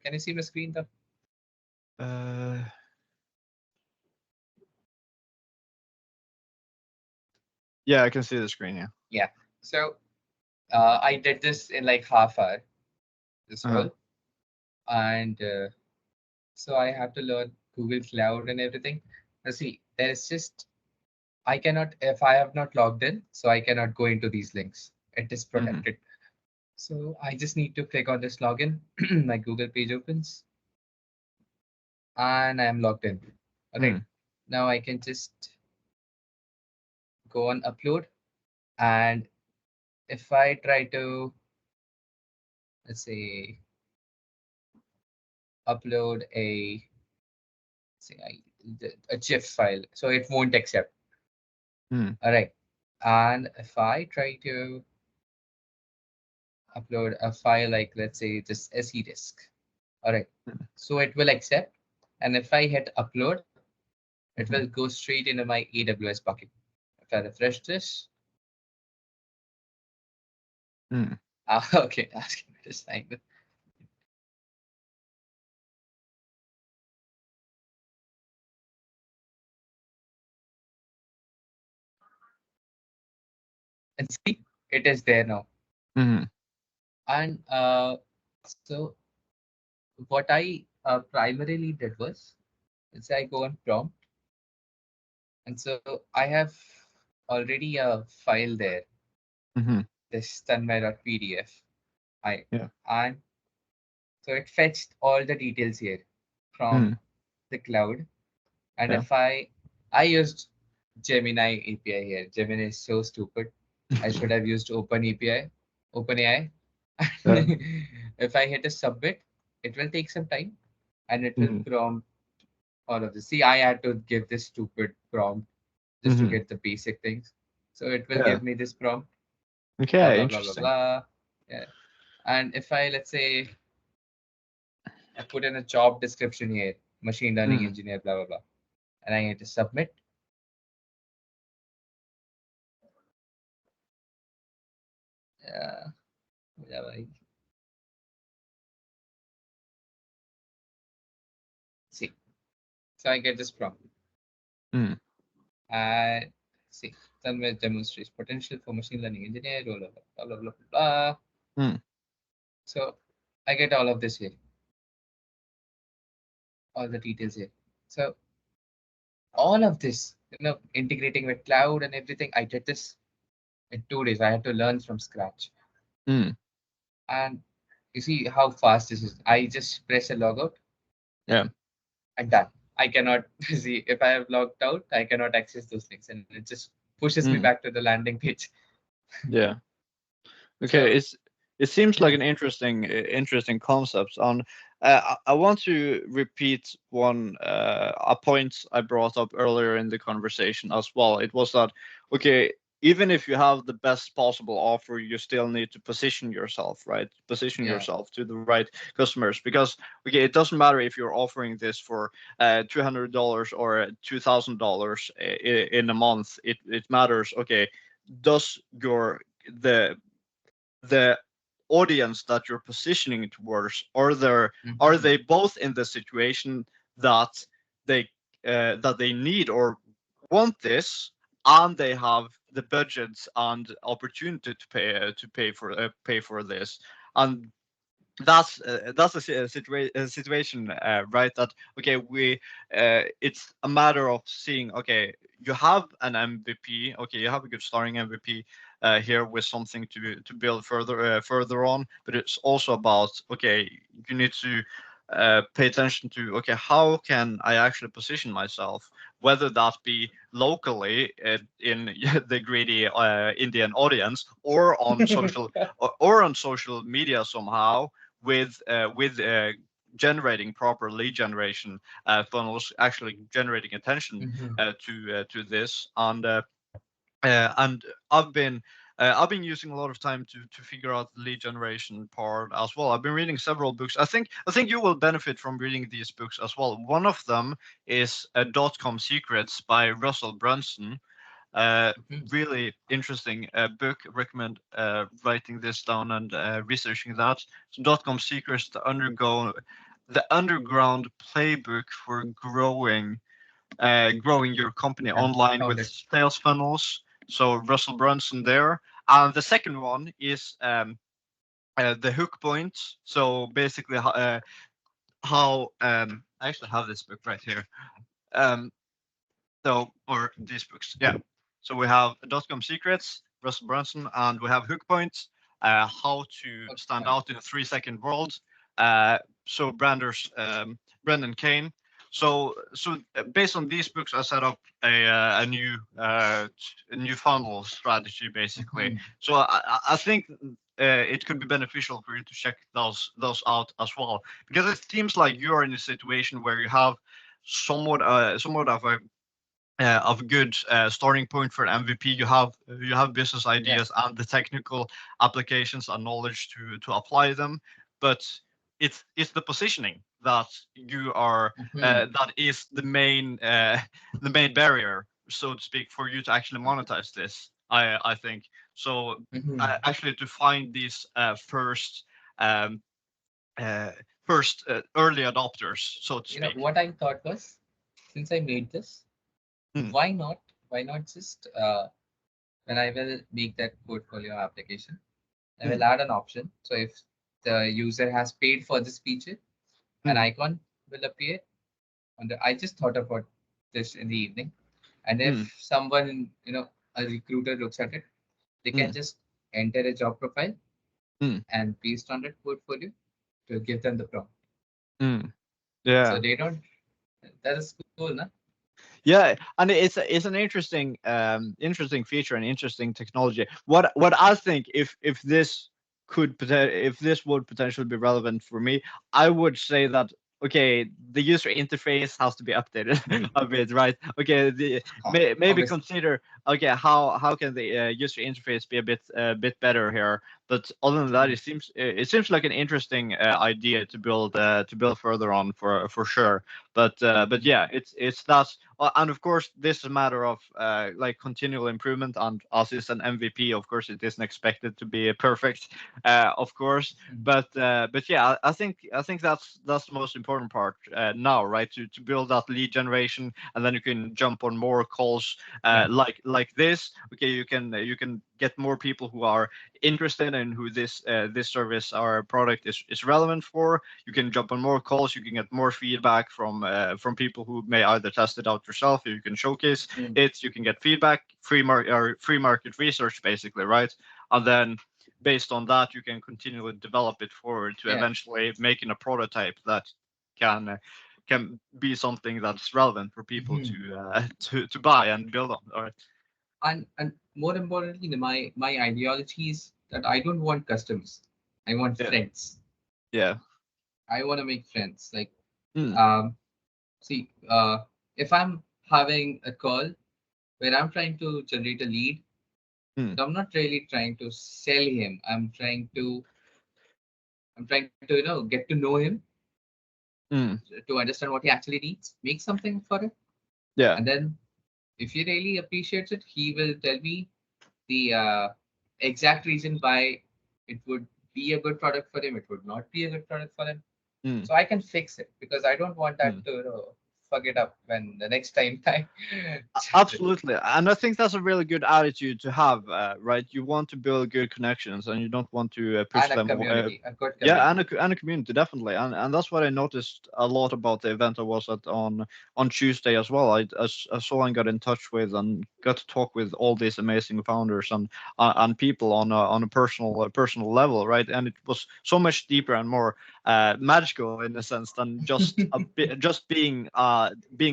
Can you see my screen though? uh yeah, I can see the screen. Yeah. Yeah. So I did this in like half hour. This Uh-huh. whole, and so I have to learn Google Cloud and everything. Now see, there is just I cannot if I have not logged in, so I cannot go into these links. It is Hmm. protected. So I just need to click on this login. My Google page opens, and I am logged in. Okay. Hmm. Now I can just go on upload, and if I try to, let's say, upload say a GIF file, so it won't accept. Hmm. All right. And if I try to upload a file like, let's say, just SE disk, all right, so it will accept. And if I hit upload, it will Hmm. go straight into my AWS bucket. If I refresh this, Hmm. okay, asking me to sign in. And see, it is there now. Hmm. And so what I primarily did was, let's say I go on prompt, and so I have already a file there, Hmm. this tanmay.pdf. I Yeah. and so it fetched all the details here from Hmm. the cloud. And Yeah. if I used Gemini API here. Gemini is so stupid. I should have used OpenAI. Yeah. If I hit a submit, it will take some time and it will Hmm. prompt all of this. See, I had to give this stupid prompt just to Hmm. get the basic things. So it will Yeah. give me this prompt, blah Okay. blah blah blah Interesting. blah. Yeah. And if I, let's say, I put in a job description here, machine learning Hmm. engineer, blah blah blah, and I hit to submit. Yeah, yeah, right. See, so I get this prompt. Hmm. And see, Tanmay demonstrates potential for machine learning engineer, blah blah blah blah blah blah. Blah. Hmm. So I get all of this here, all the details here. So all of this, integrating with cloud and everything, I did this in 2 days. I had to learn from scratch. Hmm. And you see how fast this is. I just press a logout Yeah. and done. I cannot see if I have logged out, I cannot access those things, and it just pushes me Hmm. back to the landing page. Yeah. Okay, So it seems like yeah, an interesting concept. And I want to repeat one a point I brought up earlier in the conversation as well. It was that okay, even if you have the best possible offer, you still need to position yourself, right? Position yeah. yourself to the right customers because okay, it doesn't matter if you're offering this for $200 or $2,000 in a month. It matters. Okay, does your the audience that you're positioning towards are Mhm. they both in the situation that they that they need or want this and they have the budgets and opportunity to pay for this, and that's a situation, right? That okay, we it's a matter of seeing. Okay, you have an MVP. Okay, you have a good starting MVP here with something to build further on. But it's also about okay, you need to pay attention to okay, how can I actually position myself, whether that be locally in the greedy Indian audience or on social or on social media somehow with generating proper lead generation funnels, actually generating attention Mhm. to this, and I've been using a lot of time to figure out the lead generation part as well. I've been reading several books. I think you will benefit from reading these books as well. One of them is .com Secrets by Russell Brunson. uh, Mhm. Really interesting book. Recommend writing this down and researching that. So .com Secrets, the underground playbook for growing your company Yeah, online found with it. sales funnels. So Russell Brunson there. And the second one is the hook point. So basically, how I actually have this book right here. Um, or these books, yeah. So we have .com Secrets, Russell Brunson, and we have Hook Points, how to Good stand point. out in a 3 second world. So Brendan Kane. So based on these books, I set up a new funnel strategy basically. Mhm. So I think it could be beneficial for you to check those out as well, because it seems like you are in a situation where you have somewhat of a good starting point for an MVP. You have business Yeah. ideas and the technical applications and knowledge to apply them, but it's the positioning that you are Mhm. that is the main barrier, so to speak, for you to actually monetize this. I think so. Mhm. Actually, to find these um, uh, first early adopters, so to You know speak. what I thought was, since I made this, Hmm, why not? Why not just when I will make that portfolio application, I hmm, will add an option. So if the user has paid for this feature, an hmm, icon will appear on the. I just thought about this in the evening, and if hmm, someone, a recruiter looks at it, they hmm, can just enter a job profile hmm, and paste on that portfolio to give them the prompt. hmm. So Yeah. they don't. That is cool, na? Yeah, and it's an interesting feature and interesting technology. What I think, if this would potentially be relevant for me, I would say that okay, the user interface has to be updated a bit, right? Okay, maybe Obviously. consider okay, how can the user interface be a bit better here. But other than that, it seems like an interesting idea to build further on for sure. But Mhm. yeah, it's that. And of course, this is a matter of like continual improvement. And as is an MVP, of course, it isn't expected to be perfect, of course. Mhm. But yeah, I think that's the most important part now, right? To build that lead generation, and then you can jump on more calls Yeah. like this. Okay, you can get more people who are interested in who this service or product is relevant for. You can jump on more calls. You can get more feedback from people who may either test it out yourself, or you can showcase Mm. it. You can get feedback, free market research, basically, right? And then based on that, you can continually develop it forward to Yeah. eventually making a prototype that can be something that's relevant for people Mhm. to buy and build on. All right. And more importantly, my ideology is that I don't want customers. I want Yeah. friends. Yeah. I want to make friends. Like, Mm. um, see, if I'm having a call where I'm trying to generate a lead, Mm. so I'm not really trying to sell him. I'm trying to get to know him, Mm. to understand what he actually needs, make something for him, Yeah. and then if he really appreciates it, he will tell me the exact reason why it would be a good product for him, it would not be a good product for him. Mm. So I can fix it because I don't want that Mm. to fuck it up when the next time I charge it. Absolutely, and I think that's a really good attitude to have, right? You want to build good connections, and you don't want to push And a them. community, a good Yeah, community. and a community definitely, and that's what I noticed a lot about the event I was at on Tuesday as well. I saw and got in touch with and got to talk with all these amazing founders and people on a personal level, right? And it was so much deeper and more magical in a sense than just just being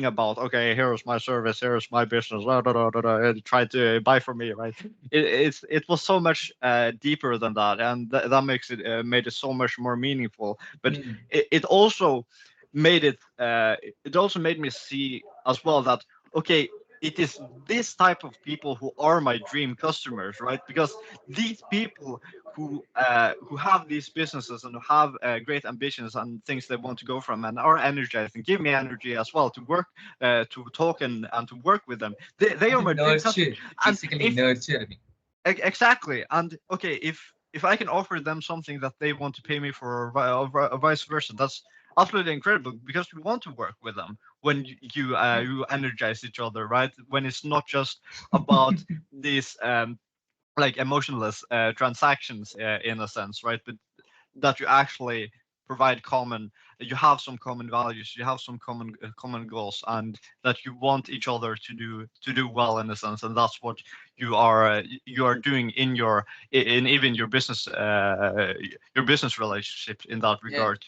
about, okay, here's my service, here's my business, and try to buy from me, right? It was so much deeper than that, and that makes it made it so much more meaningful. But Hmm. it also made it also made me see as well that, okay, it is this type of people who are my dream customers, right? Because these people who have these businesses and who have great ambitions and things they want to go from and are energized and give me energy as well to work, to talk and to work with them. They are my dream customers. Nurture, And basically if nurture me. exactly, and okay, if I can offer them something that they want to pay me for, or vice versa, that's absolutely incredible because we want to work with them when you energize each other, right? When it's not just about these like emotionless transactions in a sense, right? But that you actually provide common, you have some common values, you have some common goals, and that you want each other to do well in a sense, and that's what you are doing in in even your business relationships in that Yeah. regard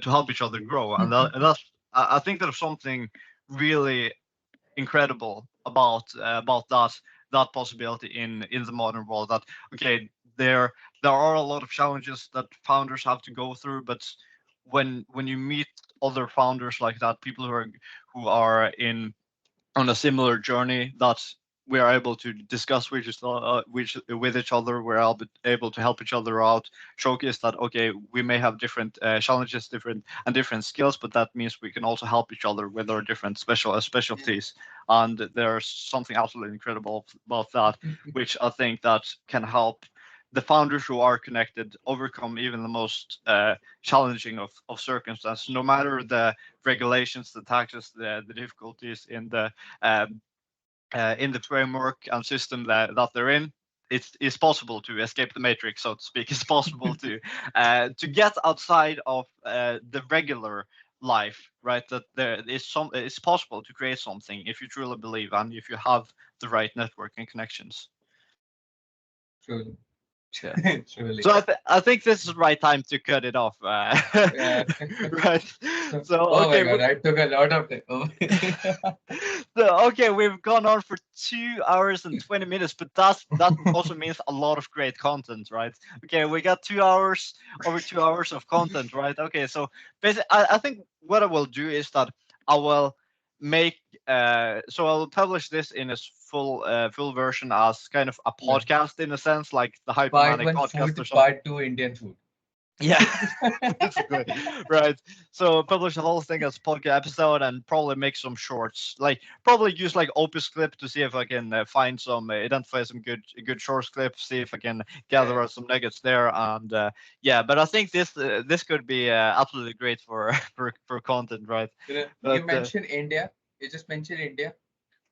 to help each other grow, and that's I think there's something really incredible about that possibility in the modern world, that okay, there are a lot of challenges that founders have to go through, but when you meet other founders like that, people who are in on a similar journey, that we are able to discuss with each other. We're able to help each other out, showcase that okay, we may have different challenges, different skills, but that means we can also help each other with our different specialties. And there's something absolutely incredible about that, which I think that can help the founders who are connected overcome even the most challenging of circumstances, no matter the regulations, the taxes, the difficulties um, in the framework and system that they're in. It's possible to escape the matrix, so to speak. It's possible to get outside of the regular life, right? That it's possible to create something if you truly believe and if you have the right network and connections. Truly. Yeah. Truly. So I think this is the right time to cut it off. Yeah. Right. So Oh my okay, god, I took a lot of time. Oh. so okay, we've gone on for 2 hours and 20 minutes, but that also means a lot of great content, right? Okay, we got 2 hours, over 2 hours of content, right? Okay, so basically, I think what I will do is that I will make so I'll publish this in its full version as kind of a Yeah. podcast in a sense, like the Part Hypermanic one podcast or food, something. part two Indian food. Yeah, basically, right. So publish the whole thing as podcast episode and probably make some shorts. Like probably use like Opus clip to see if I can find some identify some good shorts clips. See if I can gather Yeah. out some nuggets there. And yeah, but I think this could be absolutely great for for content, right? You But mentioned India. You just mentioned India.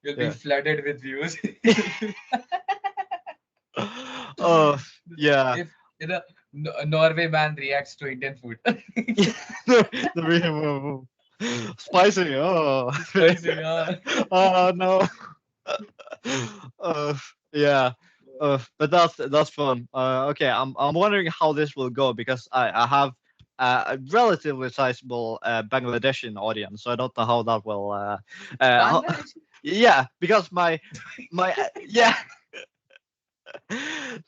You'll be yeah. flooded with views. Oh yeah. If a Norway man reacts to Indian food. The real spicy. Oh. Spicy, yeah. Oh no. uh, yeah. But that's fun. Okay, I'm wondering how this will go because I have a relatively sizable Bangladeshi audience. So I don't know how that will. Bangladesh. Yeah, because my yeah.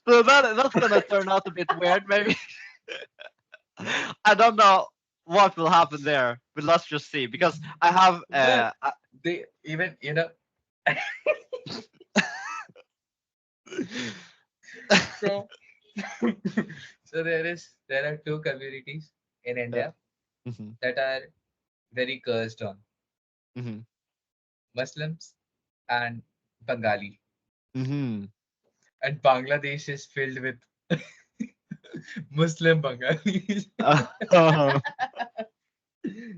So that's gonna turn out a bit weird, maybe. I don't know what will happen there, but let's just see. Because I have Well, they even so so there are two communities in yeah. India Hmm. that are very cursed on Hmm. Muslims and Bengali. Hmm. And Bangladesh is filled with Muslim Bengalis. Uh,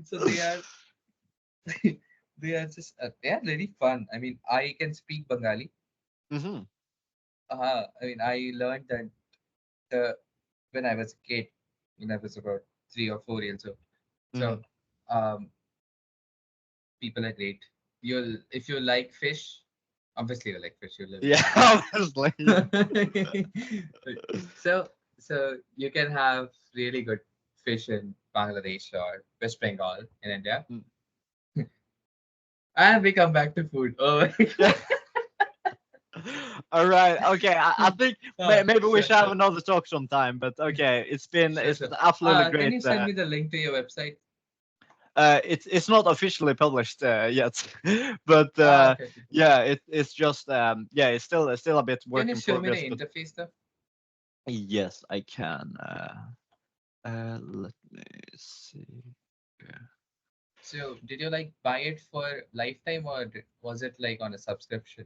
So they are just they are very fun. I mean, I can speak Bengali. hmm. I mean, I learned that when I was a kid, when I was about 3 or 4 years old. Hmm. So um, people are great. You'll if you like fish, obviously you like fish. You live in Yeah, India. obviously. Yeah. so so you can have really good fish in Bangladesh or West Bengal in India. Mm. And we come back to food. Oh, Yeah. All right. Okay. I think maybe we sure, should have sure, another talk sometime. But okay, sure, it's sure. been absolutely Can great. you send me the link to your website? It's not officially published yet, but Okay, okay. yeah, it's just yeah, it's still a bit Can work you in show me the progress. But interface stuff? yes, I can. Let me see. Yeah. So, did you like buy it for lifetime or was it like on a subscription?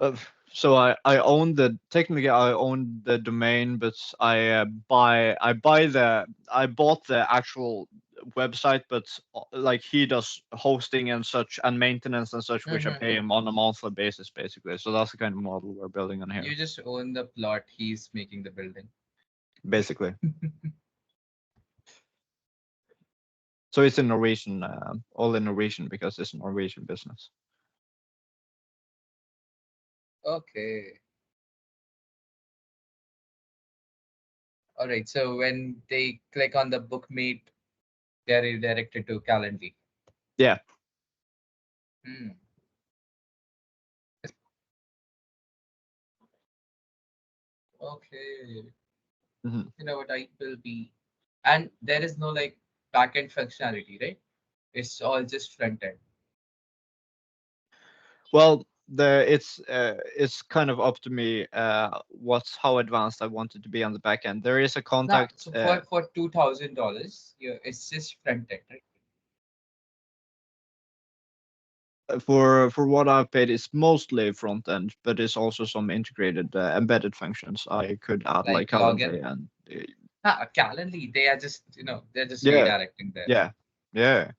Uh, so I own the technically I own the domain, but I bought the actual website, but like he does hosting and such and maintenance and such, which I pay Mm-hmm. him on a monthly basis basically. So that's the kind of model we're building on here, You just own the plot. He's making the building. basically. So it's in Norwegian, all in Norwegian because it's a Norwegian business. Okay. All right. So when they click on the bookmate, they're redirected to Calendly. Yeah. Hmm. Okay. Mhm. You know what I will be. And there is no like backend functionality, right? It's all just front end. Well, it's kind of up to me what's how advanced I want it to be on the back end. There is a Now, contact so for $2,000, yeah, it's just front end, right? for what I've paid. It's mostly front end, but it's also some integrated embedded functions I could add like Like login. Calendly and Calendly, they are just they're just yeah, redirecting there. yeah, yeah.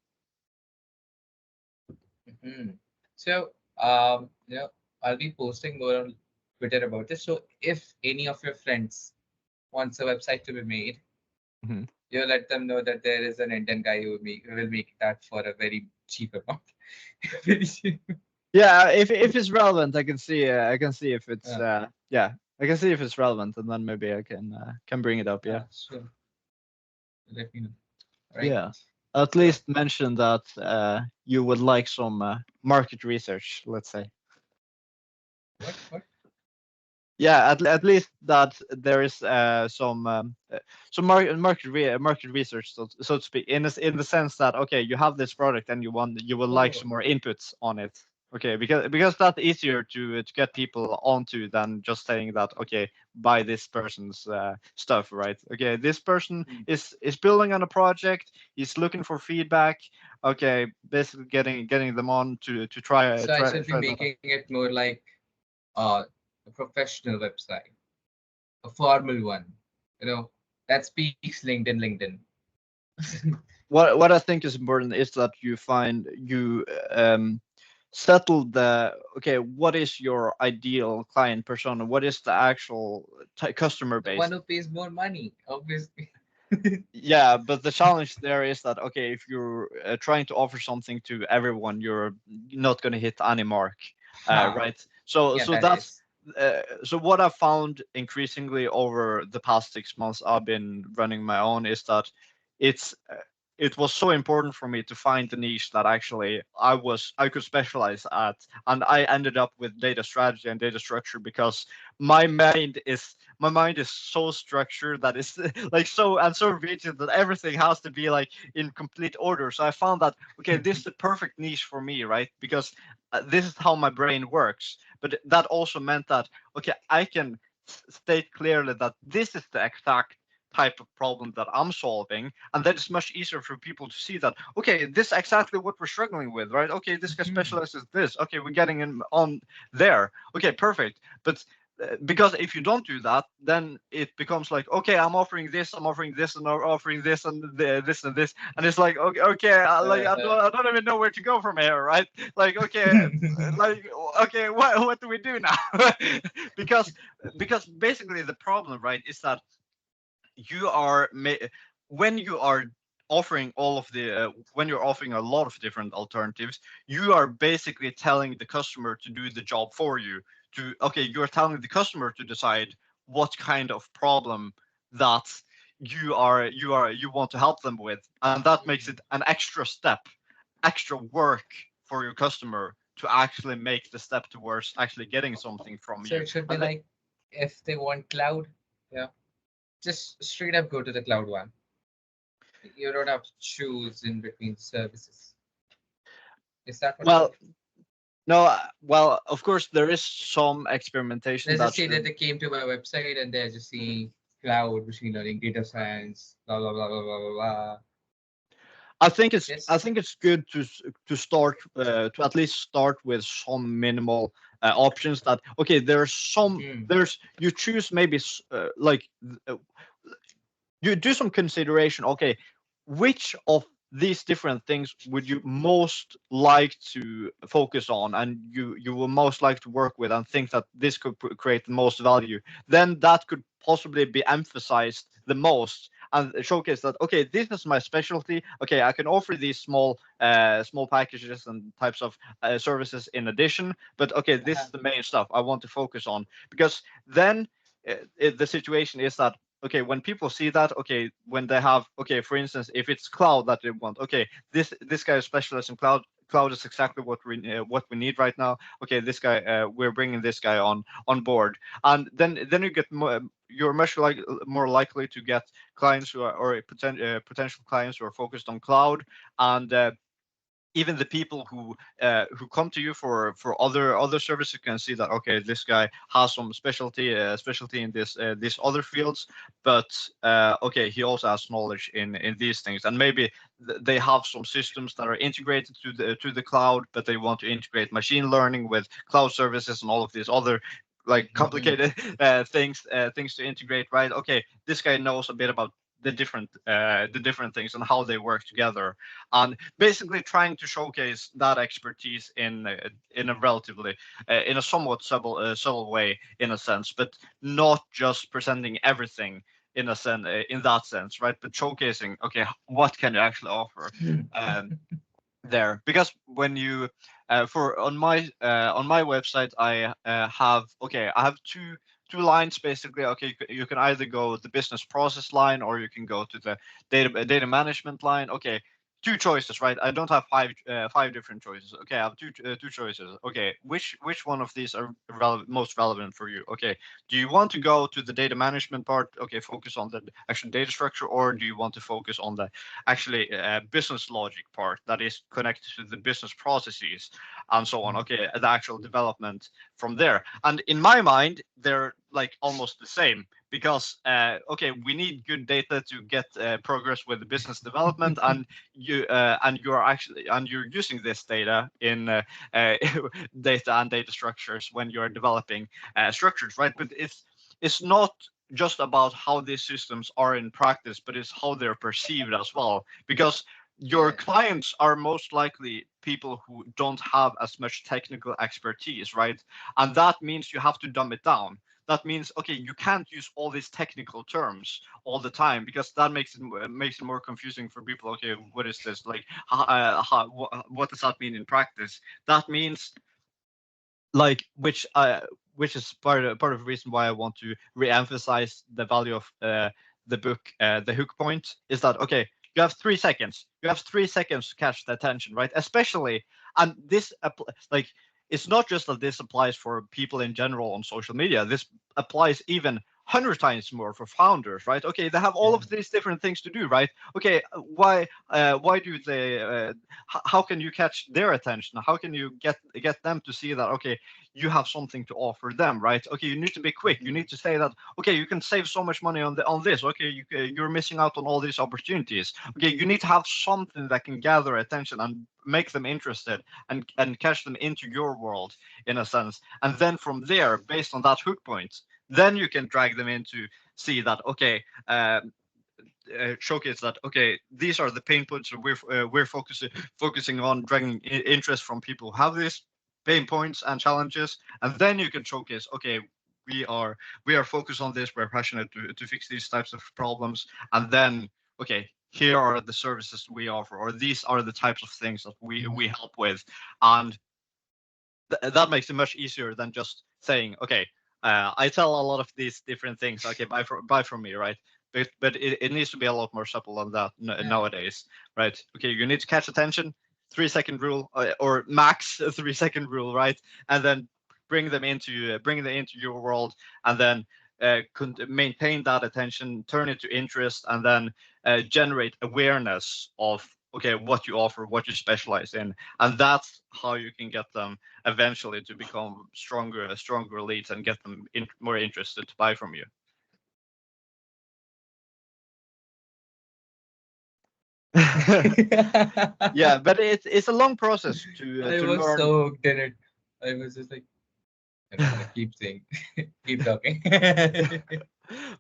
Mhm. So, I'll be posting more on Twitter about this. So, if any of your friends wants a website to be made, Mhm. you let them know that there is an Indian guy who will make that for a very cheap amount. Very cheap. Yeah, if it's relevant, I can see if it's Yeah, yeah, I can see if it's relevant, and then maybe I can bring it up. Yeah. sure. Let me know. Right. Yeah, at So, least mention that you would like some market research, let's say. what? What? Yeah, at least that there is some market research, so to speak, in the sense that okay, you have this product and you will like Oh, some more inputs on it. Okay, because that's easier to get people onto than just saying that okay, buy this person's stuff, right? Okay, this person hmm. is building on a project, he's looking for feedback. Okay, basically getting them on to try So I should be try that. making it more like a professional website, a formal one, that speaks LinkedIn. What I think is important is that you settle the okay, what is your ideal client persona? What is the actual customer The base? one who pays more money, obviously. Yeah, but the challenge there is that okay, if you're trying to offer something to everyone, you're not going to hit any mark, Ha, right? So yeah, so that that's is. so what I've found increasingly over the past 6 months I've been running my own is that it's it was so important for me to find the niche that actually I could specialize at, and I ended up with data strategy and data structure because my mind is so structured that it's like so rigid that everything has to be like in complete order. So I found that okay, this is the perfect niche for me, right? Because this is how my brain works. But that also meant that okay, I can state clearly that this is the exact type of problem that I'm solving, and that is much easier for people to see that okay, this is exactly what we're struggling with, right? Okay, this guy specializes this. Okay, we're getting in on there. Okay, perfect. But because if you don't do that, then it becomes like okay, I'm offering this, and offering this, and this and this, and it's like okay, like I don't even know where to go from here, right? Like okay, like okay, what do we do now? because basically the problem, right, is that you are when you are offering all of the when you're offering a lot of different alternatives, you are basically telling the customer to do the job for you. To okay, you're telling the customer to decide what kind of problem that you want to help them with, and that makes it an extra step, extra work for your customer to actually make the step towards actually getting something from So you. it should be And like if they want cloud, yeah, just straight up go to the cloud one. You don't have to choose in between services. Is that what you well, mean? no, well, of course, there is some experimentation Let's just that say that should. they came to my website and they're just seeing cloud, machine learning, data science, blah blah blah blah blah blah blah. I Yes. think it's good to start to at least start with some minimal options. That okay, Hmm. there's you choose maybe like you do some consideration. Okay, which of these different things would you most like to focus on, and you will most like to work with, and think that this could create the most value? Then that could possibly be emphasized the most and showcase that okay, this is my specialty. Okay, I can offer these small packages and types of services in addition, but okay, this Uh-huh. is the main stuff I want to focus on. Because then the situation is that okay, when people see that, okay, when they have okay, for instance, if it's cloud that they want, okay, this guy is specialist in cloud is exactly what we need right now. Okay, this guy we're bringing this guy on board, and then you get more, you're much like more likely to get clients who are or potential clients who are focused on cloud. And even the people who come to you for other services can see that okay, this guy has some specialty in these other fields, but okay, he also has knowledge in these things, and maybe they have some systems that are integrated to the cloud, but they want to integrate machine learning with cloud services and all of these other like Mhm. complicated things to integrate, right? Okay, this guy knows a bit about the different things and how they work together, and basically trying to showcase that expertise in a relatively in a somewhat subtle way, in a sense, but not just presenting everything in a sense in that sense, right? But showcasing okay, what can you actually offer um, there. Because when you for on my website I have okay, I have two lines basically. Okay, you can either go the business process line, or you can go to the data management line. Okay, two choices, right? I don't have five different choices. Okay, I have two choices. Okay, which one of these are most relevant for you? Okay, do you want to go to the data management part? Okay, focus on the actual data structure, or do you want to focus on the actually business logic part that is connected to the business processes and so on? Okay, the actual development from there. And in my mind, they're like almost the same, because okay, we need good data to get progress with the business development, and you're using this data in uh, data and data structures when you're developing structures, right? But it's not just about how these systems are in practice, but it's how they're perceived as well. Because your Yeah. clients are most likely people who don't have as much technical expertise, right? And that means you have to dumb it down. That means okay, you can't use all these technical terms all the time, because that makes it more confusing for people. Okay, what is this like? What does that mean in practice? That means like which which is part of the reason why I want to re-emphasize the value of the book. The hook point is that, okay, you have 3 seconds. You have 3 seconds to catch the attention, right? Especially, and this like, it's not just that this applies for people in general on social media. This applies even 100 times more for founders, right? Okay, they have all of these different things to do, right? Okay, why do they? How can you catch their attention? How can you get them to see that? Okay, you have something to offer them, right? Okay, you need to be quick. You need to say that. Okay, you can save so much money on this. Okay, you're missing out on all these opportunities. Okay, you need to have something that can gather attention and make them interested and catch them into your world in a sense. And then from there, based on that hook point, then you can drag them in to see that, okay, showcase that, okay, these are the pain points that we're focusing on, dragging interest from people who have these pain points and challenges. And then you can showcase, okay, we are focused on this, we're passionate to fix these types of problems. And then, okay, here are the services we offer, or these are the types of things that we help with. And that makes it much easier than just saying, okay, I tell a lot of these different things. Okay, buy from me, right? But it needs to be a lot more supple than that nowadays, right? Okay, you need to catch attention, 3 second rule, or max a 3 second rule, right? And then bring them into your world, and then maintain that attention, turn it to interest, and then generate awareness of, okay, what you offer, what you specialize in, and that's how you can get them eventually to become stronger leads and get them more interested to buy from you. Yeah, but it's a long process to I to was learn. so hooked in it. I was just like, I don't want to keep saying, keep talking.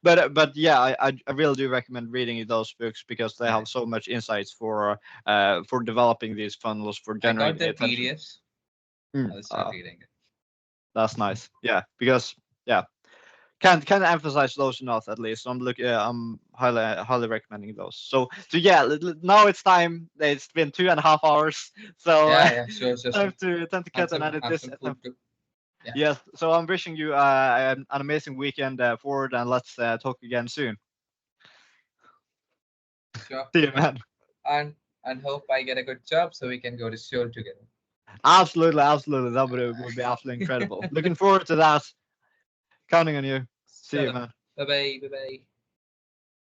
But yeah, I really do recommend reading those books because they Yeah. have so much insights for developing these funnels, for I got generating the attention. PDFs. Mm, I'll start reading it. that's nice. Yeah, because yeah, can't emphasize those enough. At least I'm highly recommending those. So yeah, now it's time. It's been 2.5 hours, so Yeah, sure. time to cut and edit Have this. some food too. Yeah. Yes, so I'm wishing you an amazing weekend forward, and let's talk again soon. Sure. See you, man. And hope I get a good job so we can go to Seoul together. Absolutely, absolutely. That would be absolutely incredible. Looking forward to that. Counting on you. See you, Chalo. man. Bye bye. Bye bye.